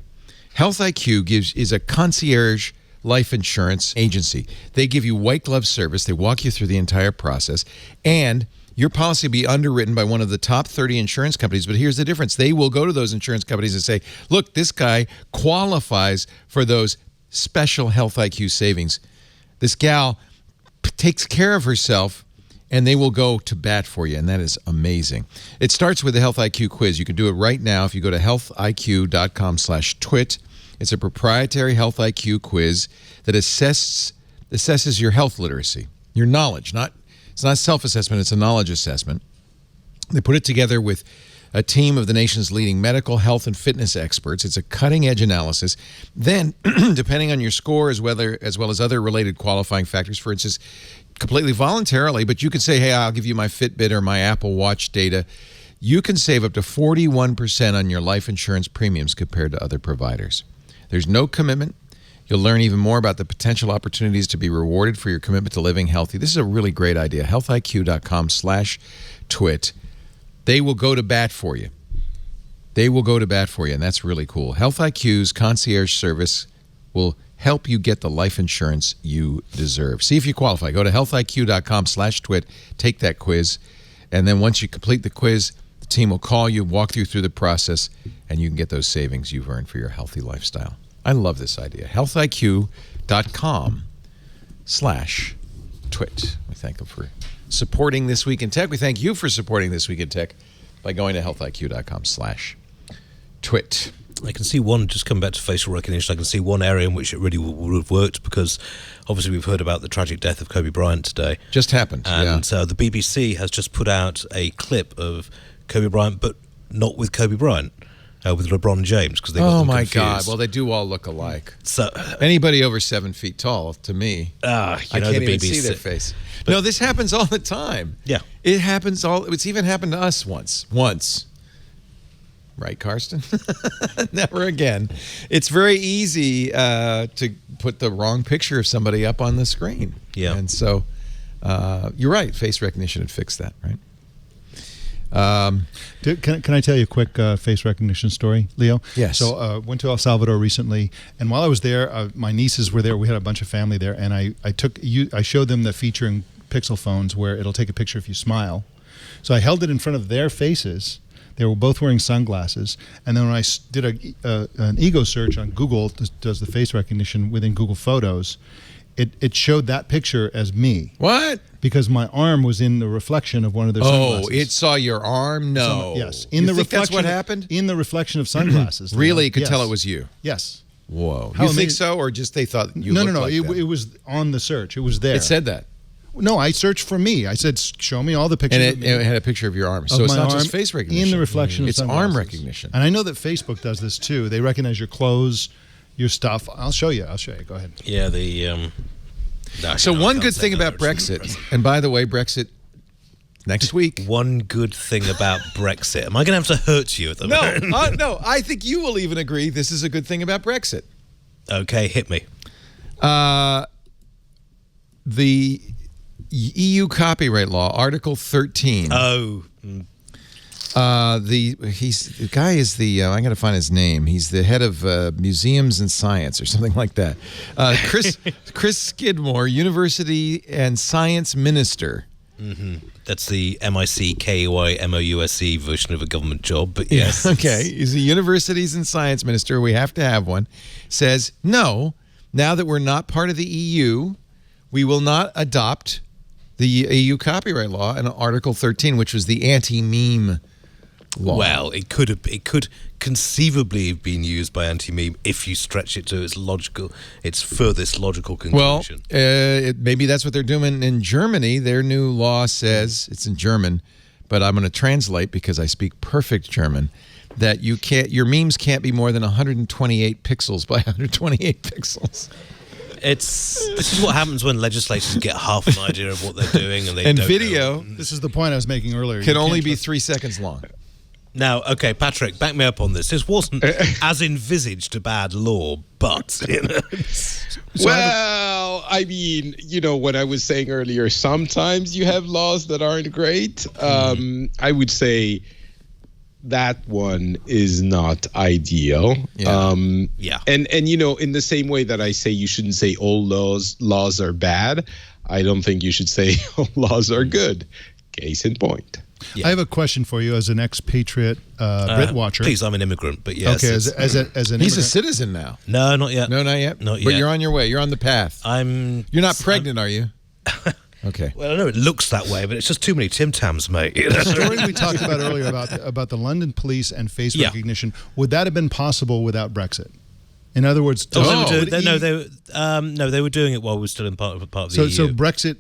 Health IQ is a concierge life insurance agency. They give you white glove service. They walk you through the entire process, and your policy will be underwritten by one of the top 30 insurance companies. But here's the difference. They will go to those insurance companies and say, look, this guy qualifies for those special Health IQ savings. This gal takes care of herself, and they will go to bat for you, and that is amazing. It starts with the Health IQ quiz. You can do it right now if you go to healthiq.com/twit. It's a proprietary health IQ quiz that assesses your health literacy, your knowledge. It's not self-assessment, it's a knowledge assessment. They put it together with a team of the nation's leading medical, health, and fitness experts. It's a cutting-edge analysis. Then, depending on your score, as well as other related qualifying factors, for instance, completely voluntarily, but you could say, hey, I'll give you my Fitbit or my Apple Watch data. You can save up to 41% on your life insurance premiums compared to other providers. There's no commitment. You'll learn even more about the potential opportunities to be rewarded for your commitment to living healthy. This is a really great idea. healthiq.com/twit. They will go to bat for you. And that's really cool. Health IQ's concierge service will help you get the life insurance you deserve. See if you qualify. Go to healthiq.com/twit, take that quiz, and then once you complete the quiz, the team will call you, walk you through the process, and you can get those savings you've earned for your healthy lifestyle. I love this idea. healthiq.com/twit. We thank them for supporting This Week in Tech. We thank you for supporting This Week in Tech by going to healthiq.com/twit. I can see one, just come back to facial recognition, I can see one area in which it really would have worked, because obviously we've heard about the tragic death of Kobe Bryant today. Just happened. And the BBC has just put out a clip of Kobe Bryant, but not with Kobe Bryant. With LeBron James, because they got them confused. God! Well, they do all look alike. So anybody over 7 feet tall, to me, I can't even see their face. No, this happens all the time. Yeah, it happens all. It's even happened to us once. Right, Karsten? Never again. It's very easy to put the wrong picture of somebody up on the screen. Yeah, and so you're right. Face recognition would fix that, right? Can I tell you a quick face recognition story, Leo? Yes. So went to El Salvador recently, and while I was there, my nieces were there. We had a bunch of family there, and I showed them the feature in Pixel phones where it'll take a picture if you smile. So I held it in front of their faces. They were both wearing sunglasses, and then when I did an ego search on Google, does the face recognition within Google Photos, it showed that picture as me. What? Because my arm was in the reflection of one of their sunglasses. Oh, it saw your arm? No. Yes. In the reflection. That's what happened? In the reflection of sunglasses. Really? You could tell it was you? Yes. Whoa. You think so, or just they thought you looked like that? It was on the search. It was there. It said that? No, I searched for me. I said, show me all the pictures and it had a picture of your arm. So it's not just face recognition. In the reflection of sunglasses. It's arm recognition. And I know that Facebook does this too. They recognize your clothes, your stuff. I'll show you. Go ahead. Yeah, the... So one good thing about Brexit, and by the way, Brexit next week. One good thing about Brexit. Am I going to have to hurt you at the moment? No, I think you will even agree this is a good thing about Brexit. Okay, hit me. The EU copyright law, Article 13. Oh. The guy is I'm going to find his name. He's the head of museums and science or something like that. Chris Skidmore, University and Science Minister. Mm-hmm. That's the MICKEYMOUSE version of a government job, but yes. Okay, he's the Universities and Science Minister. We have to have one. Says, no, now that we're not part of the EU, we will not adopt the EU copyright law in Article 13, which was the anti-meme law. Well, it could conceivably have been used by anti-meme if you stretch it to its furthest logical conclusion. Well, maybe that's what they're doing in Germany. Their new law says, it's in German, but I'm going to translate because I speak perfect German, that your memes can't be more than 128 pixels by 128 pixels. This is what happens when legislators get half an idea of what they're doing and they don't video. know. This is the point I was making earlier. Can only be 3 seconds long. Now, okay, Patrick, back me up on this. This wasn't as envisaged a bad law, but well, I mean, what I was saying earlier, sometimes you have laws that aren't great. I would say that one is not ideal. Yeah. And in the same way that I say you shouldn't say all laws are bad, I don't think you should say all laws are good. Case in point. Yeah. I have a question for you as an expatriate Brit watcher. Please, I'm an immigrant, but yes. Okay, as an immigrant. He's a citizen now. No, not yet. No, not yet? Not yet. But you're on your way. You're on the path. You're not pregnant, are you? Okay. Well, I know it looks that way, but it's just too many Tim Tams, mate. The story we talked about earlier about the London police and face recognition, would that have been possible without Brexit? In other words, they were doing it while we were still in part of the EU. So Brexit.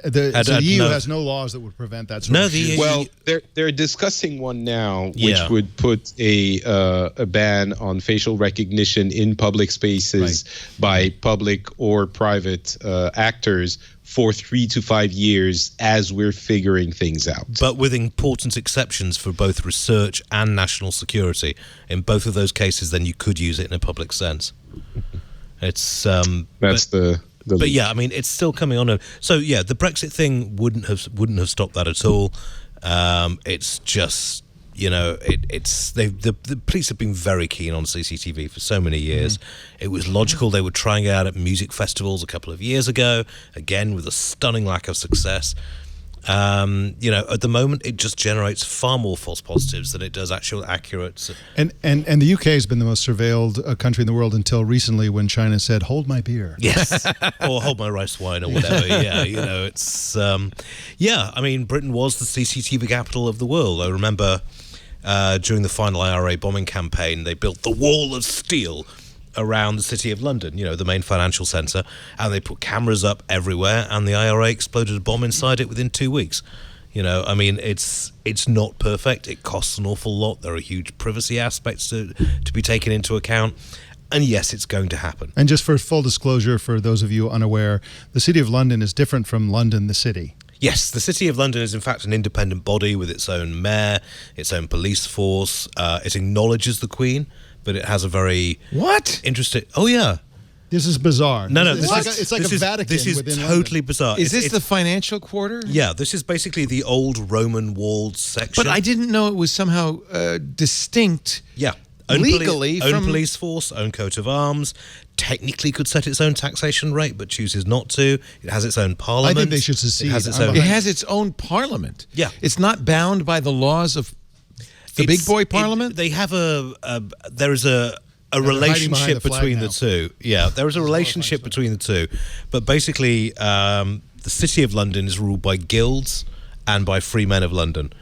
The EU has no laws that would prevent that sort of use. Well, they're discussing one now, which would put a ban on facial recognition in public spaces by public or private actors for 3 to 5 years as we're figuring things out. But with important exceptions for both research and national security. In both of those cases, then you could use it in a public sense. It's But yeah, I mean, it's still coming on. So yeah, the Brexit thing wouldn't have stopped that at all. It's just, the police have been very keen on CCTV for so many years. It was logical. They were trying it out at music festivals a couple of years ago, again with a stunning lack of success. At the moment, it just generates far more false positives than it does actual accurate. And the UK has been the most surveilled country in the world until recently, when China said, "Hold my beer." Yes, or hold my rice wine, or whatever. Yeah, it's I mean, Britain was the CCTV capital of the world. I remember during the final IRA bombing campaign, they built the wall of steel around the City of London, the main financial centre, and they put cameras up everywhere, and the IRA exploded a bomb inside it within 2 weeks. I mean, it's not perfect. It costs an awful lot. There are huge privacy aspects to be taken into account. And yes, it's going to happen. And just for full disclosure, for those of you unaware, the City of London is different from London, the city. Yes, the City of London is in fact an independent body with its own mayor, its own police force. It acknowledges the Queen, but it has a very interesting. Oh yeah, this is bizarre. No, it's like a Vatican. This is within totally London. Bizarre. Is this the financial quarter? Yeah, this is basically the old Roman walled section. But I didn't know it was somehow distinct. Yeah. Legally, own police force, own coat of arms. Technically, could set its own taxation rate, but chooses not to. It has its own parliament. I think they should secede. It has its own parliament. Yeah, it's not bound by the laws of the big boy parliament. They have there is a relationship between the two. Yeah, there is a relationship between the two, but basically, the City of London is ruled by guilds and by free men of London,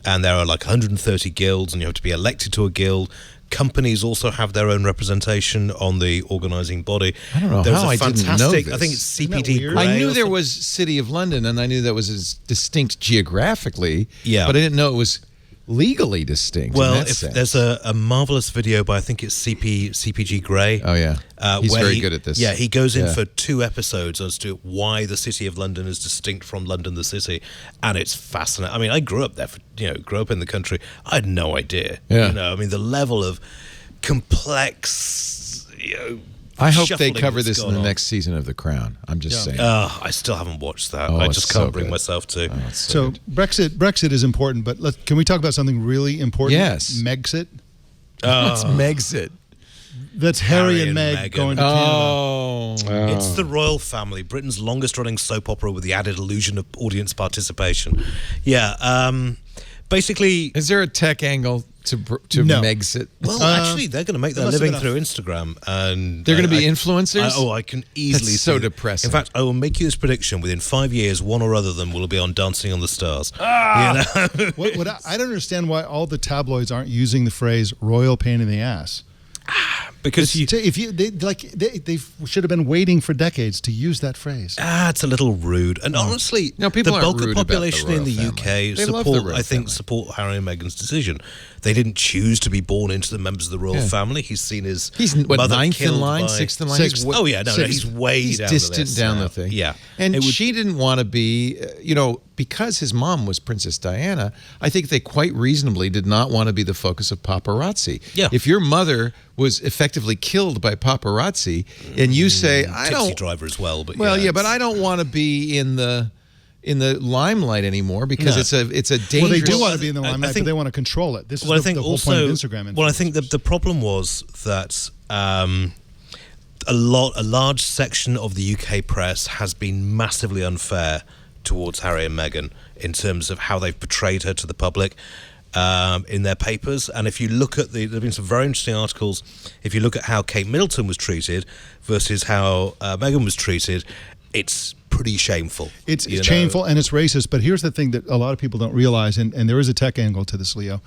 and there are like 130 guilds, and you have to be elected to a guild. Companies also have their own representation on the organising body. I don't know how I didn't know this. I think it's CPD. I knew there was City of London, and I knew that was as distinct geographically. Yeah, but I didn't know it was legally distinct. Well, there's a marvelous video by, I think it's CPG Grey. Oh yeah, he's very good at this. Yeah, he goes in for 2 episodes as to why the City of London is distinct from London the city, and it's fascinating. I mean, I grew up there, grew up in the country. I had no idea. Yeah. I mean, the level of complex. I hope they cover this in the next season of The Crown. I'm just saying. I still haven't watched that. I just can't bring myself to. So Brexit is important, but can we talk about something really important? Yes. Megxit. What's Megxit? That's Harry and Meg going to Canada. It's the royal family, Britain's longest-running soap opera with the added illusion of audience participation. Yeah. Basically, is there a tech angle to Megxit? Well, actually, they're going to make their living through Instagram, and they're going to be influencers. I can easily. That's so depressing. In fact, I will make you this prediction: within 5 years, one or other of them will be on Dancing on the Stars. I don't understand why all the tabloids aren't using the phrase "royal pain in the ass." Because they should have been waiting for decades to use that phrase. It's a little rude. And honestly, people the bulk of population in the family. UK support Harry and Meghan's decision. They didn't choose to be born into the members of the royal family. He's seen his mother ninth in line, by, sixth in line. He's way he's down distant the list. down the thing. Yeah, and she didn't want to be, because his mom was Princess Diana. I think they quite reasonably did not want to be the focus of paparazzi. Yeah. If your mother was effectively killed by paparazzi, and you say, "I don't," Tipsy driver as well, but but I don't want to be in the limelight anymore because it's a dangerous. Well, they do want to be in the limelight, but they want to control it. This is the whole point of Instagram. Well, I think the problem was that a large section of the UK press has been massively unfair towards Harry and Meghan in terms of how they've portrayed her to the public in their papers. And if you look at there have been some very interesting articles. If you look at how Kate Middleton was treated versus how Meghan was treated, it's pretty shameful. It's shameful and it's racist. But here's the thing that a lot of people don't realize, and there is a tech angle to this, Leo,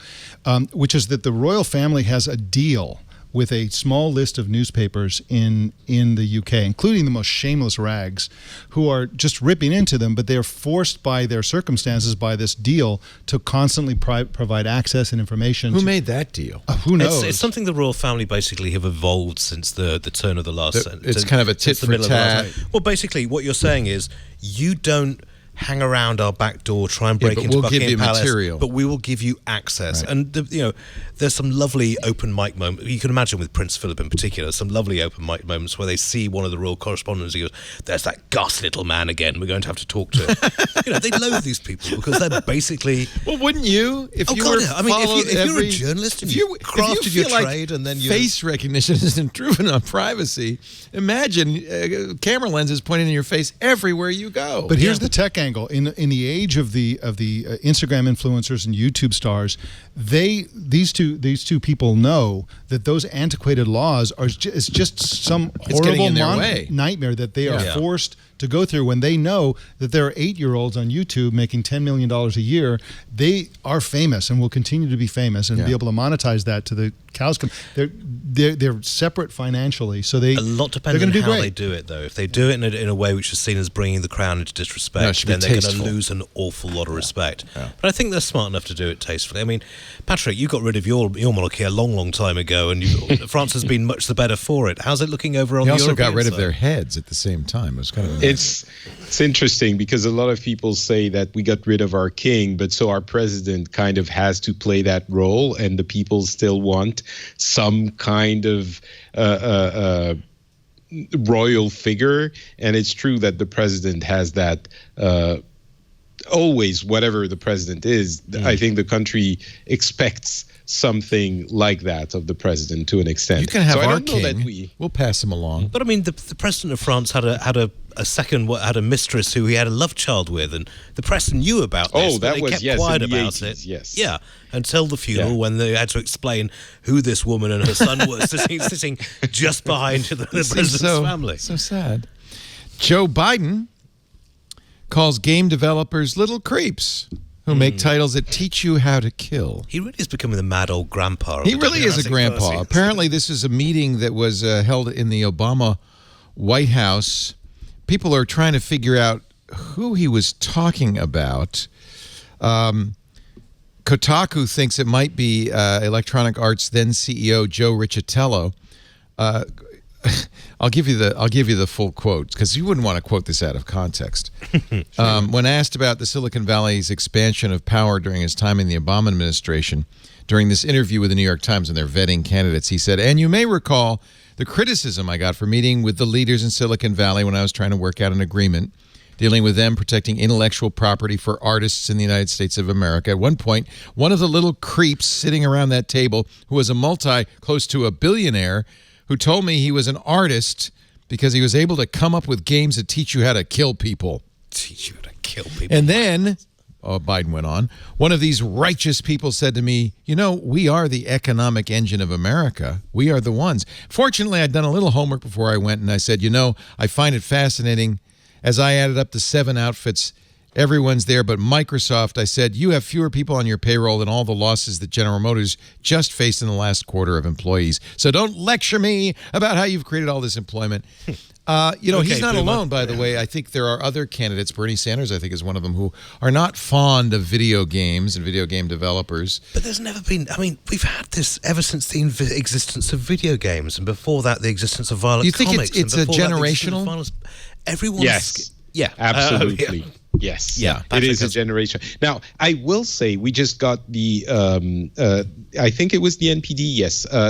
which is that the royal family has a deal with a small list of newspapers in the UK, including the most shameless rags, who are just ripping into them, but they're forced by their circumstances, by this deal, to constantly provide access and information. Who made that deal? Who knows? It's something the royal family basically have evolved since the turn of the last... It's kind of a tit for tat. Well, basically, what you're saying is you don't hang around our back door, try and break into Buckingham Palace, material. But we will give you access. Right. And there's some lovely open mic moments. You can imagine with Prince Philip in particular, some lovely open mic moments where they see one of the royal correspondents. He goes, "There's that ghastly little man again. We're going to have to talk to." They loathe these people because they're basically. Well, wouldn't you? If you were, if you're a journalist, if you crafted your trade, and then face recognition is intrusion on privacy. Imagine camera lenses pointing in your face everywhere you go. But here's the tech angle. In the age of the Instagram influencers and YouTube stars, these two people know that those antiquated laws are just some horrible nightmare that they are forced to go through when they know that there are 8-year-olds on YouTube making $10 million a year. They are famous and will continue to be famous and be able to monetize that to the cows come. They're separate financially, so a lot depends on how they do it, though. If they do it in a way which is seen as bringing the crown into disrespect, then they're going to lose an awful lot of respect. Yeah. But I think they're smart enough to do it tastefully. I mean, Patrick, you got rid of your monarchy a long time ago, and France has been much the better for it. How's it looking over on the European side? They also got rid of their heads at the same time. It was kind of it's interesting because a lot of people say that we got rid of our king, but so our president kind of has to play that role, and the people still want some kind of royal figure. And it's true that the president has that always, whatever the president is, I think the country expects something like that of the president to an extent. You can have our king. We'll pass him along. But I mean, the president of France had a mistress who he had a love child with, and the press knew about this. That they was kept quiet about 80s, it. Yes. Yeah, until the funeral when they had to explain who this woman and her son were sitting just behind the president's family. So sad. Joe Biden calls game developers little creeps who make titles that teach you how to kill. He really is becoming the mad old grandpa. He really is a grandpa. Apparently, this is a meeting that was held in the Obama White House. People are trying to figure out who he was talking about. Kotaku thinks it might be Electronic Arts then CEO Joe Riccitello. I'll give you the full quote because you wouldn't want to quote this out of context. Sure. When asked about the Silicon Valley's expansion of power during his time in the Obama administration, during this interview with the New York Times and their vetting candidates, he said, "And you may recall the criticism I got for meeting with the leaders in Silicon Valley when I was trying to work out an agreement dealing with them protecting intellectual property for artists in the United States of America. At one point, one of the little creeps sitting around that table, who was close to a billionaire, who told me he was an artist because he was able to come up with games that teach you how to kill people." Teach you how to kill people. And then, Biden went on, "one of these righteous people said to me, we are the economic engine of America. We are the ones." Fortunately, I'd done a little homework before I went, and I said, I find it fascinating. As I added up the 7 outfits, everyone's there but Microsoft. I said, you have fewer people on your payroll than all the losses that General Motors just faced in the last quarter of employees. So don't lecture me about how you've created all this employment. He's not alone, by the way. I think there are other candidates. Bernie Sanders, I think, is one of them, who are not fond of video games and video game developers. But there's never been... we've had this ever since the existence of video games, and before that, the existence of violent comics. Do you think it's a generational... Everyone's... Yes. Yeah. Absolutely. Yes. Yeah. It is a generation. Now, I will say we just got the, I think it was the NPD,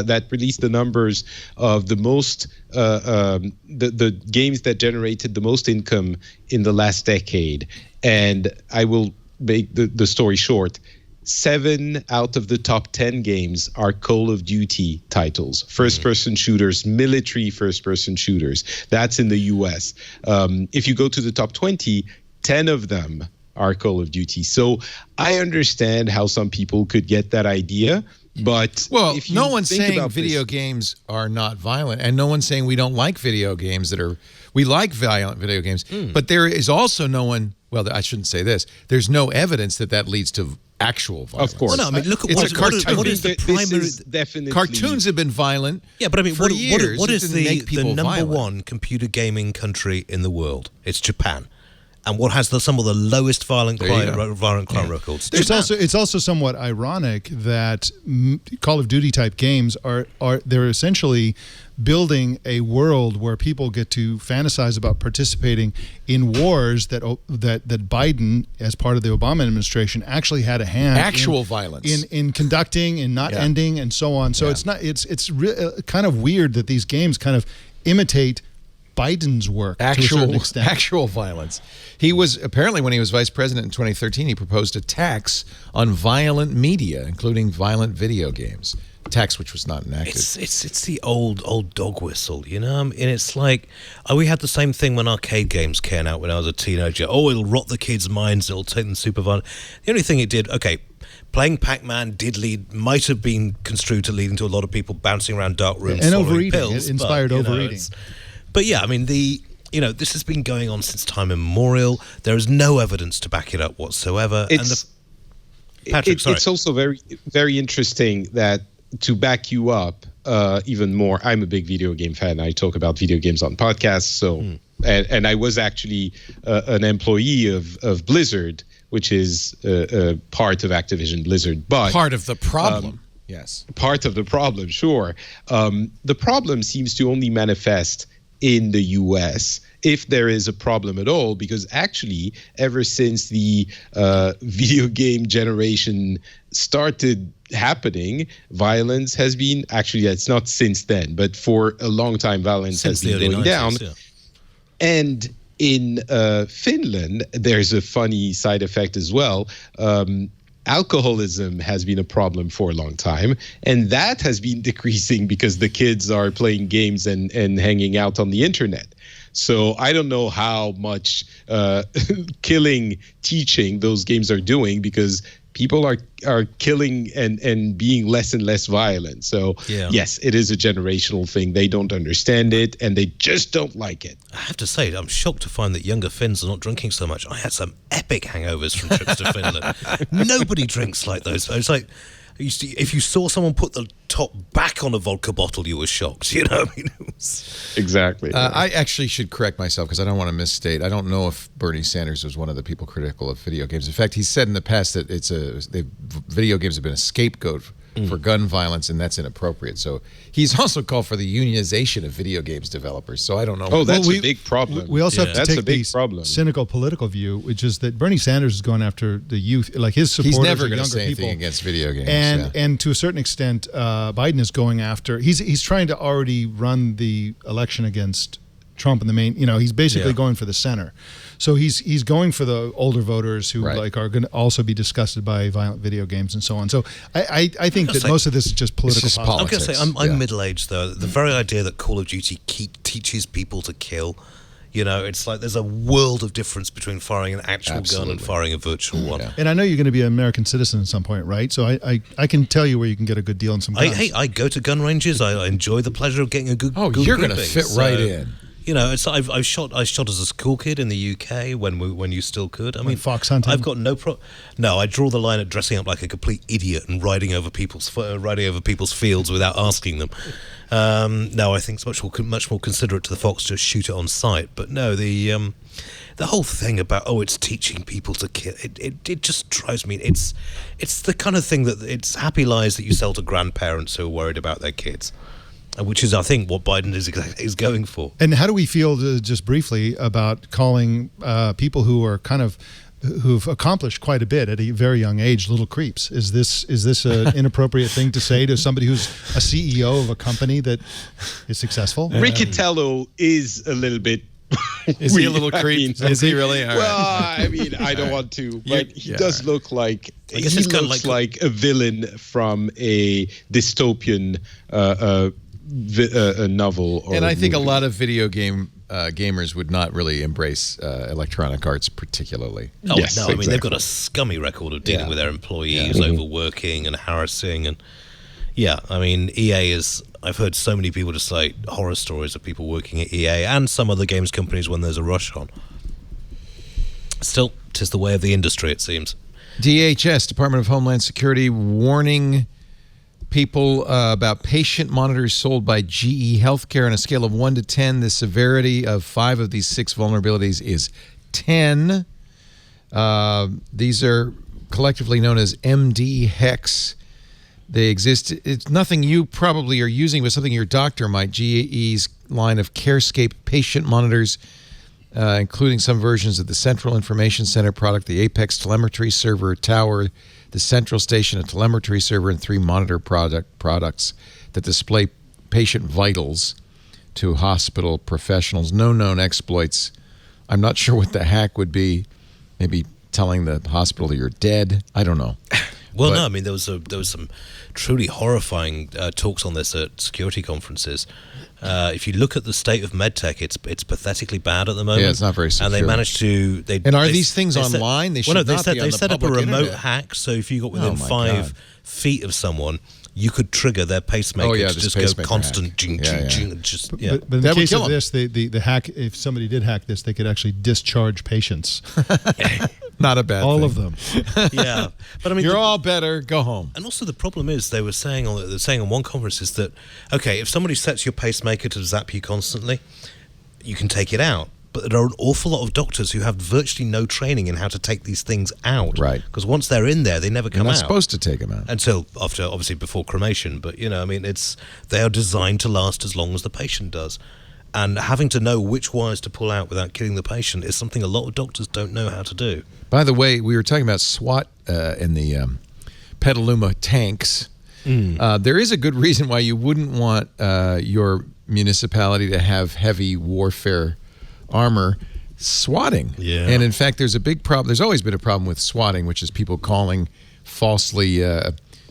that released the numbers of the most, the games that generated the most income in the last decade. And I will make the story short. 7 out of the top 10 games are Call of Duty titles, first-person shooters, military first-person shooters. That's in the U.S. If you go to the top 20, 10 of them are Call of Duty. So I understand how some people could get that idea, but if you no one's saying video games are not violent, and no one's saying we don't like video games we like violent video games, but there is also no one well, I shouldn't say this. There's no evidence that leads to actual violence. Of course. Well, no, I mean, look at It's a cartoon. what is the primary... Definitely Cartoons have been violent. Yeah, but I mean, for years. what is the number violent. one computer gaming country in the world? It's Japan. And what has some of the lowest violent crime records? It's also somewhat ironic that Call of Duty type games they're essentially building a world where people get to fantasize about participating in wars that Biden, as part of the Obama administration, actually had a hand violence in conducting and not ending and so on. So it's kind of weird that these games kind of imitate Biden's work to a certain extent. Actual violence. He was apparently, when he was vice president in 2013, he proposed a tax on violent media, including violent video games. A tax which was not enacted. It's the old dog whistle, you know. And it's like we had the same thing when arcade games came out when I was a teenager. Oh, it'll rot the kids' minds. It'll take them super violent. The only thing it did, playing Pac-Man might have been construed to leading to a lot of people bouncing around dark rooms and swallowing overeating. pills. It inspired overeating. But yeah, I mean, this has been going on since time immemorial. There is no evidence to back it up whatsoever. It's also very, very interesting that to back you up even more, I'm a big video game fan. I talk about video games on podcasts. So, and I was actually an employee of Blizzard, which is part of Activision Blizzard, but part of the problem. Yes, part of the problem. Sure, the problem seems to only manifest in the US, if there is a problem at all, because actually, ever since the video game generation started happening, violence has been, actually, it's not since then, but for a long time, violence has been going down. Yeah. And in Finland, there's a funny side effect as well. Alcoholism has been a problem for a long time, and that has been decreasing because the kids are playing games and hanging out on the internet. So I don't know how much teaching those games are doing, because people are killing and being less and less violent. So yes, it is a generational thing. They don't understand it, and they just don't like it. I have to say, I'm shocked to find that younger Finns are not drinking so much. I had some epic hangovers from trips to Finland. Nobody drinks like those. It's like, if you saw someone put the top back on a vodka bottle, you were shocked. You know, I mean, exactly. I actually should correct myself because I don't want to misstate. I don't know if Bernie Sanders was one of the people critical of video games. In fact, he said in the past that video games have been a scapegoat for gun violence, and that's inappropriate. So he's also called for the unionization of video games developers. So I don't know. Oh, that's a big problem. We also have to take the cynical political view, which is that Bernie Sanders is going after the youth, like his supporters. He's never going to say anything against video games. And to a certain extent, Biden is going after. He's trying to already run the election against Trump in the main. You know, he's basically going for the center. So he's going for the older voters who are going to also be disgusted by violent video games and so on. So I think that most of this is just political politics. I'm going to say I'm middle-aged though. The very idea that Call of Duty teaches people to kill, you know, it's like there's a world of difference between firing an actual gun and firing a virtual one. Yeah. And I know you're going to be an American citizen at some point, right? So I can tell you where you can get a good deal on some guns. I go to gun ranges. I enjoy the pleasure of getting a good. Oh, you're going to fit right in. You know, it's I shot as a school kid in the UK when you still could. I mean, fox hunting. I've got no, I draw the line at dressing up like a complete idiot and riding over people's fields without asking them. No, I think it's much more considerate to the fox to shoot it on sight. But no, the whole thing about it's teaching people to kill, it just drives me. It's the kind of thing that it's happy lies that you sell to grandparents who are worried about their kids. Which is, I think, what Biden is going for. And how do we feel, just briefly, about calling people who are who've accomplished quite a bit at a very young age little creeps? Is this an inappropriate thing to say to somebody who's a CEO of a company that is successful? Riccatello is a little bit. Is he a little creep? Is he really? Well, I mean, I don't want to, but he does look like he looks like a villain from a dystopian a novel. Or and I think a lot of video game gamers would not really embrace Electronic Arts particularly. Oh, yes, no, exactly. I mean, they've got a scummy record of dealing with their employees, overworking and harassing. And yeah, I mean, EA is... I've heard so many people just say horror stories of people working at EA and some other games companies when there's a rush on. Still, 'tis the way of the industry, it seems. DHS, Department of Homeland Security, warning people about patient monitors sold by GE Healthcare on a scale of 1 to 10. The severity of 5 of these 6 vulnerabilities is 10. These are collectively known as MD Hex. They exist. It's nothing you probably are using, but something your doctor might. GE's line of CareScape patient monitors, including some versions of the Central Information Center product, the Apex telemetry server tower, the Central Station, a telemetry server, and 3 monitor products that display patient vitals to hospital professionals. No known exploits. I'm not sure what the hack would be. Maybe telling the hospital that you're dead. I don't know. Well, no, I mean, there was some truly horrifying talks on this at security conferences. If you look at the state of medtech, it's pathetically bad at the moment. Yeah, it's not very secure. And they managed to... these things online? They should not be on the They set up a public remote internet. hack, so if you got within my 5 feet of someone, you could trigger their pacemaker to this just go pacemaker constant hack. jing, Yeah, jing, yeah. jing, and just, But in the That would case kill of 'em. this, the hack, if somebody did hack this, they could actually discharge patients. Not a bad All thing. of them. yeah. But I mean, You're all better. Go home. And also the problem is they were saying on one conference is that, okay, if somebody sets your pacemaker to zap you constantly, you can take it out. But there are an awful lot of doctors who have virtually no training in how to take these things out. Right. Because once they're in there, they never You're come not out. supposed to take them out. Until after, obviously, before cremation. But, I mean, they are designed to last as long as the patient does. And having to know which wires to pull out without killing the patient is something a lot of doctors don't know how to do. By the way, we were talking about SWAT in the Petaluma tanks. There is a good reason why you wouldn't want your municipality to have heavy warfare armor. Swatting. Yeah. And in fact, there's a big problem. There's always been a problem with swatting, which is people calling falsely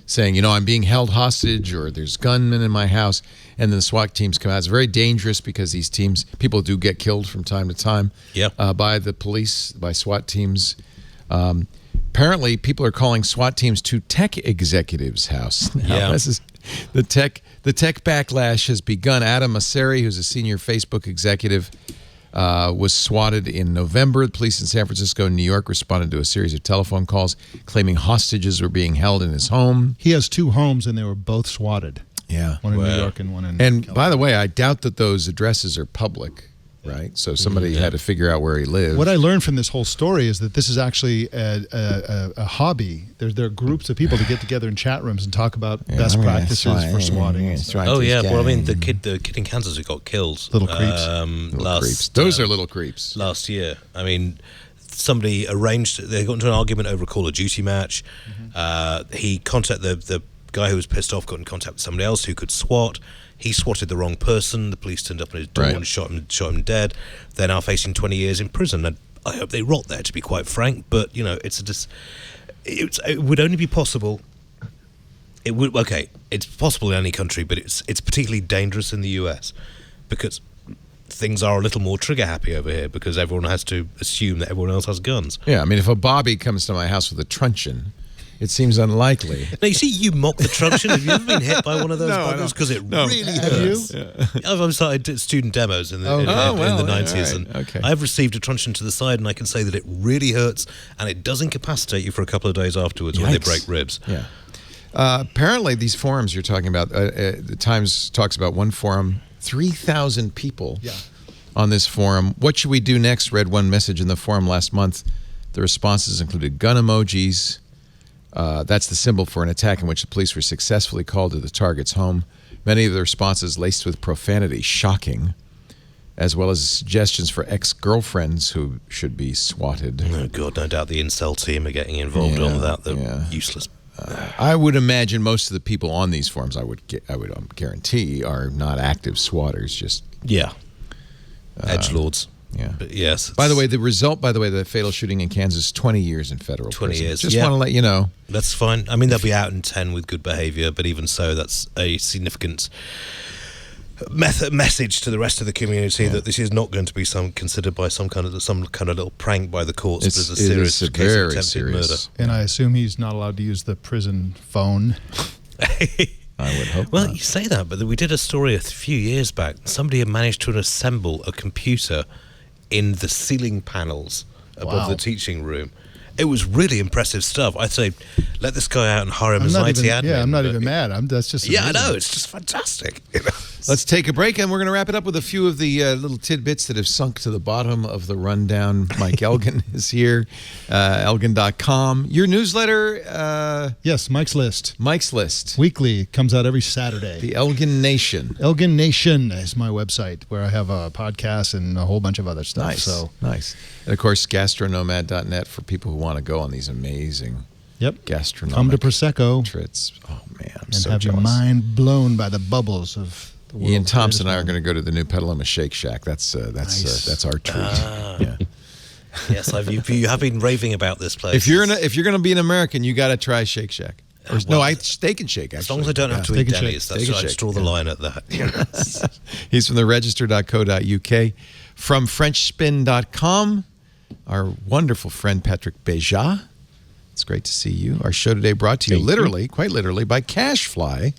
saying, I'm being held hostage, or there's gunmen in my house, and then the SWAT teams come out. It's very dangerous because these people do get killed from time to time by the police, by SWAT teams. Apparently, people are calling SWAT teams to tech executives' house. Now, this is the tech backlash has begun. Adam Mosseri, who's a senior Facebook executive, was swatted in November. The police in San Francisco and New York responded to a series of telephone calls claiming hostages were being held in his home. He has 2 homes, and they were both swatted. Yeah. One in New York and one in And California. by the way, I doubt that those addresses are public, right? So somebody had to figure out where he lived. What I learned from this whole story is that this is actually a hobby. There are groups of people that get together in chat rooms and talk about best practices for swatting. Oh yeah, well I mean the kid in Kansas who got killed, Little creeps. Creeps. Those are little creeps. Last year, I mean, somebody they got into an argument over a Call of Duty match. He contacted the guy who was pissed off, got in contact with somebody else who could SWAT. He swatted the wrong person. The police turned up at his door and shot him dead. They're now facing 20 years in prison. And I hope they rot there, to be quite frank. But it would only be possible. It's possible in any country, but it's particularly dangerous in the US because things are a little more trigger happy over here because everyone has to assume that everyone else has guns. Yeah, I mean, if a Bobby comes to my house with a truncheon, it seems unlikely. Now, you see, you mock the truncheon. Have you ever been hit by one of those buggers? Because it really hurts. I've started student demos in the 90s, and I've received a truncheon to the side, and I can say that it really hurts, and it does incapacitate you for a couple of days afterwards when they break ribs. Yeah. Apparently, these forums you're talking about, the Times talks about one forum, 3,000 people on this forum. What should we do next? Read one message in the forum last month. The responses included gun emojis. That's the symbol for an attack in which the police were successfully called to the target's home. Many of the responses laced with profanity, shocking, as well as suggestions for ex-girlfriends who should be swatted. Oh, God, no doubt the incel team are getting involved on that. They're useless. I would imagine most of the people on these forums, I would guarantee, are not active swatters, just... Yeah. Edgelords. Yeah. But yes. By the way, the fatal shooting in Kansas, 20 years in federal 20 prison. years. Just want to let you know. That's fine. I mean, they'll be out in 10 with good behavior, but even so, that's a significant message to the rest of the community that this is not going to be considered by some kind of little prank by the courts, but as a serious case of attempted murder. And I assume he's not allowed to use the prison phone. I would hope Well, not. you say that, but we did a story a few years back. Somebody had managed to assemble a computer in the ceiling panels above the teaching room. It was really impressive stuff. I'd say, let this guy out and hire him as an IT admin. Yeah, I'm not even mad. That's just amazing. I know. It's just fantastic. Let's take a break, and we're going to wrap it up with a few of the little tidbits that have sunk to the bottom of the rundown. Mike Elgan is here, Elgan.com. Your newsletter? Yes, Mike's List. Mike's List. Weekly. Comes out every Saturday. The Elgan Nation. Elgan Nation is my website, where I have a podcast and a whole bunch of other stuff. Nice. And, of course, gastronomad.net for people who want to go on these amazing gastronomic Come to Prosecco. trips. Oh, man, I'm and so have jealous. your mind blown by the bubbles of the world. Iain Thompson and I are going to go to the new Petaluma Shake Shack. That's our treat. Yes, you have been raving about this place. If you're going to be an American, you got to try Shake Shack. Steak and Shake. Actually, as long as I don't have to eat Denny's, I just draw the line at that. He's from theregister.co.uk, from FrenchSpin.com. Our wonderful friend Patrick Beja. It's great to see you. Our show today brought to you quite literally, by CashFly,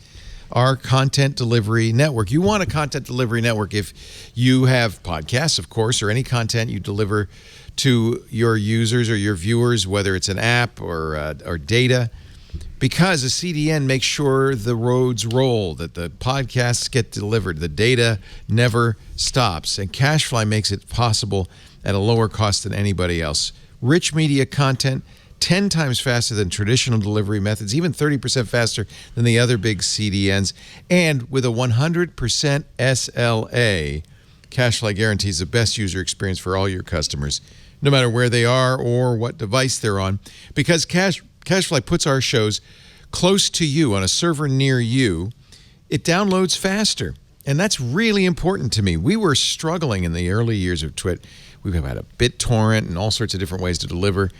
our content delivery network. You want a content delivery network if you have podcasts, of course, or any content you deliver to your users or your viewers, whether it's an app or data, because a CDN makes sure the roads roll, that the podcasts get delivered, the data never stops, and CashFly makes it possible at a lower cost than anybody else. Rich media content, 10 times faster than traditional delivery methods, even 30% faster than the other big CDNs, and with a 100% SLA, CashFly guarantees the best user experience for all your customers, no matter where they are or what device they're on, because CashFly puts our shows close to you on a server near you. It downloads faster, and that's really important to me. We were struggling in the early years of Twit. We've had a BitTorrent and all sorts of different ways to deliver.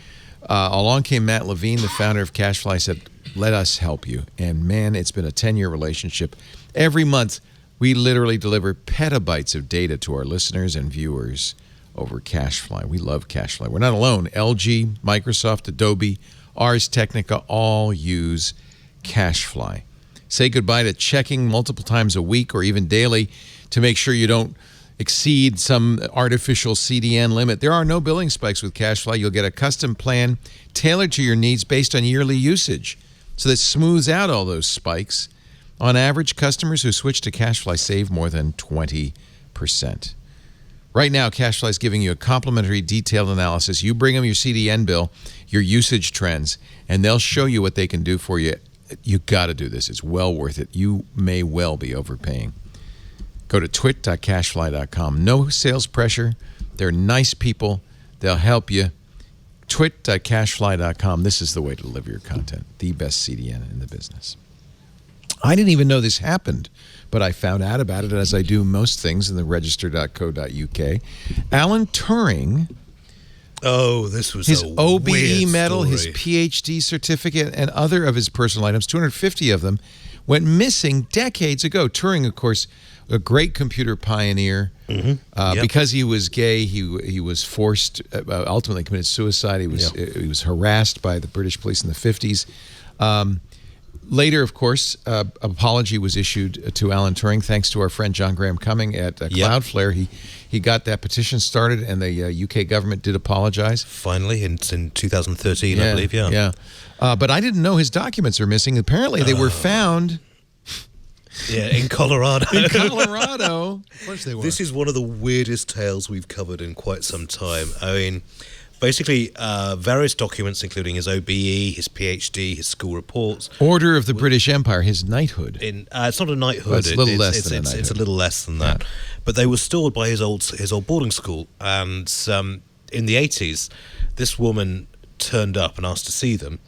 Along came Matt Levine, the founder of CashFly, said, let us help you. And man, it's been a 10-year relationship. Every month, we literally deliver petabytes of data to our listeners and viewers over CashFly. We love CashFly. We're not alone. LG, Microsoft, Adobe, Ars Technica all use CashFly. Say goodbye to checking multiple times a week or even daily to make sure you don't exceed some artificial CDN limit. There are no billing spikes with CashFly. You'll get a custom plan tailored to your needs based on yearly usage. So that smooths out all those spikes. On average, customers who switch to CashFly save more than 20%. Right now, CashFly is giving you a complimentary detailed analysis. You bring them your CDN bill, your usage trends, and they'll show you what they can do for you. You got to do this. It's well worth it. You may well be overpaying. Go to twit.cashfly.com. No sales pressure. They're nice people. They'll help you. Twit.cashfly.com. This is the way to deliver your content. The best CDN in the business. I didn't even know this happened, but I found out about it, as I do most things, in the register.co.uk. Alan Turing, this was his a OBE weird medal, story. his Ph.D. certificate, and other of his personal items, 250 of them, went missing decades ago. Turing, of course, a great computer pioneer. Because he was gay, he was forced, ultimately committed suicide. He was harassed by the British police in the 50s. Later, of course, apology was issued to Alan Turing, thanks to our friend John Graham Cumming at Cloudflare. He got that petition started, and the UK government did apologize. Finally, in 2013, I believe, but I didn't know his documents are missing. Apparently, they were found... in Colorado. In Colorado. Of course they were. This is one of the weirdest tales we've covered in quite some time. I mean, basically, various documents, including his OBE, his PhD, his school reports. Order of the British Empire, his knighthood. It's not a knighthood. Well, it's a little less than a knighthood. It's a little less than that. But they were stored by his old boarding school. And in the 80s, this woman turned up and asked to see them.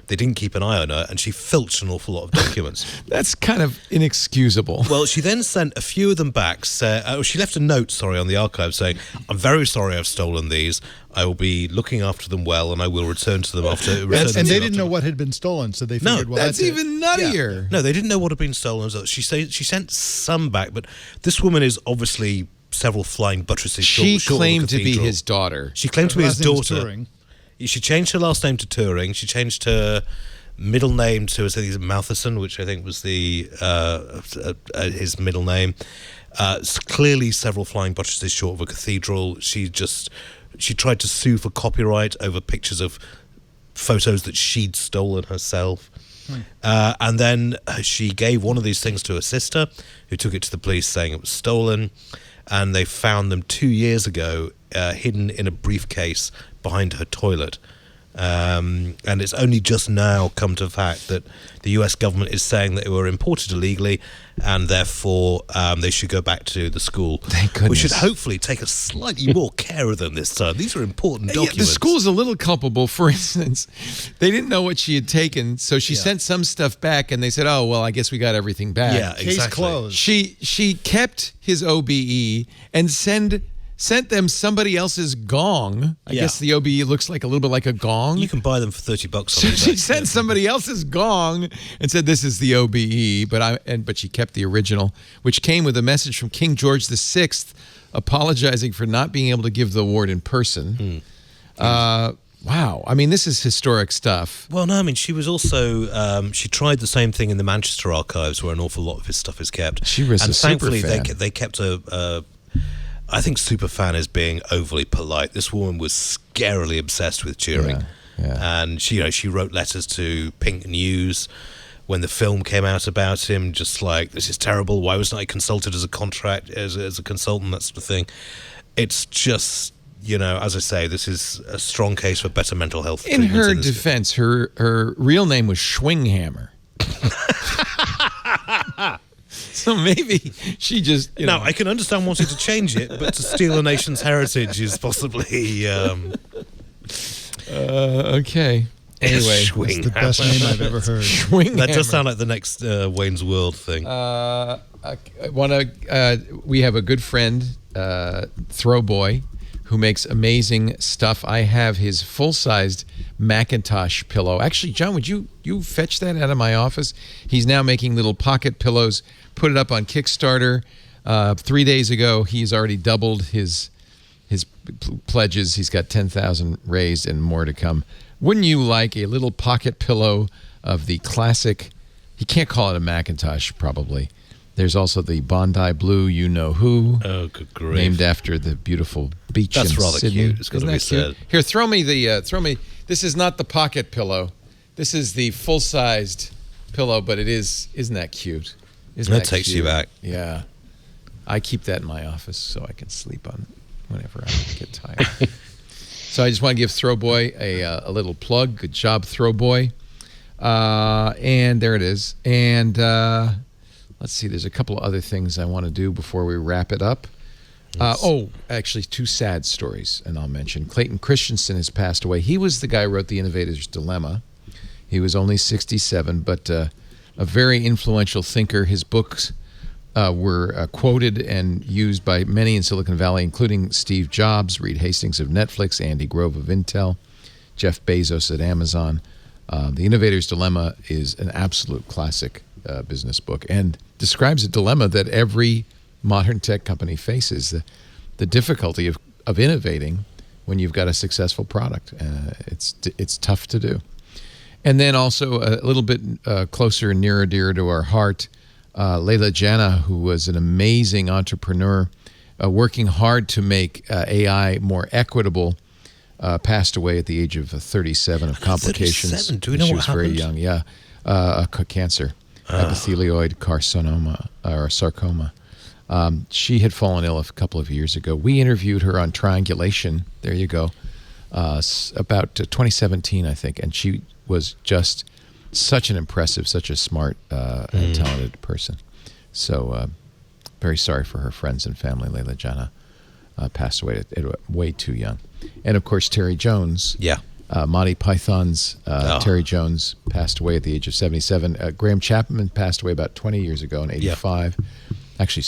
They didn't keep an eye on her, and she filched an awful lot of documents. That's kind of inexcusable. Well, she then sent a few of them back. She left a note, on the archive saying, "I'm very sorry I've stolen these. I will be looking after them well, and I will return to them after." And they didn't know what had been stolen, so they figured, well, that's even nuttier. Yeah. No, they didn't know what had been stolen. So she sent some back, but this woman is obviously several flying buttresses short. She claimed to be his daughter. She claimed to be his daughter. Turing. She changed her last name to Turing. She changed her middle name to Malthusson, which I think was his middle name. Clearly several flying buttresses short of a cathedral. She just she tried to sue for copyright over pictures of photos that she'd stolen herself. And then she gave one of these things to her sister, who took it to the police saying it was stolen, and they found them 2 years ago hidden in a briefcase behind her toilet. And it's only just now come to the fact that the US government is saying that they were imported illegally, and therefore they should go back to the school. Thank goodness. We should hopefully take a slightly more care of them this time. These are important documents. Yeah, the school's a little culpable. For instance, they didn't know what she had taken, so she sent some stuff back, and they said, "Oh, well, I guess we got everything back." Yeah, exactly. Case closed. She kept his OBE and sent them somebody else's gong. I guess the OBE looks like a little bit like a gong. You can buy them for $30 on So eBay. she sent somebody else's gong and said, "This is the OBE," but she kept the original, which came with a message from King George VI apologizing for not being able to give the award in person. Wow. I mean, this is historic stuff. Well, no, I mean, she was also, she tried the same thing in the Manchester archives where an awful lot of his stuff is kept. She was and a thankfully superfan. they kept I think superfan is being overly polite. This woman was scarily obsessed with Turing. And she wrote letters to Pink News when the film came out about him, just like, this is terrible. Why wasn't I consulted as a consultant, that sort of thing. It's just, as I say, this is a strong case for better mental health. In her defense, her real name was Schwinghammer. So maybe she just... Now, I can understand wanting to change it, but to steal a nation's heritage is possibly... okay. Anyway. That's the best name I've ever heard. That does sound like the next Wayne's World thing. We have a good friend, Throwboy, who makes amazing stuff. I have his full-sized Macintosh pillow. Actually, John, would you fetch that out of my office? He's now making little pocket pillows. Put it up on Kickstarter. 3 days ago, he's already doubled his pledges. He's got 10,000 raised and more to come. Wouldn't you like a little pocket pillow of the classic? He can't call it a Macintosh, probably. There's also the Bondi Blue You Know Who. Oh, good grief. Named after the beautiful beach in Sydney. That's rather cute. It's going to be said. Here, throw me. This is not the pocket pillow. This is the full-sized pillow, but it is. Isn't that cute? That takes you back. Yeah. I keep that in my office so I can sleep on it whenever I get tired. So I just want to give Throwboy a little plug. Good job, Throwboy. And there it is. And let's see. There's a couple of other things I want to do before we wrap it up. Actually, two sad stories, and I'll mention. Clayton Christensen has passed away. He was the guy who wrote The Innovator's Dilemma. He was only 67, but a very influential thinker. His books were quoted and used by many in Silicon Valley, including Steve Jobs, Reed Hastings of Netflix, Andy Grove of Intel, Jeff Bezos at Amazon. The Innovator's Dilemma is an absolute classic business book and describes a dilemma that every modern tech company faces, the difficulty of innovating when you've got a successful product. It's tough to do. And then also a little bit closer and nearer dear to our heart, Leila Janah, who was an amazing entrepreneur, working hard to make AI more equitable, passed away at the age of 37 of complications. 37? Do we know she what was happened? very young, cancer, epithelioid carcinoma or sarcoma. She had fallen ill a couple of years ago. We interviewed her on Triangulation. There you go. About 2017, I think, and she was just such an impressive, such a smart and talented person. So very sorry for her friends and family. Leila Janah passed away way too young. And of course, Terry Jones. Yeah. Monty Python's Terry Jones passed away at the age of 77. Graham Chapman passed away about 20 years ago in 85. Yeah. Actually,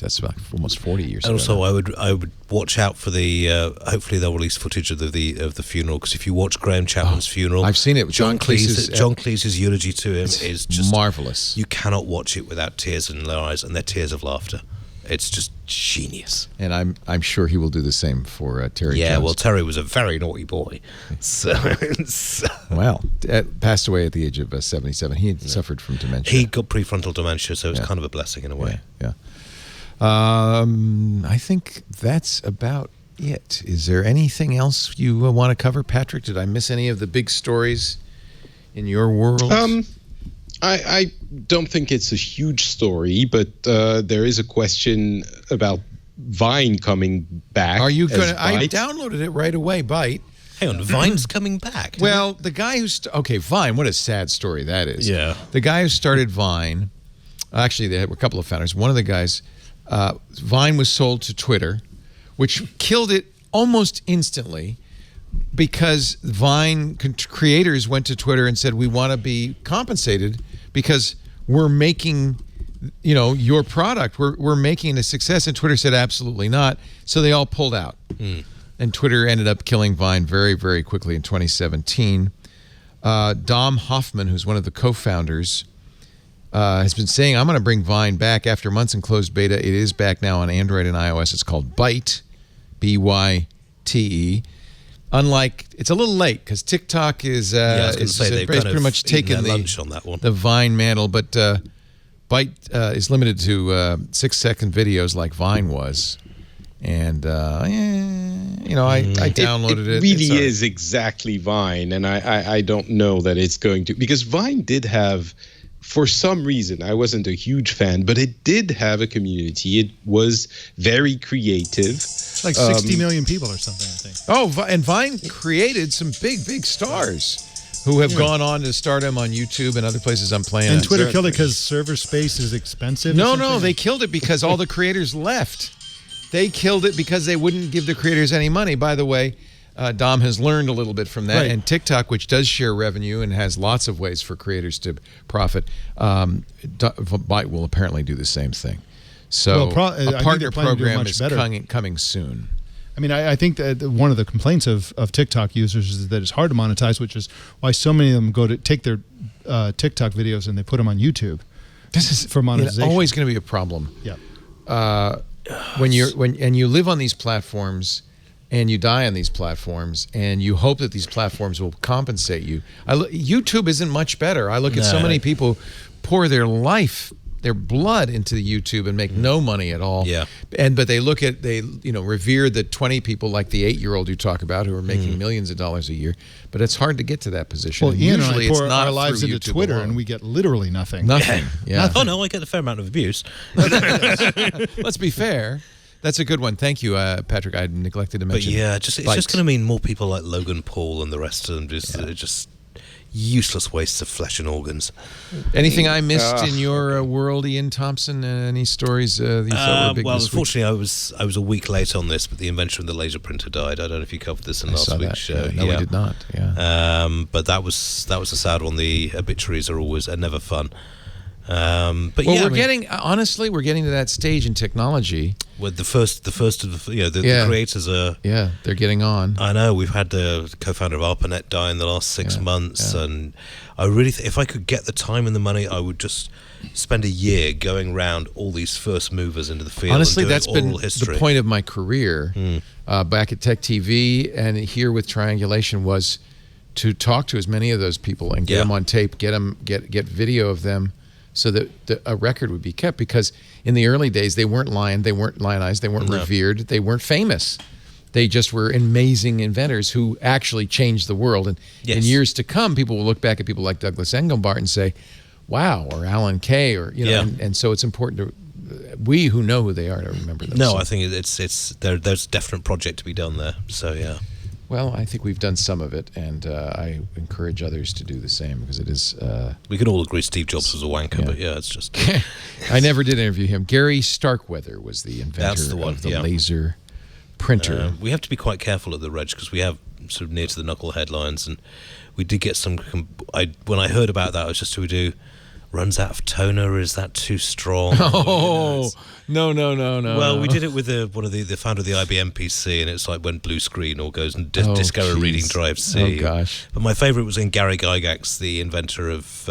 that's about almost 40 years ago. Also, I would watch out for the. Hopefully, they'll release footage of the funeral, because if you watch Graham Chapman's funeral, I've seen it. John Cleese's eulogy to him is just marvelous. You cannot watch it without tears in their eyes, and they're tears of laughter. It's just genius. And I'm sure he will do the same for Terry Jones. Yeah, well, Terry was a very naughty boy. Well, passed away at the age of 77. He had suffered from dementia. He got prefrontal dementia, so it's kind of a blessing in a way. Yeah. I think that's about it. Is there anything else you want to cover, Patrick? Did I miss any of the big stories in your world? I don't think it's a huge story, but there is a question about Vine coming back. Are you going to? I downloaded it right away, Byte. Hang on, Vine's coming back. Well, the guy who... okay, Vine, what a sad story that is. Yeah. The guy who started Vine, actually, there were a couple of founders. One of the guys, Vine was sold to Twitter, which killed it almost instantly because Vine creators went to Twitter and said, we want to be compensated because we're making... your product, we're making a success. And Twitter said, absolutely not. So they all pulled out. And Twitter ended up killing Vine very, very quickly in 2017. Dom Hoffman, who's one of the co-founders, has been saying, I'm going to bring Vine back after months in closed beta. It is back now on Android and iOS. It's called Byte, B-Y-T-E. Unlike, it's a little late because TikTok is pretty much taken lunch on that one. The Vine mantle, but Byte is limited to 6-second videos like Vine was. And, I downloaded it. It really is exactly Vine. And I don't know that it's going to... Because Vine did have, for some reason, I wasn't a huge fan, but it did have a community. It was very creative. It's like 60 million people or something, I think. Oh, and Vine created some big, big stars who have gone on to stardom on YouTube and other places I'm playing. And Twitter killed it because server space is expensive? No, they killed it because all the creators left. They killed it because they wouldn't give the creators any money. By the way, Dom has learned a little bit from that. Right. And TikTok, which does share revenue and has lots of ways for creators to profit, Byte will apparently do the same thing. So a partner program is coming soon. I mean, I think that one of the complaints of TikTok users is that it's hard to monetize, which is why so many of them go to take their TikTok videos and they put them on YouTube. This is for monetization. Always going to be a problem. Yeah. When you live on these platforms and you die on these platforms and you hope that these platforms will compensate you. YouTube isn't much better. I look at so many people pour their life, their blood into the YouTube and make no money at all. Yeah. But they revere the 20 people like the 8-year-old you talk about who are making millions of dollars a year. But it's hard to get to that position. Well, Iain and I pour it's not our lives into YouTube Twitter alone. and we get literally nothing. Nothing. Yeah. Oh no, I get a fair amount of abuse. Let's be fair. That's a good one. Thank you, Patrick. I neglected to mention. But yeah, it's just going to mean more people like Logan Paul and the rest of them just useless wastes of flesh and organs. Anything I missed in your world, Iain Thomson? Any stories that you thought were big well, this unfortunately, I was a week late on this, but the inventor of the laser printer died. I don't know if you covered this in last week's show. No, we did not. Yeah. But that was a sad one. The obituaries are never fun. But we're getting to that stage in technology. With the first of the creators are. Yeah, they're getting on. I know we've had the co-founder of ARPANET die in the last 6 months, and I really, if I could get the time and the money, I would just spend a year going around all these first movers into the field. Honestly, and doing that's been oral history. the point of my career back at Tech TV and here with Triangulation was to talk to as many of those people and get them on tape, get video of them. So that a record would be kept, because in the early days they weren't lionized, they weren't revered, they weren't famous. They just were amazing inventors who actually changed the world. And in years to come, people will look back at people like Douglas Engelbart and say, "Wow," or Alan Kay, or And so it's important to we who know who they are to remember them. No, I think there's a definite project to be done there. So yeah. Well, I think we've done some of it, and I encourage others to do the same, because it is... we can all agree Steve Jobs was a wanker, but it's just... I never did interview him. Gary Starkweather was the inventor of the laser printer. We have to be quite careful at the Reg, because we have sort of near to the knuckle headlines, and we did get some... when I heard about that, I was just, do we do... runs out of toner, is that too strong? Oh, no. Well, we did it with one of the founder of the IBM PC, and it's like when blue screen or goes and disco reading drive C. Oh, gosh. But my favourite was in Gary Gygax, the inventor of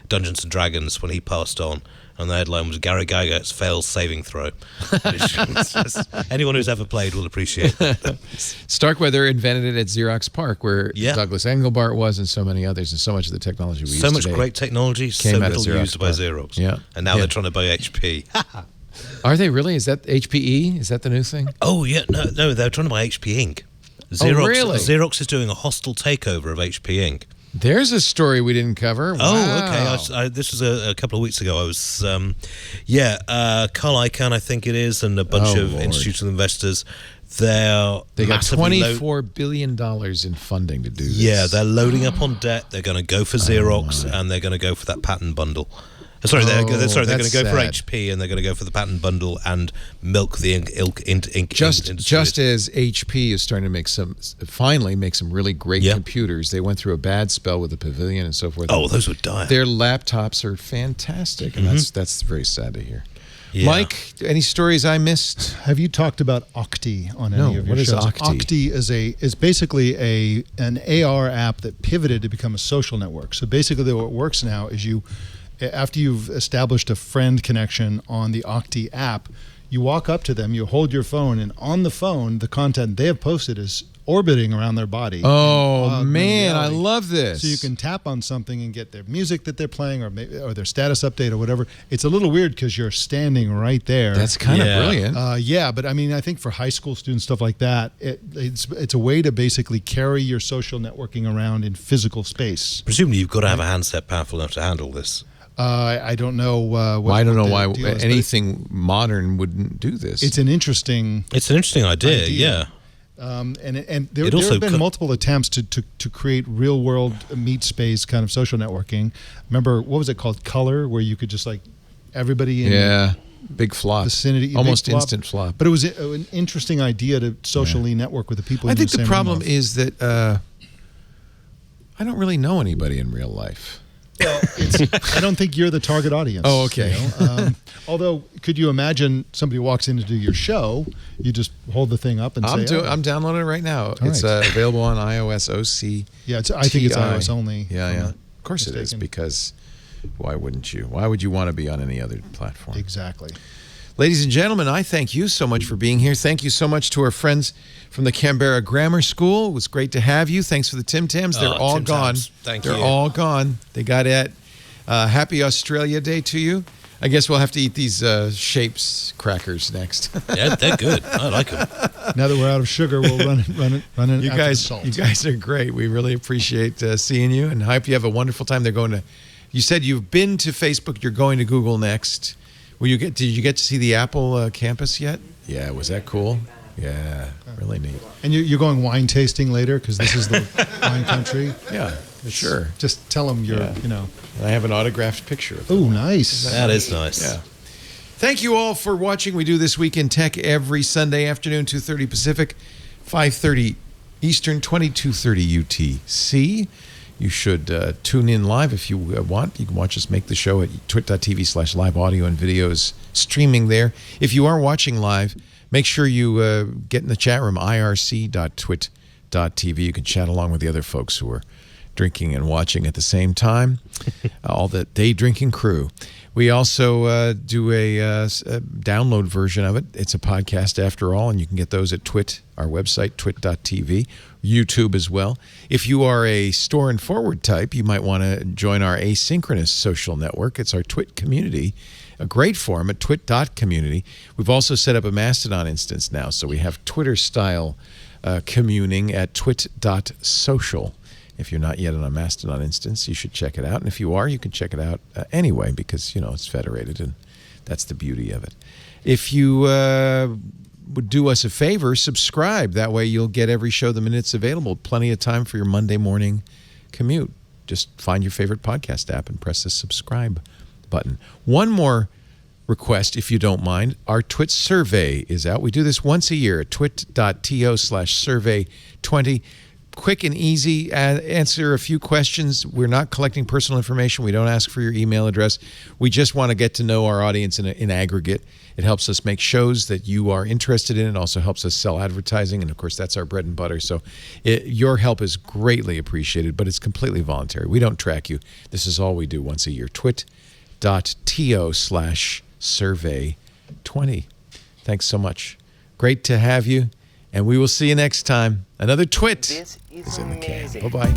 Dungeons & Dragons, when he passed on. And the headline was Gary Gygax fails saving throw. Anyone who's ever played will appreciate that. Starkweather invented it at Xerox PARC, where Douglas Engelbart was, and so many others, and so much of the technology we use today. So much great technology, so little used by Xerox. Yeah. And now they're trying to buy HP. Are they really? Is that HPE? Is that the new thing? Oh, yeah. No, they're trying to buy HP Inc. Xerox, really? Xerox is doing a hostile takeover of HP Inc. There's a story we didn't cover. Oh, Wow. okay. This was a couple of weeks ago. I was, Carl Icahn, I think it is, and a bunch of Lord. institutional investors. They got massively $24 billion in funding to do this. Yeah, they're loading up on debt. They're going to go for Xerox, and they're going to go for that patent bundle. Sorry, they're going to go for HP, and they're going to go for the patent bundle and milk the ink Just industry. as HP is starting to finally make some really great computers, they went through a bad spell with the Pavilion and so forth. Oh, those would die. Their laptops are fantastic, and that's very sad to hear. Yeah. Mike, any stories I missed? Have you talked about Octi on any of your shows? What is Octi? Octi is basically an AR app that pivoted to become a social network. So basically, the way it works now is after you've established a friend connection on the Octi app, you walk up to them, you hold your phone, and on the phone, the content they have posted is orbiting around their body. Oh, man, I love this. So you can tap on something and get their music that they're playing or their status update or whatever. It's a little weird because you're standing right there. That's kind of brilliant. But I mean, I think for high school students, stuff like that, it's a way to basically carry your social networking around in physical space. Presumably, you've got to have a handset powerful enough to handle this. I don't know. I don't know why anything modern wouldn't do this. It's an interesting idea. Yeah. And there have been multiple attempts to create real world meet space kind of social networking. Remember, what was it called? Color, where you could just like everybody in big flop vicinity, almost instant flop. But it was an interesting idea to socially network with the people. I think the problem is that I don't really know anybody in real life. Well, I don't think you're the target audience. Oh, okay. You know? Although, could you imagine somebody walks in to do your show, you just hold the thing up and say, I'm downloading it right now. It's available on iOS OC. Yeah, I think it's iOS only. Yeah. Of course it is, because why wouldn't you? Why would you want to be on any other platform? Exactly. Ladies and gentlemen, I thank you so much for being here. Thank you so much to our friends from the Canberra Grammar School. It was great to have you. Thanks for the Tim Tams. They're all gone. Thank you. They're all gone. They got it. Happy Australia Day to you. I guess we'll have to eat these Shapes crackers next. Yeah, they're good. I like them. Now that we're out of sugar, we'll run it. You guys are great. We really appreciate seeing you, and hope you have a wonderful time. They're going to. You said you've been to Facebook. You're going to Google next. Did you get to see the Apple campus yet? Yeah, was that cool? Yeah, really neat. And you're going wine tasting later because this is the wine country. Yeah, sure. Just tell them you're, I have an autographed picture of it. Oh, nice. That is nice. Yeah. Thank you all for watching. We do This Week in Tech every Sunday afternoon, 2:30 Pacific, 5:30 Eastern, 22:30 UTC. You should tune in live if you want. You can watch us make the show at twit.tv/live audio and videos streaming there. If you are watching live, make sure you get in the chat room, irc.twit.tv. You can chat along with the other folks who are drinking and watching at the same time, all the day drinking crew. We also do a download version of it. It's a podcast after all, and you can get those at Twit, our website, twit.tv, YouTube as well. If you are a store and forward type, you might want to join our asynchronous social network. It's our Twit community, a great forum at twit.community. We've also set up a Mastodon instance now, so we have Twitter-style communing at twit.social. If you're not yet on a Mastodon instance, you should check it out. And if you are, you can check it out anyway because, it's federated, and that's the beauty of it. If you would do us a favor, subscribe. That way you'll get every show the minute it's available. Plenty of time for your Monday morning commute. Just find your favorite podcast app and press the subscribe button. One more request, if you don't mind. Our Twit survey is out. We do this once a year at twit.to/survey20. Quick and easy, answer a few questions. We're not collecting personal information. We don't ask for your email address. We just want to get to know our audience in aggregate. It helps us make shows that you are interested in. It also helps us sell advertising, and of course, that's our bread and butter. So your help is greatly appreciated, but it's completely voluntary. We don't track you. This is all we do once a year. twit.to/survey20. Thanks so much. Great to have you. And we will see you next time. Another Twit is in the can. Bye-bye.